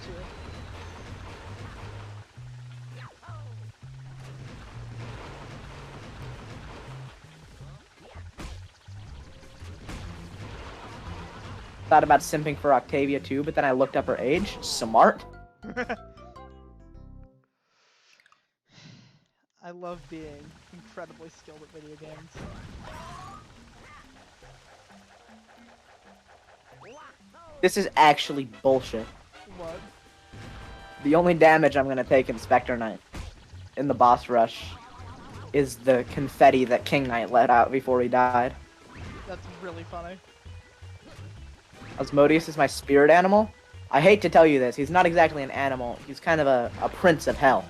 Thought about simping for Octavia too, but then I looked up her age. Smart. I love being incredibly skilled at video games. This is actually bullshit. What? The only damage I'm gonna take in Spectre Knight in the boss rush is the confetti that King Knight let out before he died. That's really funny. Asmodeus is my spirit animal. I hate to tell you this, he's not exactly an animal. He's kind of a prince of hell.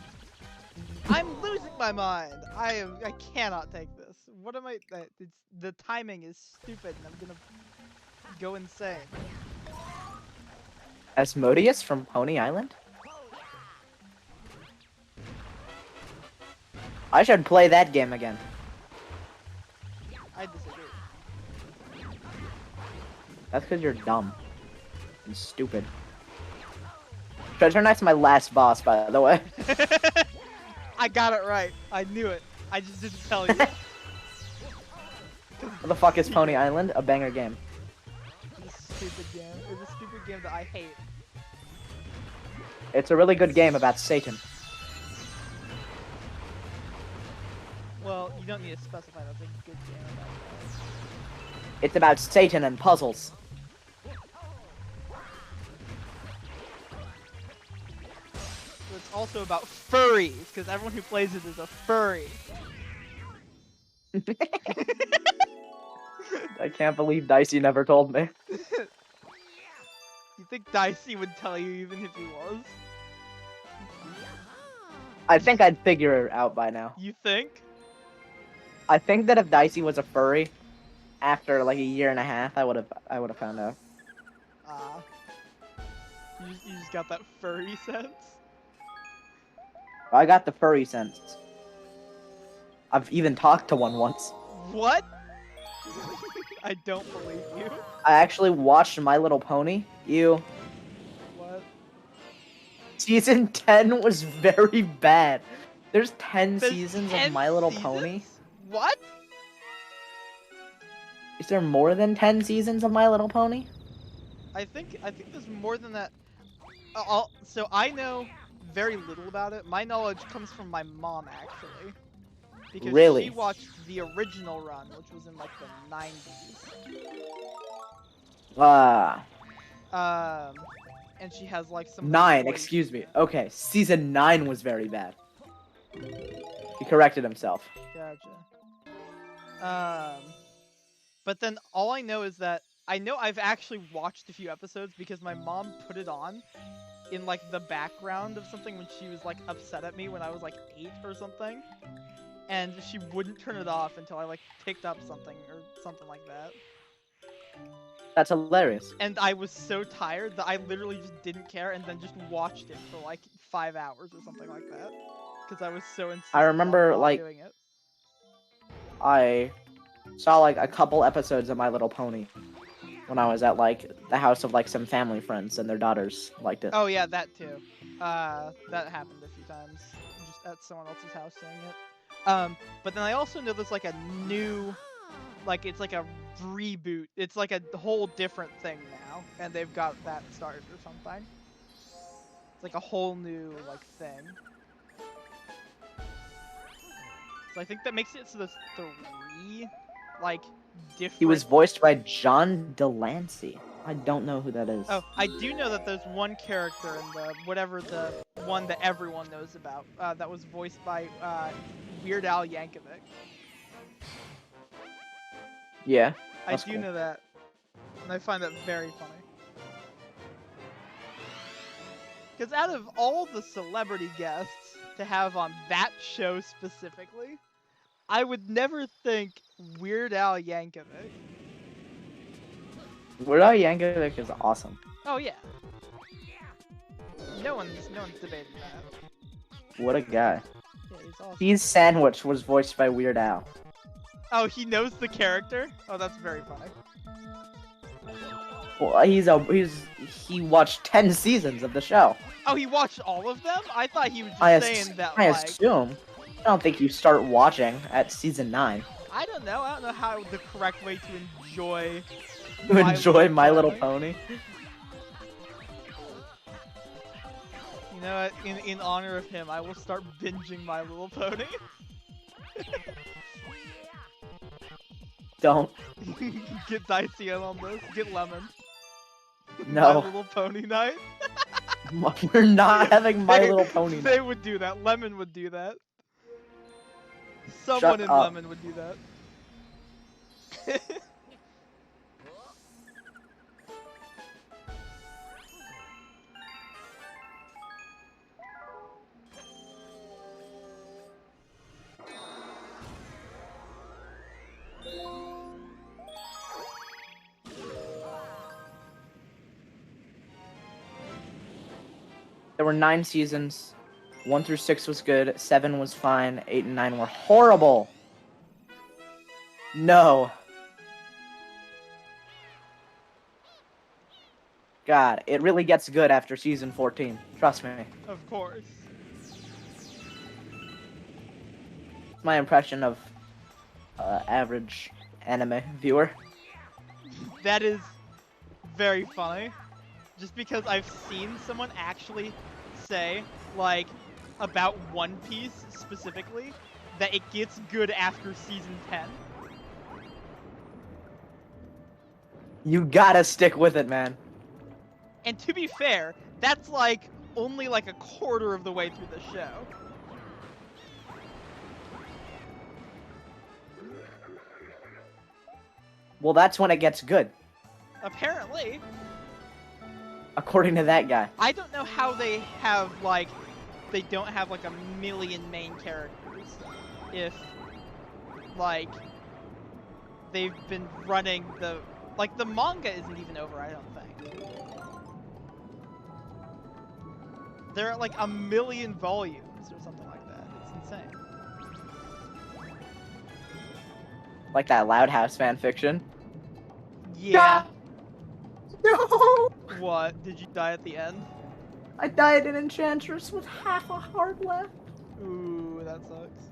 I'm losing my mind. I cannot take this. What am I? The timing is stupid, and I'm gonna go insane. Asmodeus from Pony Island? I should play that game again. I disagree. That's because you're dumb. And stupid. Treasure Knight's my last boss, by the way. I got it right. I knew it. I just didn't tell you. What the fuck is Pony Island? A banger game. It's a stupid game. It's a stupid game that I hate. It's a really good game about Satan. Well, you don't need to specify that's a good game about that. It's about Satan and puzzles. So it's also about furries, because everyone who plays it is a furry. I can't believe Dicey never told me. You think Dicey would tell you even if he was? I think I'd figure it out by now. You think? I think that if Dicey was a furry, after like a year and a half, I would have found out. Ah. You just got that furry sense? I got the furry sense. I've even talked to one once. What? I don't believe you. I actually watched My Little Pony. You. What? Season 10 was very bad. There's 10 There's seasons 10 of My Little seasons? Pony. What? Is there more than 10 seasons of My Little Pony? I think there's more than that. So I know very little about it. My knowledge comes from my mom, actually. Because Really? she watched the original run, which was in like the 90s. And she has like some 9, voice- excuse me. Okay, season 9 was very bad. He corrected himself. Gotcha. But then all I know is that I know I've actually watched a few episodes because my mom put it on in like the background of something when she was like upset at me when I was like 8 or something. And she wouldn't turn it off until I like picked up something or something like that. That's hilarious. And I was so tired that I literally just didn't care and then just watched it for like 5 hours or something like that. Because I was so insistent I remember, on like, doing it. I saw like a couple episodes of My Little Pony when I was at like the house of like some family friends and their daughters liked it. Oh yeah, that too. That happened a few times, just at someone else's house saying it. But then I also know there's like a new, like it's like a reboot. It's like a whole different thing now, and they've got that started or something. It's like a whole new like thing. So I think that makes it so there's 3, like, different... He was voiced by John Delancey. I don't know who that is. Oh, I do know that there's one character in the, whatever the one that everyone knows about, that was voiced by, Weird Al Yankovic. Yeah, I that's do cool. know that, and I find that very funny. Because out of all the celebrity guests to have on that show specifically, I would never think Weird Al Yankovic. Weird Al Yankovic is awesome. Oh yeah. No one's debating that. What a guy. Yeah, he's awesome. He's Sandwich was voiced by Weird Al. Oh, he knows the character? Oh, that's very funny. Well, he watched 10 seasons of the show. Oh, he watched all of them? I thought he was just saying that, I like... assume. I don't think you start watching at season 9. I don't know. I don't know how the correct way to enjoy... My Little Pony. You know what? In honor of him, I will start binging My Little Pony. Don't. Get Dicey in on this. Get Lemon. No. My Little Pony night. We're not having My Little Pony. They would do that. Lemon would do that. Someone in Lemon would do that. There were 9 seasons. 1 through 6 was good. 7 was fine. 8 and 9 were horrible. No. God, it really gets good after season 14. Trust me. Of course. It's my impression of average anime viewer. That is very funny. Just because I've seen someone actually say, like, about One Piece specifically, that it gets good after season 10. You gotta stick with it, man. And to be fair, that's like only like a quarter of the way through the show. Well, that's when it gets good, Apparently. according to that guy. I don't know how they have, like, they don't have, like, a million main characters. If, like, they've been running the... Like, the manga isn't even over, I don't think. They're at, like, 1 million volumes or something like that. It's insane. Like that Loud House fanfiction. Yeah. No! What? Did you die at the end? I died in Enchantress with half a heart left. Ooh, that sucks.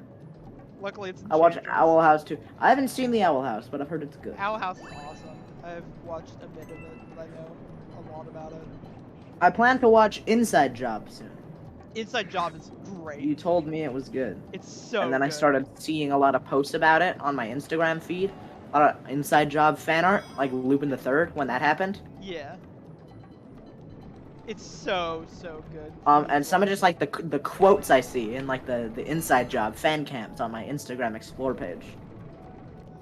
Luckily, it's I watched Enchantress. Owl House too. I haven't seen the Owl House, but I've heard it's good. Owl House is awesome. I've watched a bit of it, but I know a lot about it. I plan to watch Inside Job soon. Inside Job is great. You told me it was good. It's so And then I good. started seeing a lot of posts about it on my Instagram feed. A lot of Inside Job fan art, like Lupin the Third, when that happened. Yeah. It's so good. And some of just like the quotes I see in like the Inside Job fan cams on my Instagram Explore page.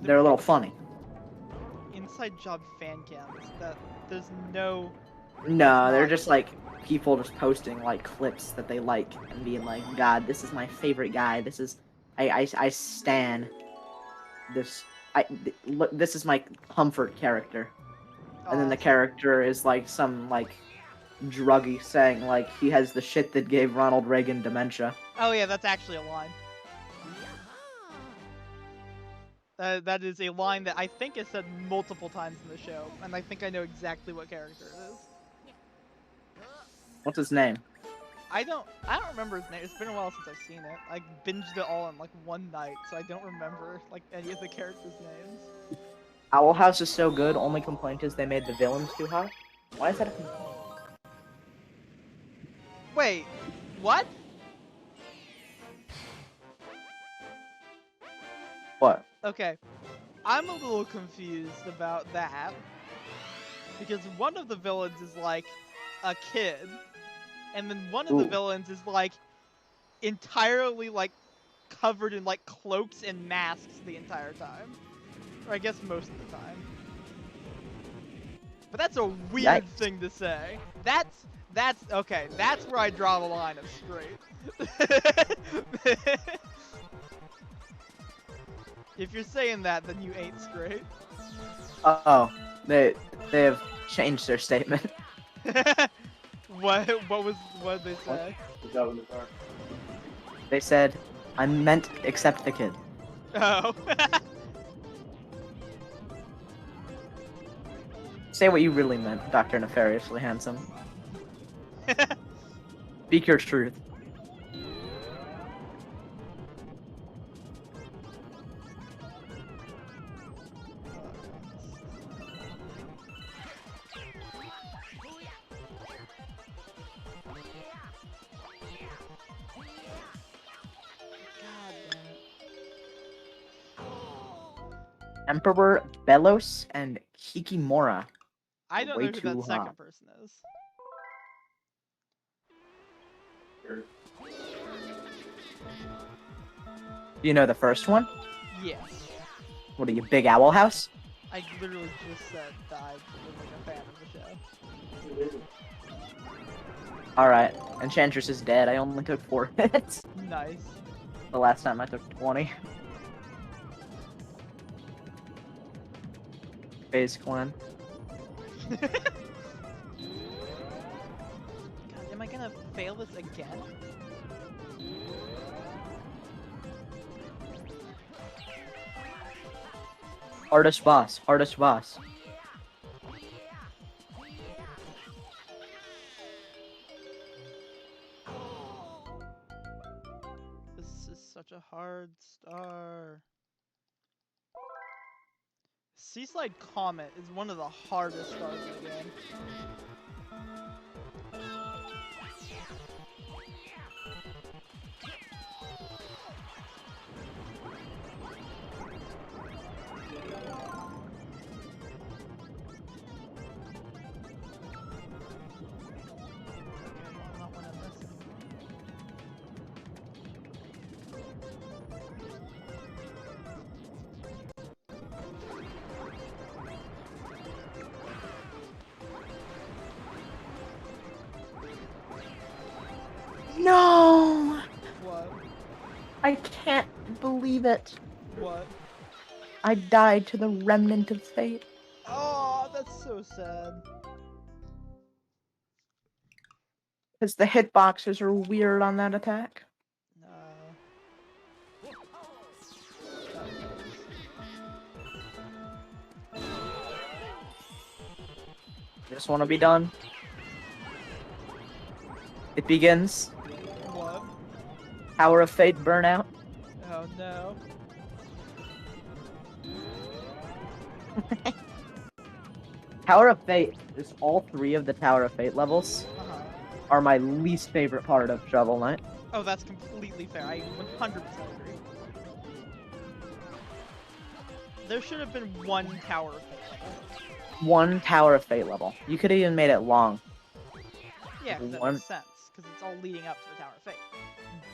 They're a little funny. inside job fan cams that there's no. No, they're not- just like people just posting like clips that they like and being like, God, this is my favorite guy. This is I stan this. Look, this is my comfort character. And then the Awesome. character is like some like druggy saying like he has the shit that gave Ronald Reagan dementia. Oh yeah, that's actually a line. That is a line that I think is said multiple times in the show, and I think I know exactly what character it is. What's his name? I don't remember his name. It's been a while since I've seen it. I binged it all in like one night, so I don't remember like any of the characters' names. Owl House is so good. Only complaint is they made the villains too hot. Why is that a complaint? Wait, what? What? Okay, I'm a little confused about that because one of the villains is like a kid, and then one of the Ooh. villains is like entirely like covered in like cloaks and masks the entire time, or I guess most of the time. But that's a weird Yikes. thing to say. That's okay. That's where I draw the line of straight. If you're saying that, then you ain't straight. Oh, they have changed their statement. what did they say? They said, "I meant accept the kid." Oh. Say what you really meant, Dr. Nefariously Handsome. Speak your truth. Emperor Belos and Kikimora. I don't Way know who too that second hot. person is. You know the first one? Yes. What are you, Big Owl House? I literally just said that I was like a fan of the show. Alright, Enchantress is dead. I only took 4 hits. Nice. The last time I took 20. Phase Clan. God, am I gonna fail this again? Hardest boss. Hardest boss. This is such a hard star. Seaside Comet is one of the hardest stars in the game. Okay, not one I'm missing. No! What? I can't believe it. What? I died to the remnant of fate. Oh, that's so sad. Because the hitboxes are weird on that attack. No. Just want to be done. It begins. What? Tower of Fate burnout. Oh no. Tower of Fate is all 3 of the Tower of Fate levels Uh-huh. are my least favorite part of Shovel Knight. Oh, that's completely fair. I 100% agree. There should have been one Tower of Fate level. 1 Tower of Fate level. You could have even made it long. Yeah, 'cause that One- makes sense, because it's all leading up to the Tower of Fate.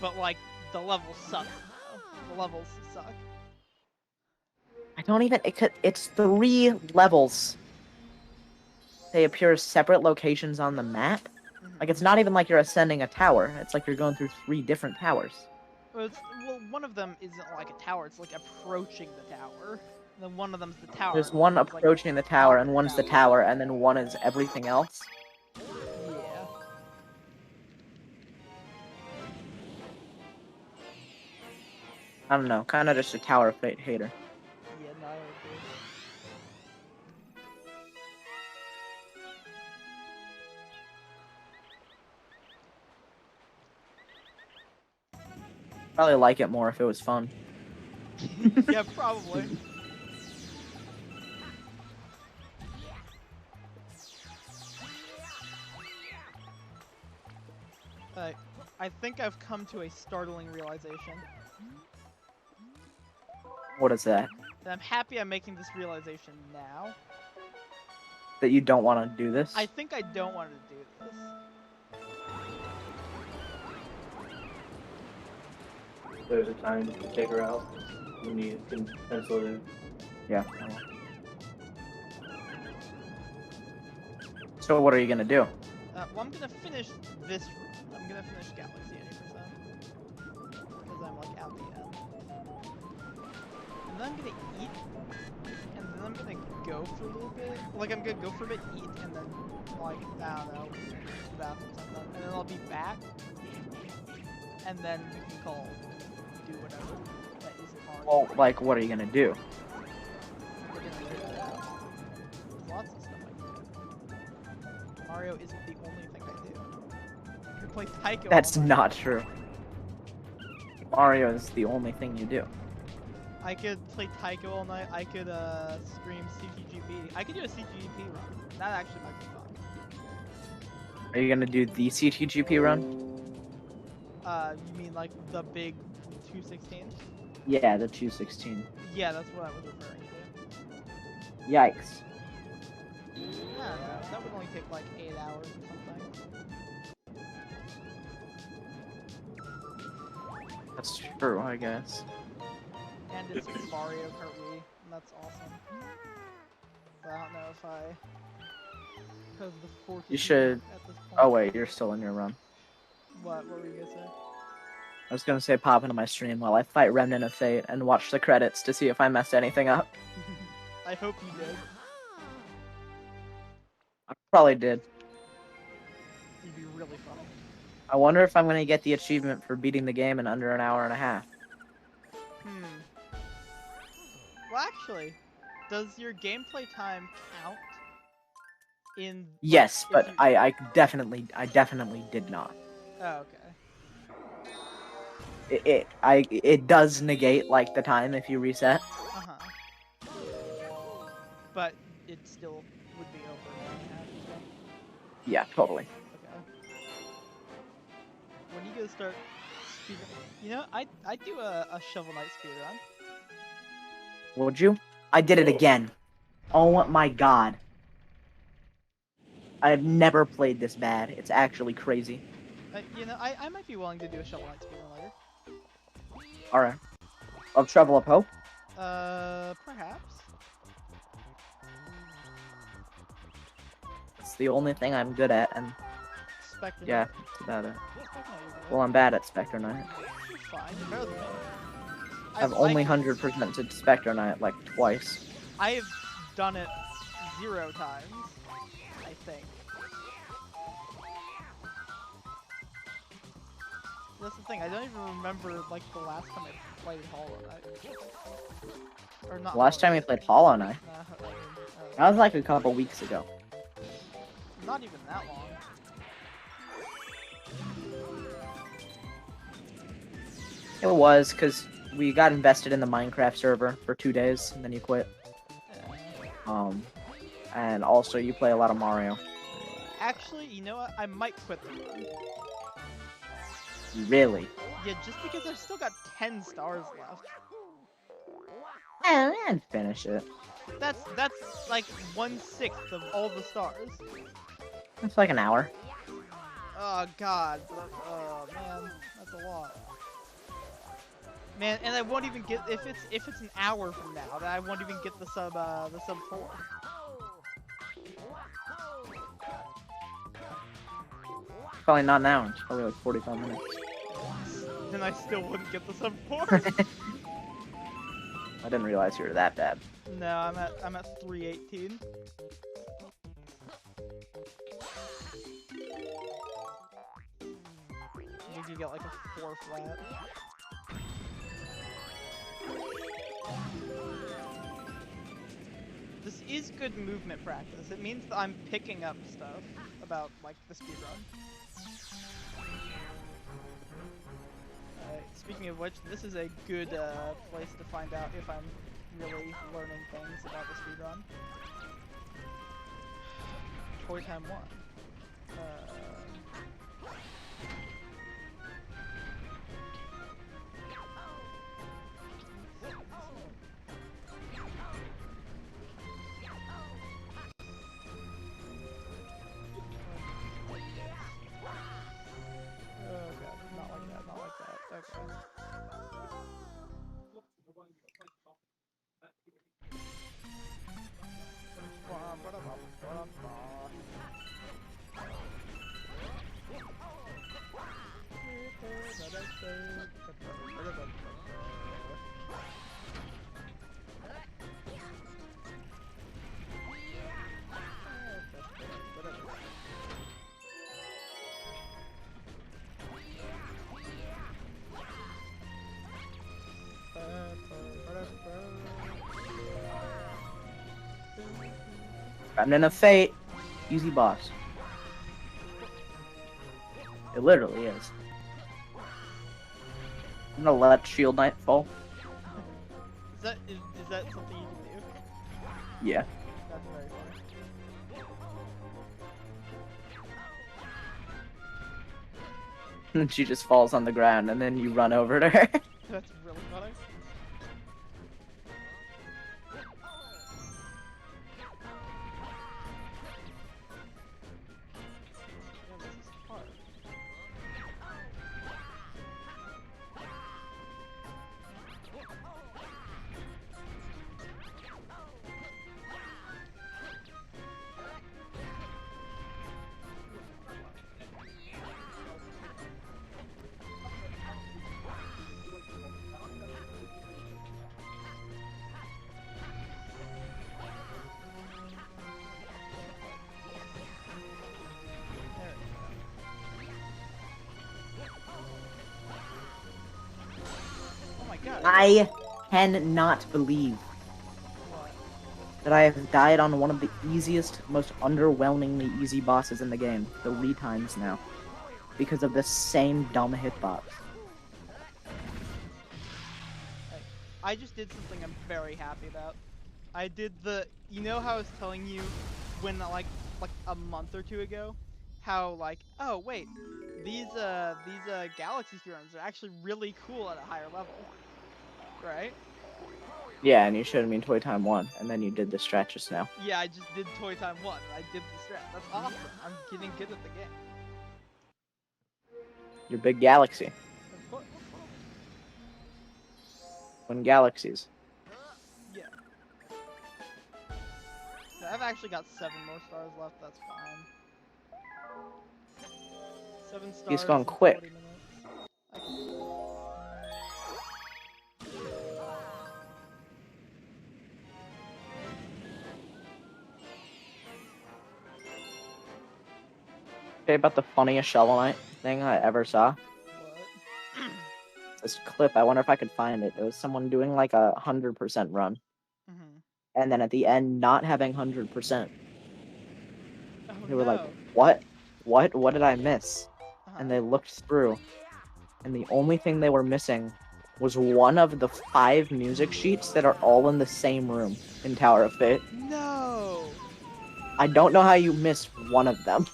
But, like, the levels suck, though. The levels suck. I don't even. It's 3 levels. They appear as separate locations on the map. Like, it's not even like you're ascending a tower. It's like you're going through 3 different towers. Well, one of them isn't like a tower. It's like approaching the tower. And then one of them's the tower. There's and one one's, like, approaching the tower, and one's the tower, and then one is everything else. Yeah. I don't know. Kind of just a Tower of Fate hater. Yeah, no, I agree. Probably like it more if it was fun. Yeah, probably. I think I've come to a startling realization. What is that? And I'm happy I'm making this realization now. That you don't want to do this? I think I don't want to do this. There's a time to take her out when you can pencil it in. Yeah. So what are you gonna do? Well, I'm gonna finish this room. I'm gonna finish Galaxy 80%. Because I'm like at the end. And then I'm gonna eat. And then I'm gonna go for a little bit. Like, I'm gonna go for a bit, eat, and then, like, I don't know, bathroom something. And then I'll be back. And then we can call, do whatever. That isn't hard. Well, like, what are you gonna do? We're gonna figure that out. There's lots of stuff I can do. Mario isn't the only thing I do. I can play Taiko. That's all night. not true. Mario is the only thing you do. I could play Taiko all night. I could stream CTGP. I could do a CTGP run. That actually might be fun. Are you gonna do the CTGP run? You mean like the big 216? Yeah, the 216. Yeah, that's what I was referring to. Yikes. I don't know. That would only take like 8 hours or something. That's true, I guess. And it's Mario Kart Wii, and that's awesome. But I don't know if I have the fortitude You should. at this point. Oh wait, you're still in your run. What were you gonna say? I was gonna say pop into my stream while I fight Remnant of Fate and watch the credits to see if I messed anything up. I hope you did. I probably did. It'd be really funny. I wonder if I'm gonna get the achievement for beating the game in under an hour and a half. Well, actually, does your gameplay time count in? Yes, if but you... I definitely did not. Oh, okay. It does negate like the time if you reset. But it still would be over an hour and a half, you think? Yeah, totally. Okay. When are you gonna start speedrun? You know, I'd do a Shovel Knight speedrun. Would you? I did it again. Oh my god. I've never played this bad. It's actually crazy. You know, I might be willing to do a Shovel Knight speedrun later. Alright. Of Shovel of Hope? Perhaps. It's the only thing I'm good at, and Spectre yeah, Knight. that's about it. Spectre Knight, you're good. Well, I'm bad at Spectre Knight. You're fine. You're better than me. I've only 100%ed Spectre Knight like twice. I've done it 0 times, I think. That's the thing, I don't even remember like the last time I played Hollow Knight. Or not. Last time we played Hollow Knight. Nah, That was like a couple weeks ago. not even that long. It was, because we got invested in the Minecraft server for 2 days, and then you quit. Yeah. And also you play a lot of Mario. Actually, you know what? I might quit the run. Really? Yeah, just because I've still got 10 stars left. And finish it. That's like 1/6 of all the stars. It's like an hour. Oh god. Oh man, that's a lot. Man, and I won't even get if it's an hour from now. That I won't even get the sub 4. Probably not now. It's probably like 45 minutes. Then I still wouldn't get the sub 4. I didn't realize you were that bad. No, I'm at 318. I think you get like a 4 flat. This is good movement practice. It means that I'm picking up stuff about like the speedrun. Speaking of which, this is a good place to find out if I'm really learning things about the speedrun. Toy Time 1. Oh god, not like that, not like that. Okay. Remnant of Fate. Easy boss. It literally is. I'm gonna let Shield Knight fall. Is that something you can do? Yeah. That's very funny. She just falls on the ground and then you run over to her. That's really funny. Yeah, this is hard. There we go. Oh my god. I cannot believe What? that I have died on one of the easiest, most underwhelmingly easy bosses in the game 3 times now. Because of the same dumb hitbox. I just did something I'm very happy about. I did you know how I was telling you when like a month or 2 ago, how like, oh wait, these galaxy runs are actually really cool at a higher level, right? Yeah, and you showed me Toy Time 1, and then you did the strat just now. Yeah, I just did Toy Time 1. I did the strat. That's awesome. I'm getting good at the game. Your big galaxy. Of course. When galaxies. Yeah. So I've actually got 7 more stars left. That's fine. 7 stars. He's going in quick. 40 minutes. I can do that. Okay, about the funniest Shovel Knight thing I ever saw. What? This clip, I wonder if I could find it. It was someone doing like 100% run. Mhm. And then at the end, not having 100%. Oh They were no. like, what? What did I miss? Uh-huh. And they looked through. And the only thing they were missing was one of the 5 music sheets that are all in the same room in Tower of Fate. No. I don't know how you missed one of them.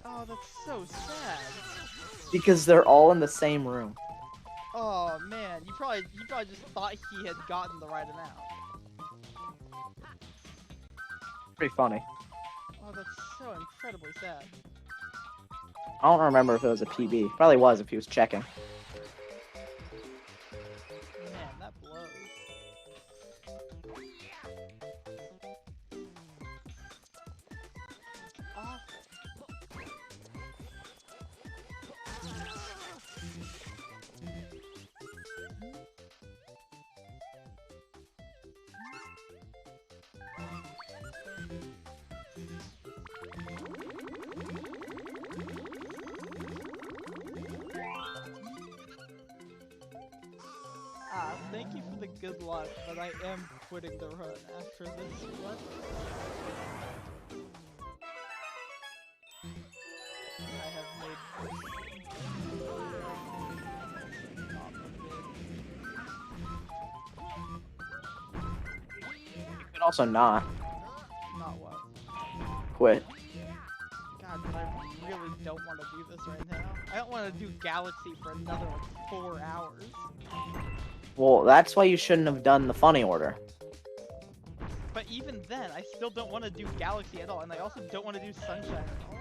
Oh, that's so sad. Because they're all in the same room. Oh man, you probably just thought he had gotten the right amount. Pretty funny. Oh, that's so incredibly sad. I don't remember if it was a PB. Probably was if he was checking. Thank you for the good luck, but I am quitting the run after this. What? I have made You could also not not what? quit. God, but I really don't want to do this right now. I don't want to do Galaxy for another like 4 hours. Well, that's why you shouldn't have done the funny order. But even then, I still don't want to do Galaxy at all, and I also don't want to do Sunshine at all.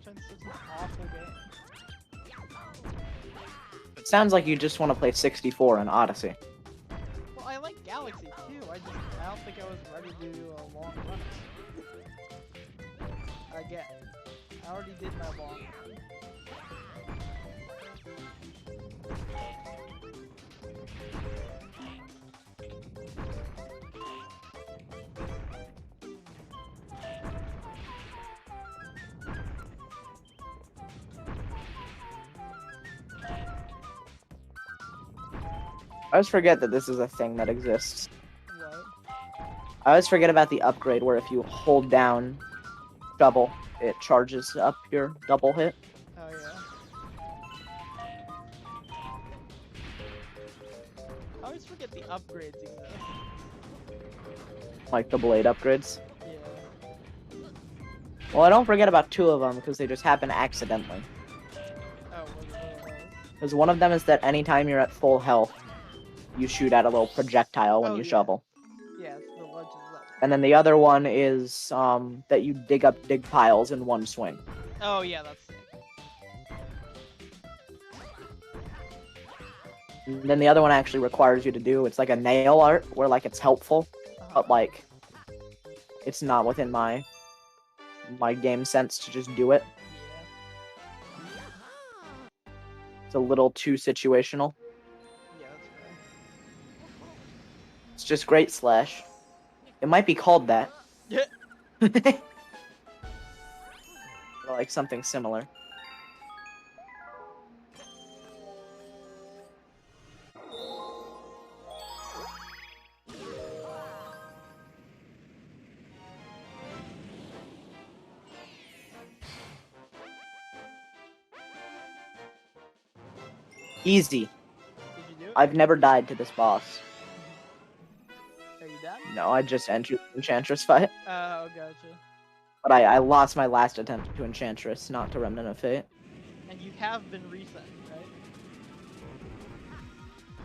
Sunshine's such an awful game. It sounds like you just want to play 64 in Odyssey. Well, I like Galaxy too. I don't think I was ready to do a long run. Again, I already did my long run. I always forget that this is a thing that exists. What? I always forget about the upgrade where if you hold down double, it charges up your double hit. Oh yeah. I always forget the upgrades exist. Like the blade upgrades. Yeah. Well, I don't forget about 2 of them because they just happen accidentally. Oh, what are those? Because one of them is that anytime you're at full health, you shoot out a little projectile when Oh, you yeah. shovel. Yeah, it's the Legends of. And then the other one is that you dig up dig piles in one swing. Oh yeah, that's sick. And then the other one actually requires you to do, it's like a nail art where like it's helpful, but like it's not within my game sense to just do it. Yeah. It's a little too situational. Yeah, that's fair. It's just Great Slash. It might be called that. Yeah. Or like something similar. Easy. Did you do it? I've never died to this boss. Are you done? No, I just entered the Enchantress fight. Oh, gotcha. But I lost my last attempt to Enchantress, not to Remnant of Fate. And you have been reset, right?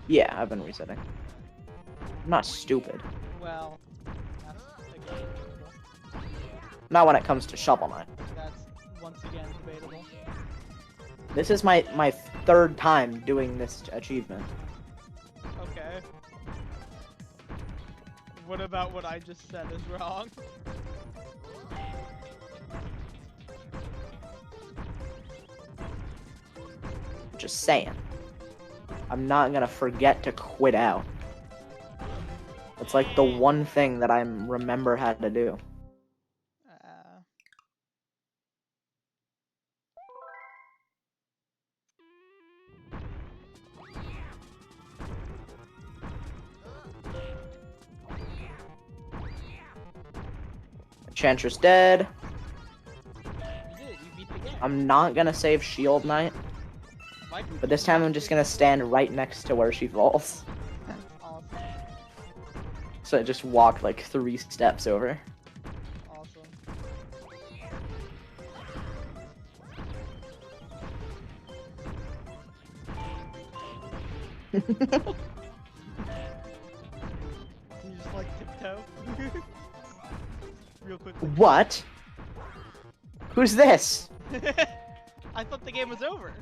Yeah, I've been resetting. I'm not stupid. Well, that's again debatable. Not when it comes to Shovel Knight. That's once again debatable. This is my 3rd time doing this achievement. Okay. What about what I just said is wrong? Just saying. I'm not gonna forget to quit out. It's like the one thing that I remember how to do. Enchantress dead. You did it. You beat the game. I'm not gonna save Shield Knight, but this time I'm just gonna stand right next to where she falls. Awesome. So I just walk like 3 steps over. Awesome. Do you just like tiptoe? Real quick. What? Who's this? I thought the game was over.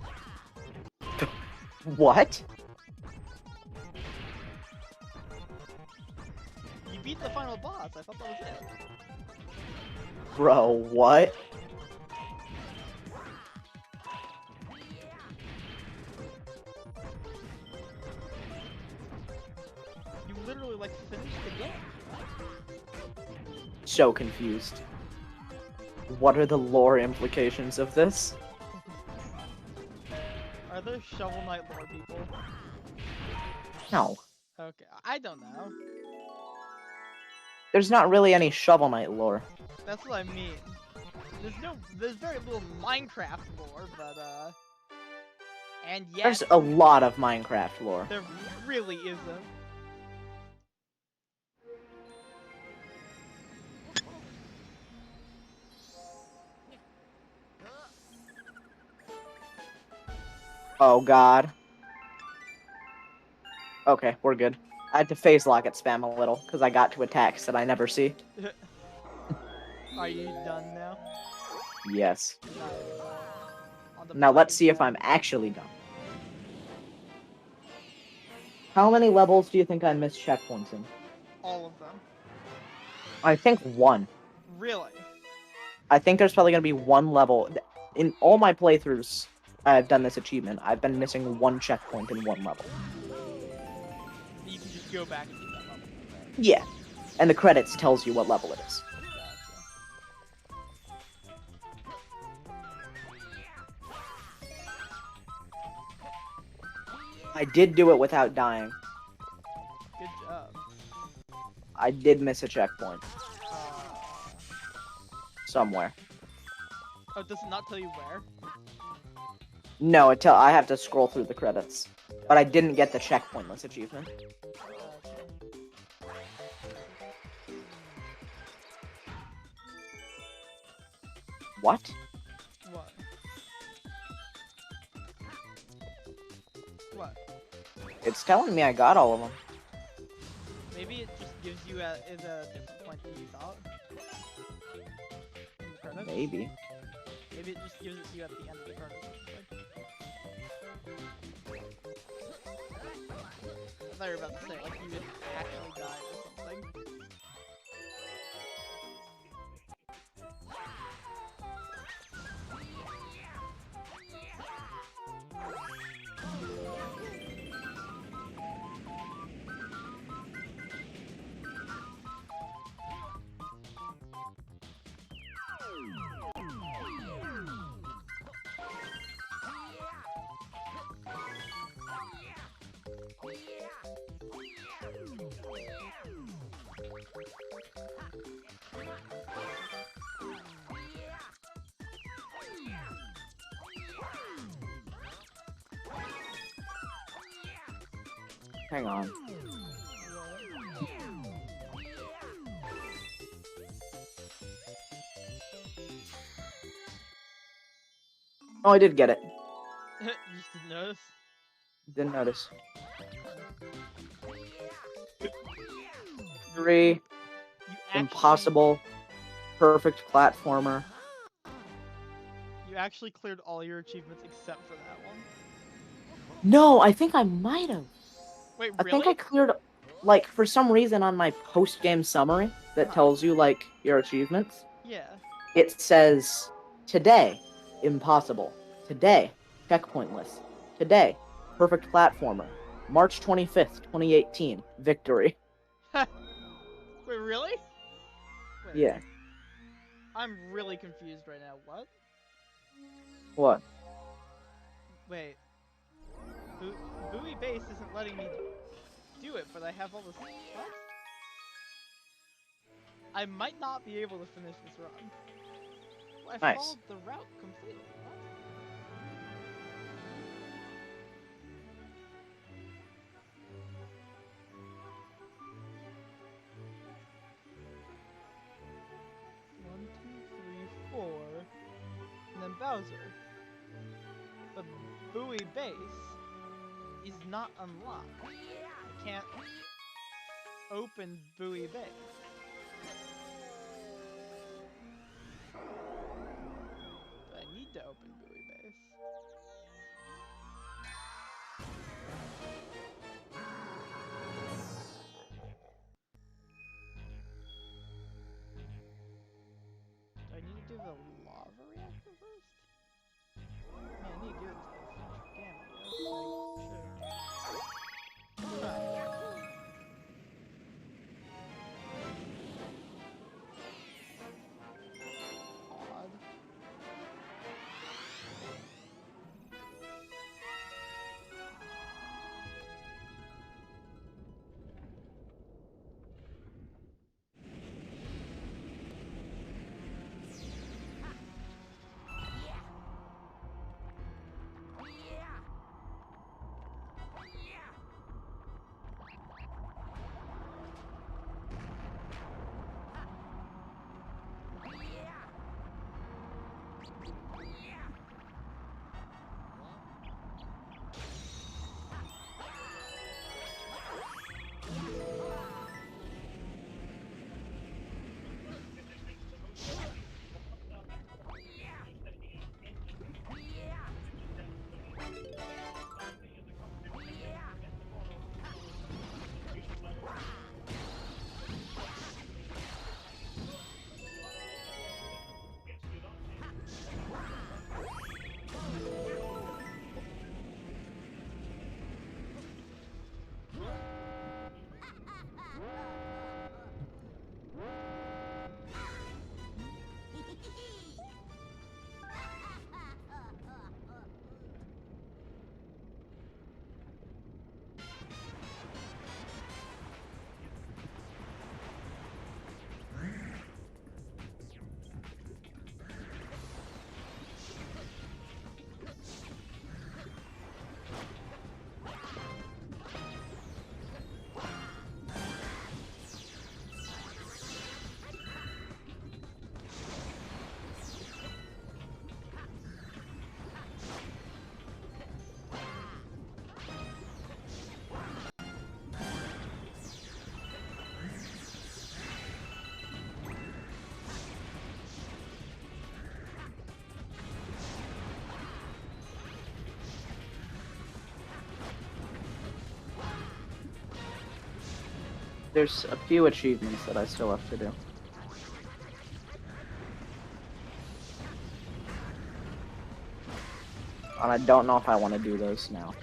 What? You beat the final boss. I thought that was it. Bro, what? You literally like finished the game. So confused. What are the lore implications of this? Are there Shovel Knight lore people? No. Okay, I don't know. There's not really any Shovel Knight lore. That's what I mean. There's very little Minecraft lore, but and yet There's a lot of Minecraft lore. there really isn't. Oh god. Okay, we're good. I had to phase lock it spam a little, because I got to attacks that I never see. Are you done now? Yes. Nice. On the Now let's black see if I'm actually done. How many levels do you think I missed checkpoints in? all of them. I think one. Really? I think there's probably going to be one level. In all my playthroughs, I've done this achievement. I've been missing one checkpoint in one level. You can just go back and do that level. Right? Yeah. And the credits tells you what level it is. I did do it without dying. Good job. I did miss a checkpoint. Somewhere. Oh, does it not tell you where? No, I have to scroll through the credits. But I didn't get the checkpointless achievement. What? What? What? It's telling me I got all of them. Maybe it just gives you at a different point than you thought. In the credits? Maybe. Maybe it just gives it to you at the end of the credits. I thought you were about to say, like, you didn't actually die or something. Hang on. Oh, I did get it. You just didn't notice? Didn't notice. 3. You actually, Impossible. Perfect platformer. You actually cleared all your achievements except for that one. No, I think I might have. Wait, I really? think I cleared, like, for some reason on my post-game summary that tells you, like, your achievements. Yeah. It says, today, impossible. Today, checkpointless. Today, perfect platformer. March 25th, 2018, victory. Wait, really? Wait, Yeah. I'm really confused right now. What? What? Wait. Buoy Base isn't letting me do it, but I have all this. What? I might not be able to finish this run. Well, I Nice. followed the route completely. What? One, two, three, 4, and then Bowser. But Buoy Base is not unlocked. I can't open Buoy Base. But I need to open Buoy Base. Do I need to do the lava reactor first? Yeah, I need to do it to finish the game, I guess. Sure. Right. There's a few achievements that I still have to do. And I don't know if I want to do those now.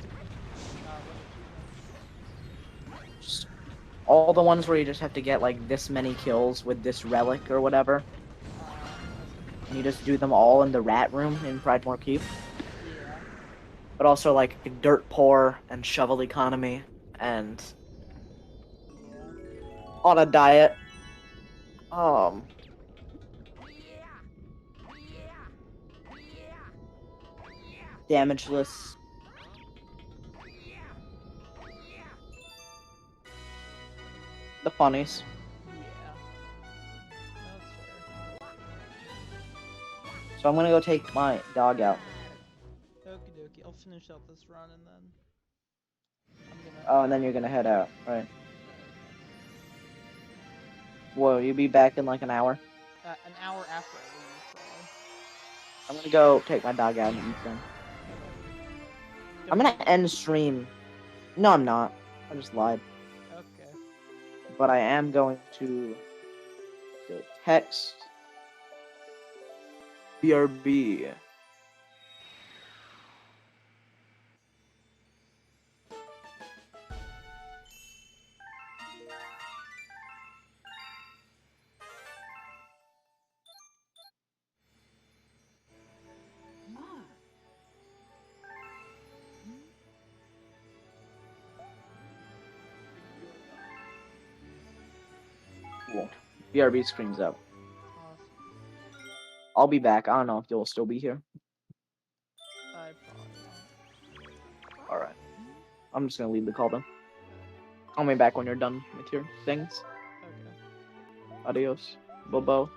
Just all the ones where you just have to get like this many kills with this relic or whatever. And you just do them all in the rat room in Pridemore Keep. Yeah. But also like Dirt Poor and Shovel Economy and Yeah. On a Diet. Damageless. The funnies. Yeah. That's fair. So I'm gonna go take my dog out. Okie dokie. I'll finish out this run and then I'm gonna. Oh, and then you're gonna head out, right? Whoa, you'll be back in like an hour? An hour after I leave, so. I'm gonna go take my dog out and eat then. I'm gonna end stream. No, I'm not. I just lied. Okay. But I am going to go text BRB. Ah. Cool. BRB screen's up. Awesome. I'll be back. I don't know if you'll still be here. I probably won't. Alright. I'm just gonna leave the call then. Call me back when you're done with your things. Okay. Adios. Bobo.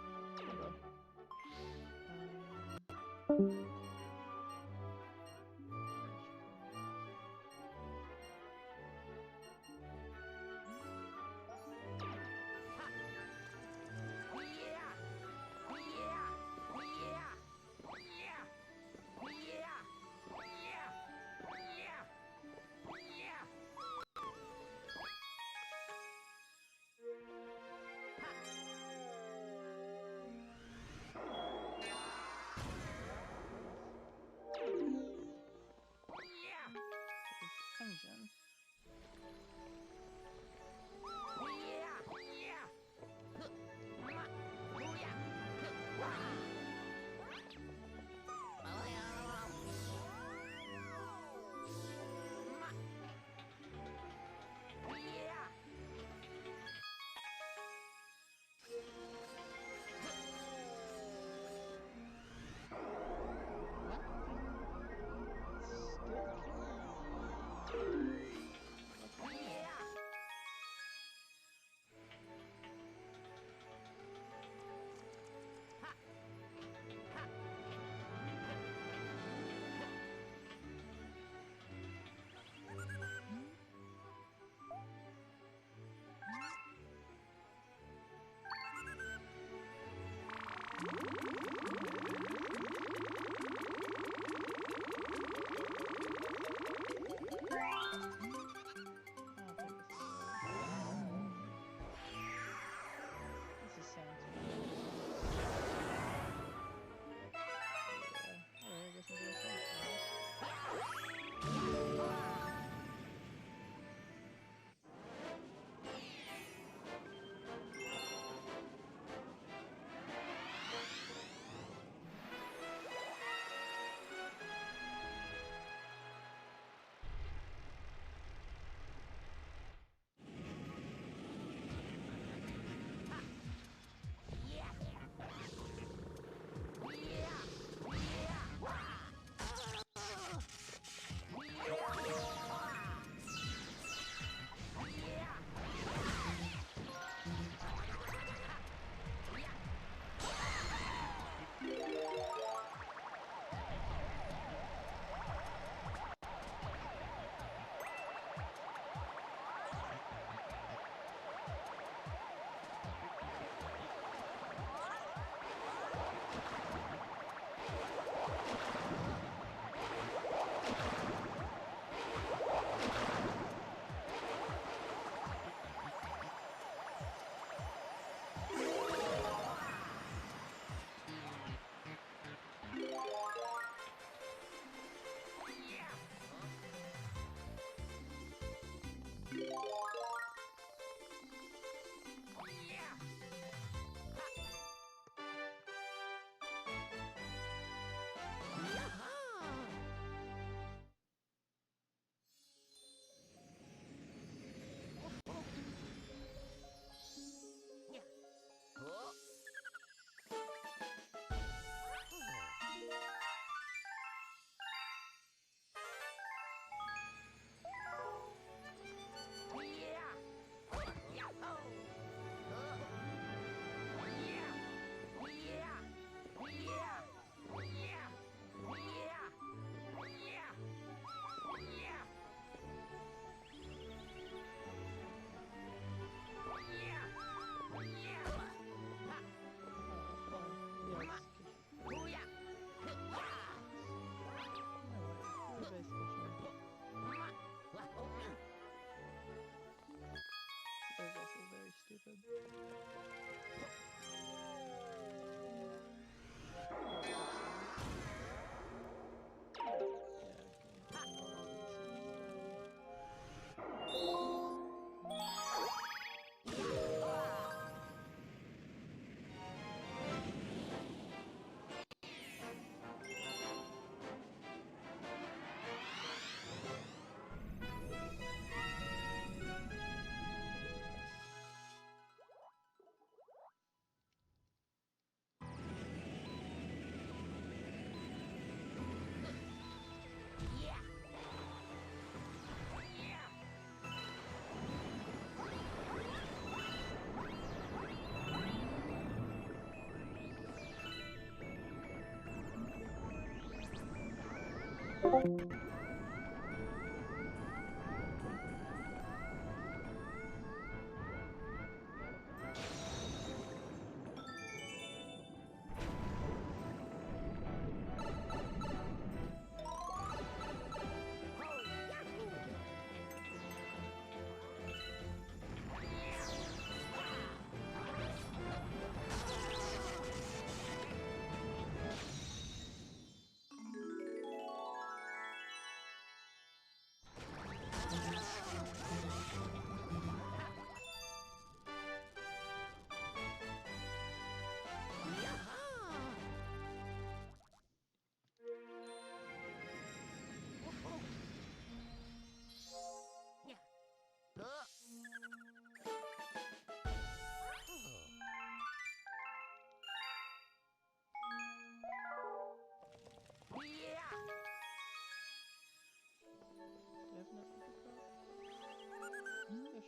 I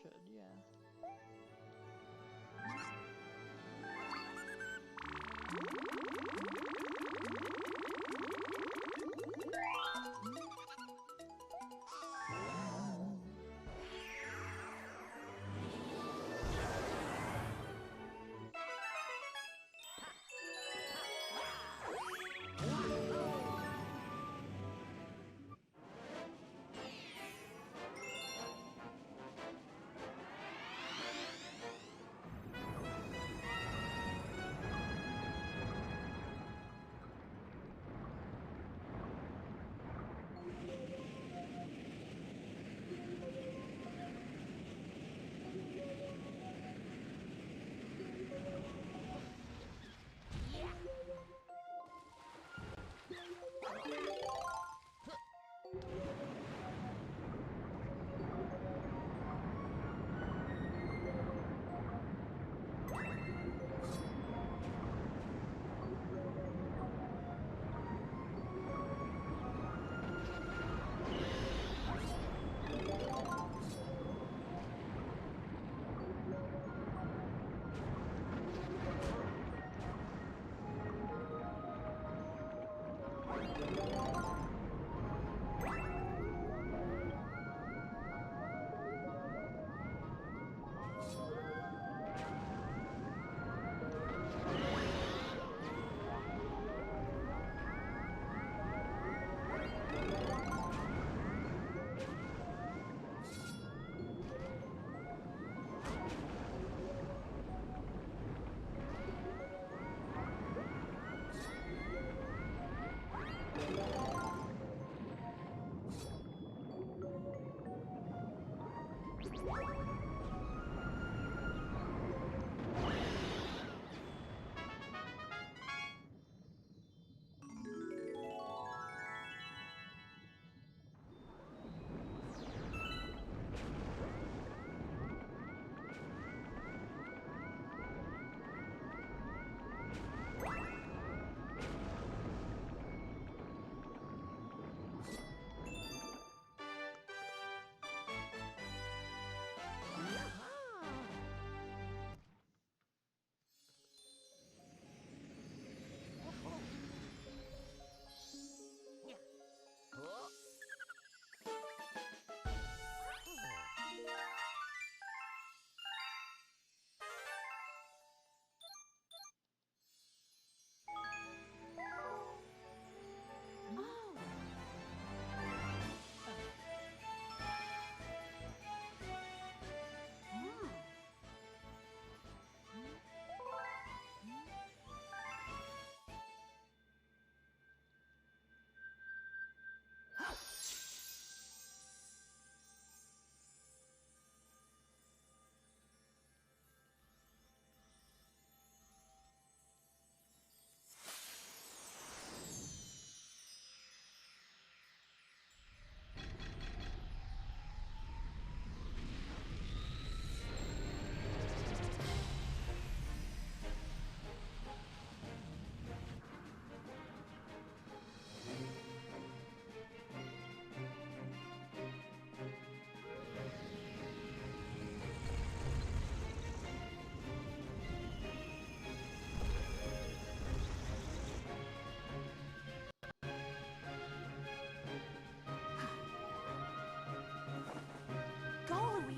should, yeah.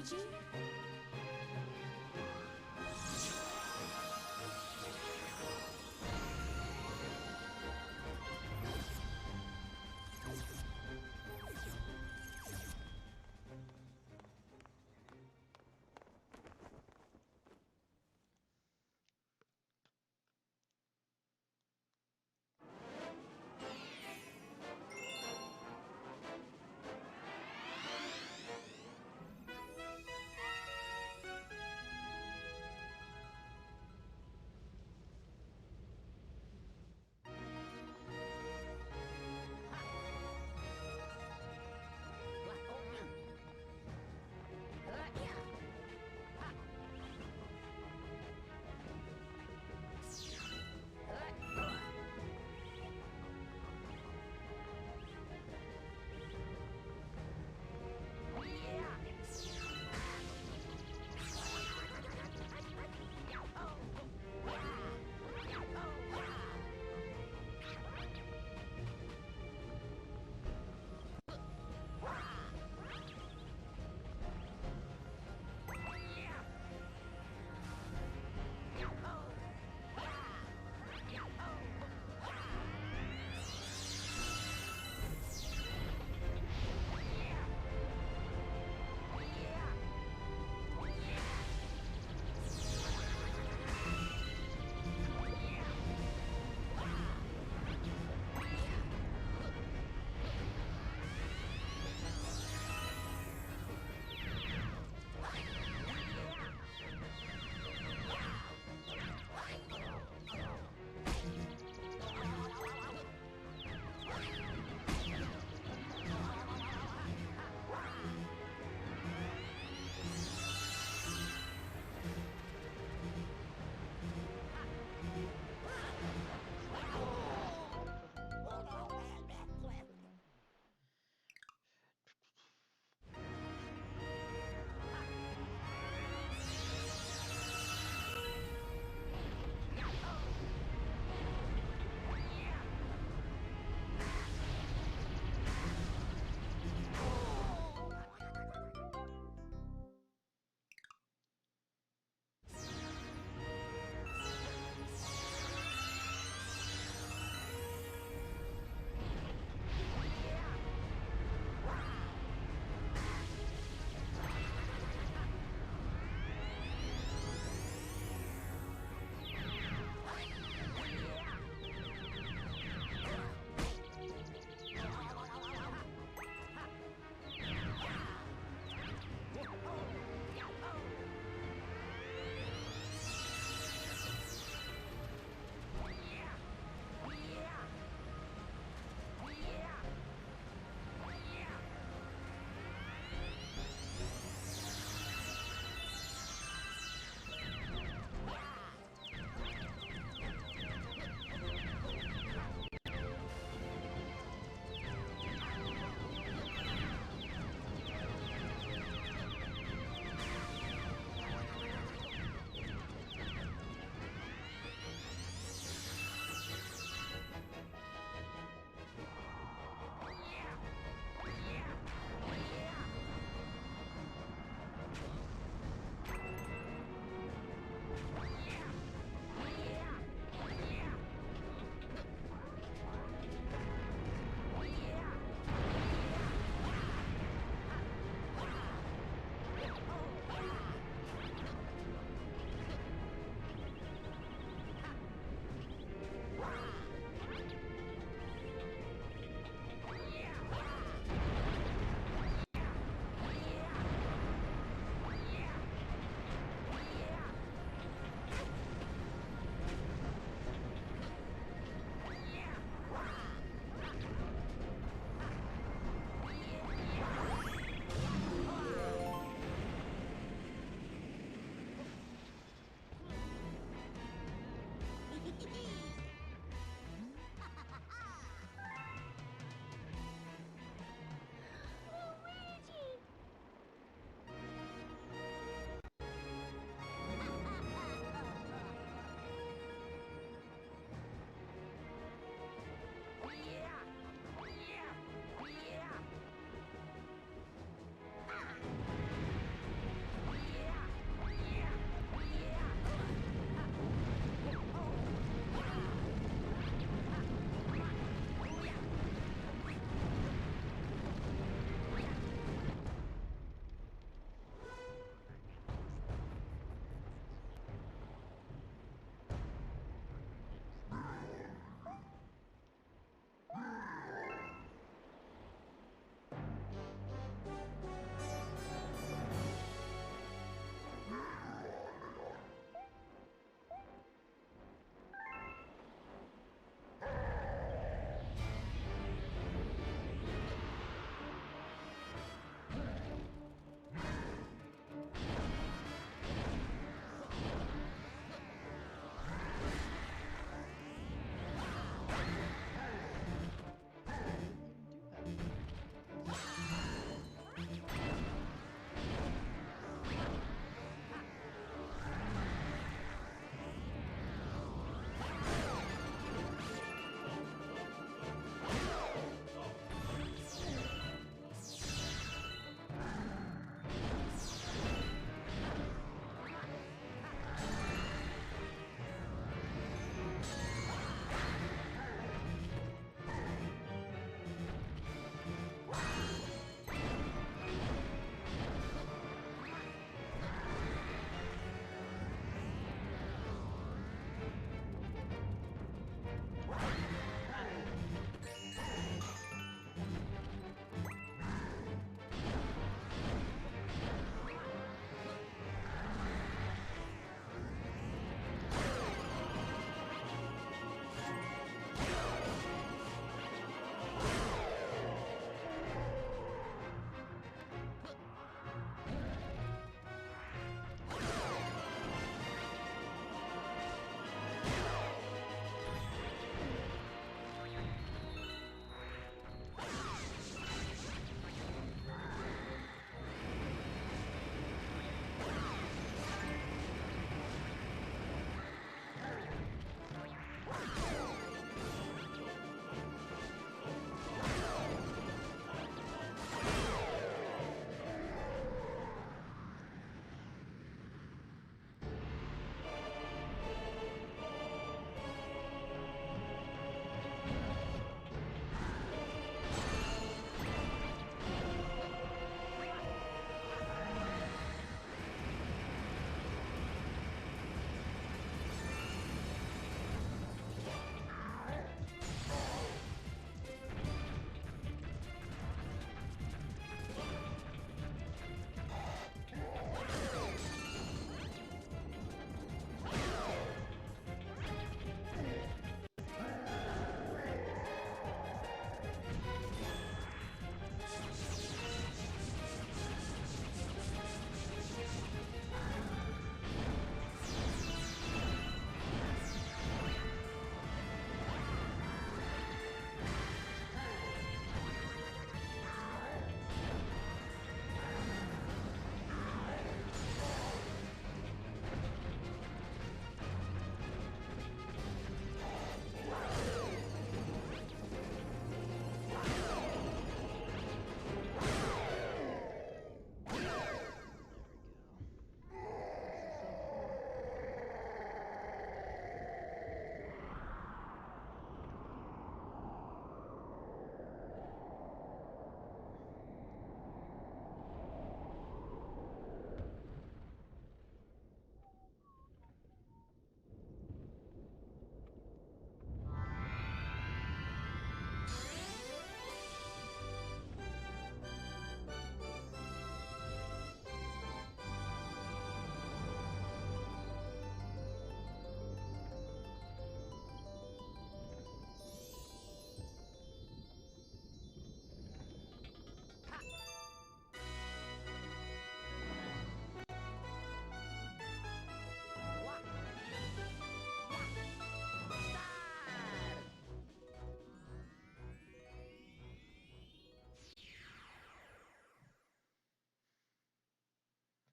SMG